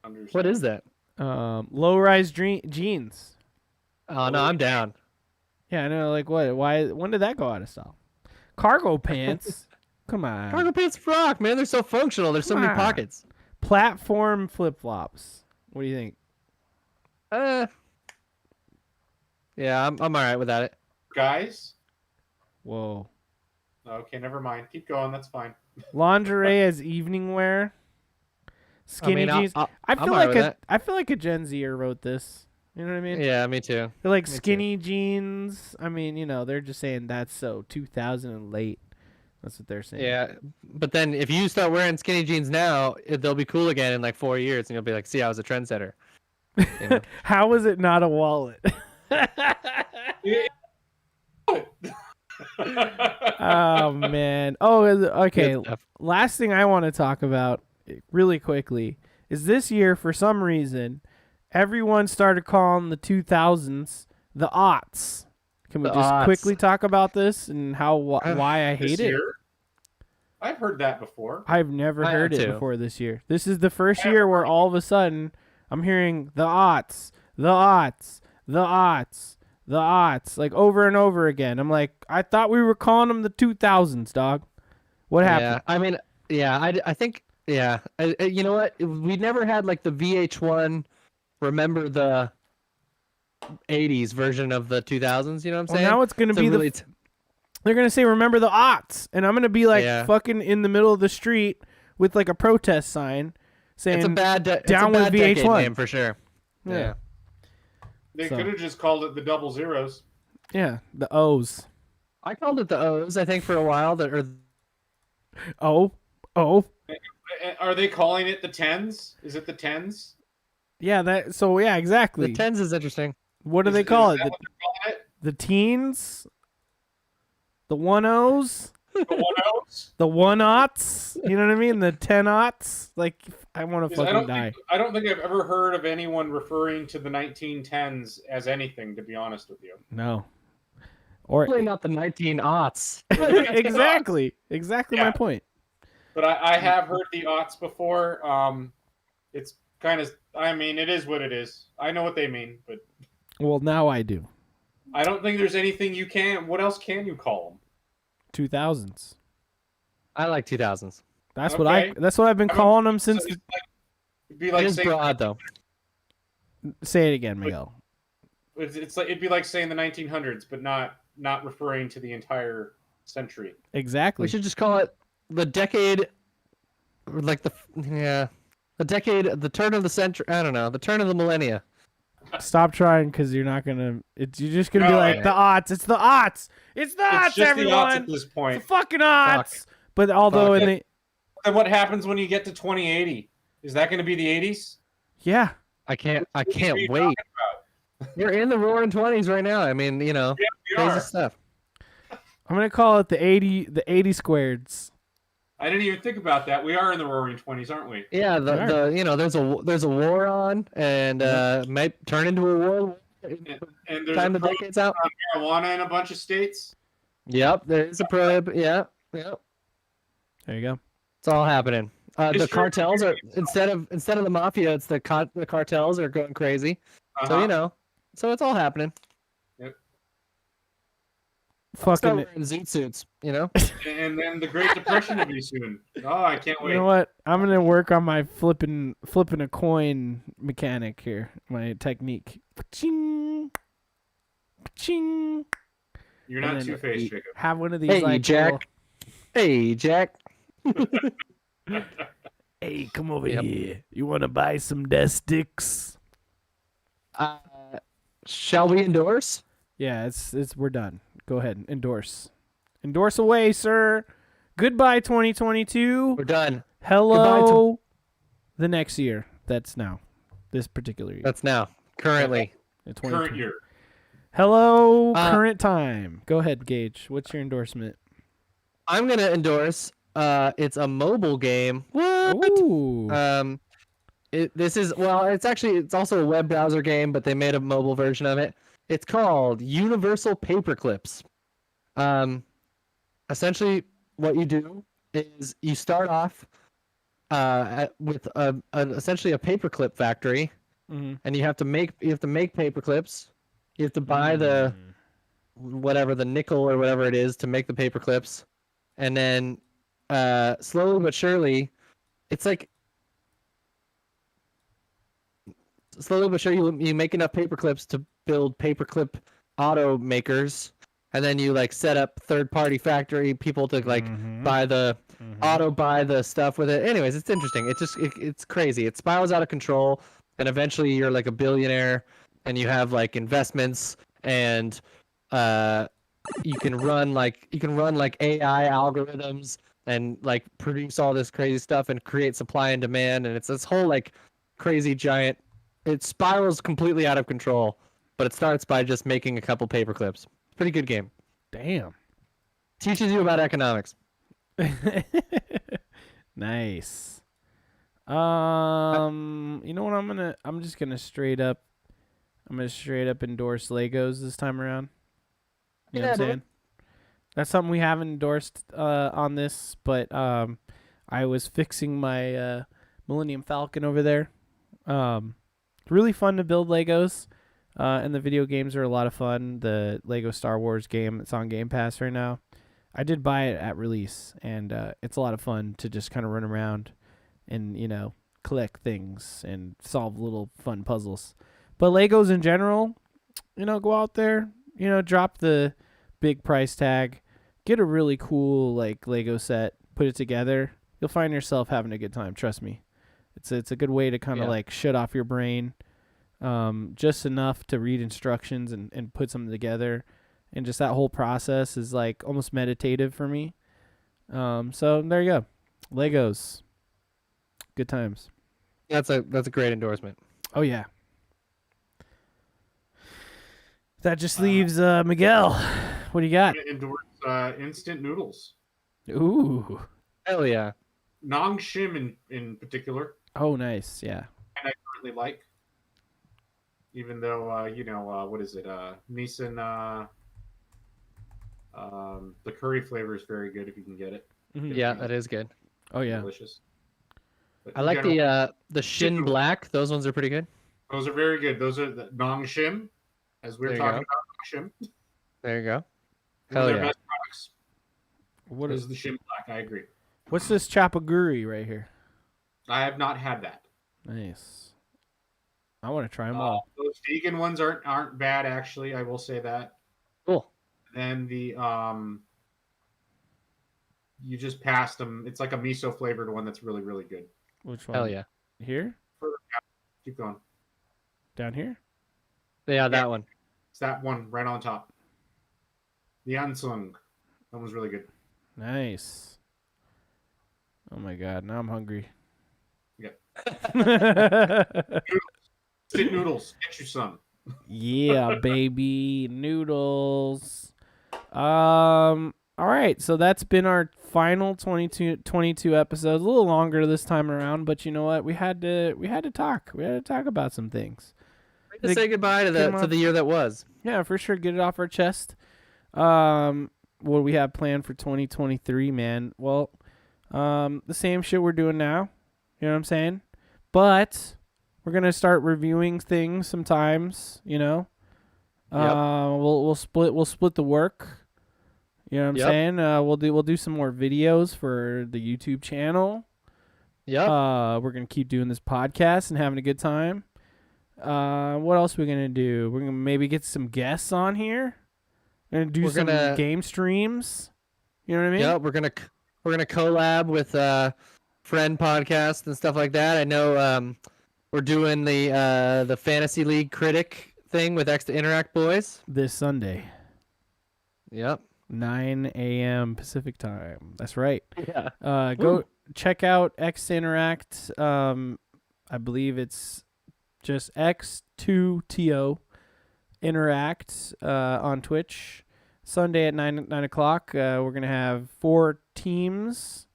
Understand. What is that? Low-rise jeans. Oh no, I'm down. Yeah, I know. Like what? Why? When did that go out of style? Cargo pants. Come on. Cargo pants rock, man. They're so functional. There's so Come many on. pockets. Platform flip-flops. What do you think? Yeah, I'm all right without it. Guys? Whoa. Okay, never mind. Keep going. That's fine. Lingerie as evening wear. Skinny jeans. I I'm feel alright like with a I feel like a Gen Zer wrote this. You know what I mean? Yeah, me too. They're like Me too. skinny jeans. I mean, they're just saying that's so 2000 and late. That's what they're saying. Yeah, but then if you start wearing skinny jeans now, they'll be cool again in like 4 years, and you'll be like, "See, I was a trendsetter." You know? How is it not a wallet? Oh man. Oh, okay. Good stuff. Last thing I want to talk about really quickly is this year for some reason everyone started calling the 2000s the aughts. Can we The just aughts. quickly talk about this and how why I This hate it? year? I've heard that before. I've never I heard have it too. before this year. This is the first year where all of a sudden I'm hearing the aughts, the aughts, the aughts, the aughts, like over and over again. I'm like, I thought we were calling them the 2000s, dog. What happened? Yeah, I mean, yeah, I think, yeah, you know what? We never had like the VH1. Remember the 80s version of the 2000s. You know what I'm Well, saying? now it's gonna So be really they're gonna say remember the aughts, and I'm gonna be like Yeah. fucking in the middle of the street with like a protest sign saying it's a bad it's down a with bad decade VH1. name for sure. Yeah. They So- could have just called it the double zeros. Yeah, the O's. I called it the O's, I think, for a while. Oh, Are they calling it the tens? Is it the tens? yeah. Yeah, exactly. The tens is interesting. What do Is- they call is it? that what they're calling it? The teens, the 10s. The 1/0s? The 1/0s, you know what I mean? The 10/0s. Like, I want to fucking die. I don't think I've ever heard of anyone referring to the 1910s as anything, to be honest with you. No. Or Probably not the 19-aughts. exactly my point. But I have heard the aughts before. It's kind of, I mean, it is what it is. I know what they mean, but Well, now I do. I don't think there's anything you can. What else can you call them? 2000s. I like 2000s. That's Okay. That's what I've been calling them since. So it'd be like It is saying, broad though. Say it again, Miguel. it's like it'd be like saying the 1900s, but not referring to the entire century. Exactly. We should just call it the decade, like the decade, the turn of the century. I don't know, the turn of the millennia. Stop trying, because you're not gonna. You're just gonna be No, like the aughts. It's the aughts. It's the It's aughts, just the everyone. aughts at this It's point. the fucking aughts. But although Fuck in it. the And what happens when you get to 2080? Is that going to be the 80s? yeah, I can't What are you wait. talking We're in the roaring 20s right now. I mean, you know, We crazy are. stuff. I'm gonna call it the 80 squareds. I didn't even think about that. We are in the roaring 20s, aren't we? Yeah, Sure. the you know, there's a war on, and might turn into a war. And there's Time a the decade's out. marijuana in a bunch of states. Yep, there is a prohib. Yeah, yep. There you go. It's all happening. The History cartels are repeats instead of the mafia, it's the cartels are going crazy. So Uh-huh. you know, so it's all happening. Start Fucking. wearing zoot suits, you know. And then the Great Depression will be soon. Oh, I can't wait. You know what? I'm gonna work on my flipping a coin mechanic here. My technique. Ching, ching. You're And not then Two-Faced, Jacob. Have one of these Hey, like Jack. Hey, Jack. Hey, come over Yep. here. You want to buy some death sticks? Shall we endorse? Yeah, it's we're done. Go ahead and endorse. Endorse away, sir. Goodbye 2022. We're done. Hello the next year. That's now. This particular year. That's now. Currently. The Current 2020. year. Hello current time. Go ahead, Gage. What's your endorsement? I'm gonna endorse. It's a mobile game. What? Ooh. It's also a web browser game, but they made a mobile version of it. It's called Universal Paperclips. Essentially, what you do is you start off with essentially a paperclip factory, Mhm. and you have to make paperclips. You have to buy the nickel or whatever it is to make the paperclips, and then slowly but surely, it's like you make enough paperclips to build paperclip automakers, and then you like set up third-party factory people to like buy the buy the stuff with it. Anyways, it's interesting. It's crazy. It spirals out of control, and eventually you're like a billionaire, and you have like investments, and you can run like AI algorithms and like produce all this crazy stuff and create supply and demand, and it's this whole like crazy giant. It spirals completely out of control, but it starts by just making a couple paper clips. Pretty good game. Damn. Teaches you about economics. Nice. You know what I'm just gonna straight up endorse Legos this time around. You know what I'm dude. saying? That's something we haven't endorsed on this, but I was fixing my Millennium Falcon over there. Really fun to build Legos, and the video games are a lot of fun. The Lego Star Wars game, it's on Game Pass right now. I did buy it at release, and it's a lot of fun to just kind of run around and, you know, collect things and solve little fun puzzles. But Legos in general, you know, go out there, you know, drop the big price tag, get a really cool like Lego set, put it together. You'll find yourself having a good time. Trust me. It's a good way to kind of like shut off your brain, just enough to read instructions and put something together, and just that whole process is like almost meditative for me. So there you go, Legos, good times. That's a great endorsement. Oh yeah. That just leaves Miguel. What do you got? I'm gonna endorse instant noodles. Ooh. Hell yeah. Nong Shim in particular, Oh, nice. Yeah. and I currently like. Even though what is it? Nissan. The curry flavor is very good if you can get it. Mhm. Yeah, that is good. Oh yeah. Delicious. But I in like general, the Shin Black. Those ones are pretty good. those are very good. Those are the Nong Shim, as we were There you talking go. about Nong Shim. There you go. One of Hell their yeah. best products What is the Shim Black. I agree. What's this chapaguri right here? I have not had that. Nice. I want to try them all. Those vegan ones aren't bad actually. I will say that. Cool. Then the you just passed them. It's like a miso flavored one that's really really good. Which one? Hell yeah. Here? Keep going. Down here? Yeah, that one. It's that one right on top. The Ansung. That one's really good. Nice. Oh my god, now I'm hungry. Stick noodles. Get you some. Yeah, baby. Noodles. All right, so that's been our final 22 episodes. A little longer this time around, but you know what? We had to talk. We had to talk about some things. To say goodbye to the year that was. Yeah, for sure. Get it off our chest. What do we have planned for 2023, man? Well, the same shit we're doing now. You know what I'm saying? But we're gonna start reviewing things sometimes. You know. Yep. We'll split the work. You know what I'm Yep. saying? We'll do some more videos for the YouTube channel. Yep. We're gonna keep doing this podcast and having a good time. What else are we gonna do? We're gonna maybe get some guests on here. We're gonna do some game streams. You know what I mean? Yeah, we're gonna collab with friend podcasts and stuff like that. I know we're doing the Fantasy League critic thing with X to Interact boys. This Sunday, Yep. 9 a.m. Pacific time. That's right. Yeah. Go check out X Interact. I believe it's just X2TO Interact on Twitch. Sunday at 9 o'clock. We're gonna have 4 teams.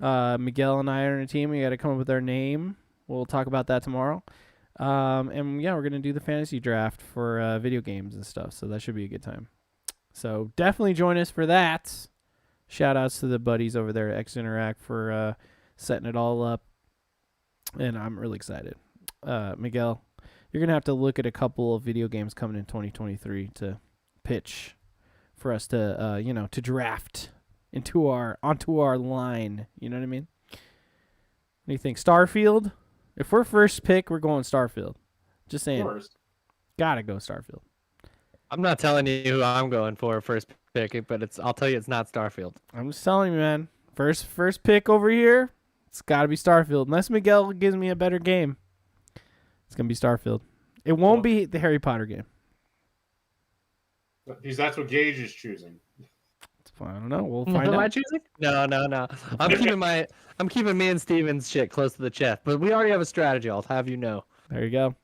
Miguel and I are in a team. We got to come up with our name. We'll talk about that tomorrow. And yeah, we're gonna do the fantasy draft for video games and stuff. So that should be a good time. So definitely join us for that. Shout outs to the buddies over there at X Interact for setting it all up. And I'm really excited. Miguel, you're going to have to look at a couple of video games coming in 2023 to pitch for us to, to draft onto our line. You know what I mean? What do you think? Starfield? If we're first pick, we're going Starfield. Just saying. Of course. Gotta go Starfield. I'm not telling you who I'm going for first pick, but I'll tell you it's not Starfield. I'm just telling you, man. First pick over here, it's got to be Starfield. Unless Miguel gives me a better game, it's going to be Starfield. It won't be the Harry Potter game. Because that's what Gage is choosing. I don't know. We'll find out. Am I choosing? No. I'm keeping me and Steven's shit close to the chest. But we already have a strategy. I'll have you know. There you go.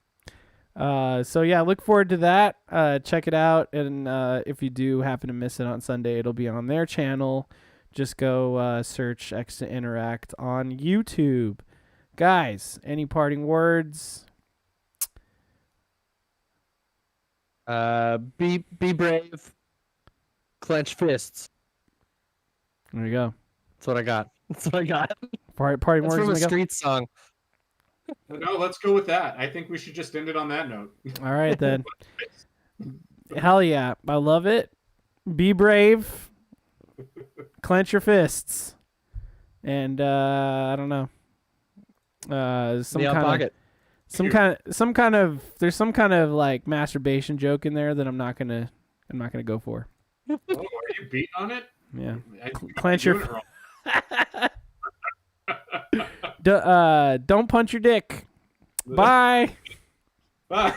So yeah, look forward to that. Check it out, and if you do happen to miss it on Sunday, it'll be on their channel. Just go search X to Interact on YouTube. Guys, any parting words? Be brave. Clench fists. There you go. That's what I got. Parting That's words. from a Miguel? street song. No, let's go with that. I think we should just end it on that note. All right then. Hell yeah, I love it. Be brave. Clench your fists. And I don't know. There's some kind of like masturbation joke in there that I'm not gonna go for. Oh, are you beat on it? Yeah. I Clench you're your. wrong. Don't punch your dick. Bye. Bye.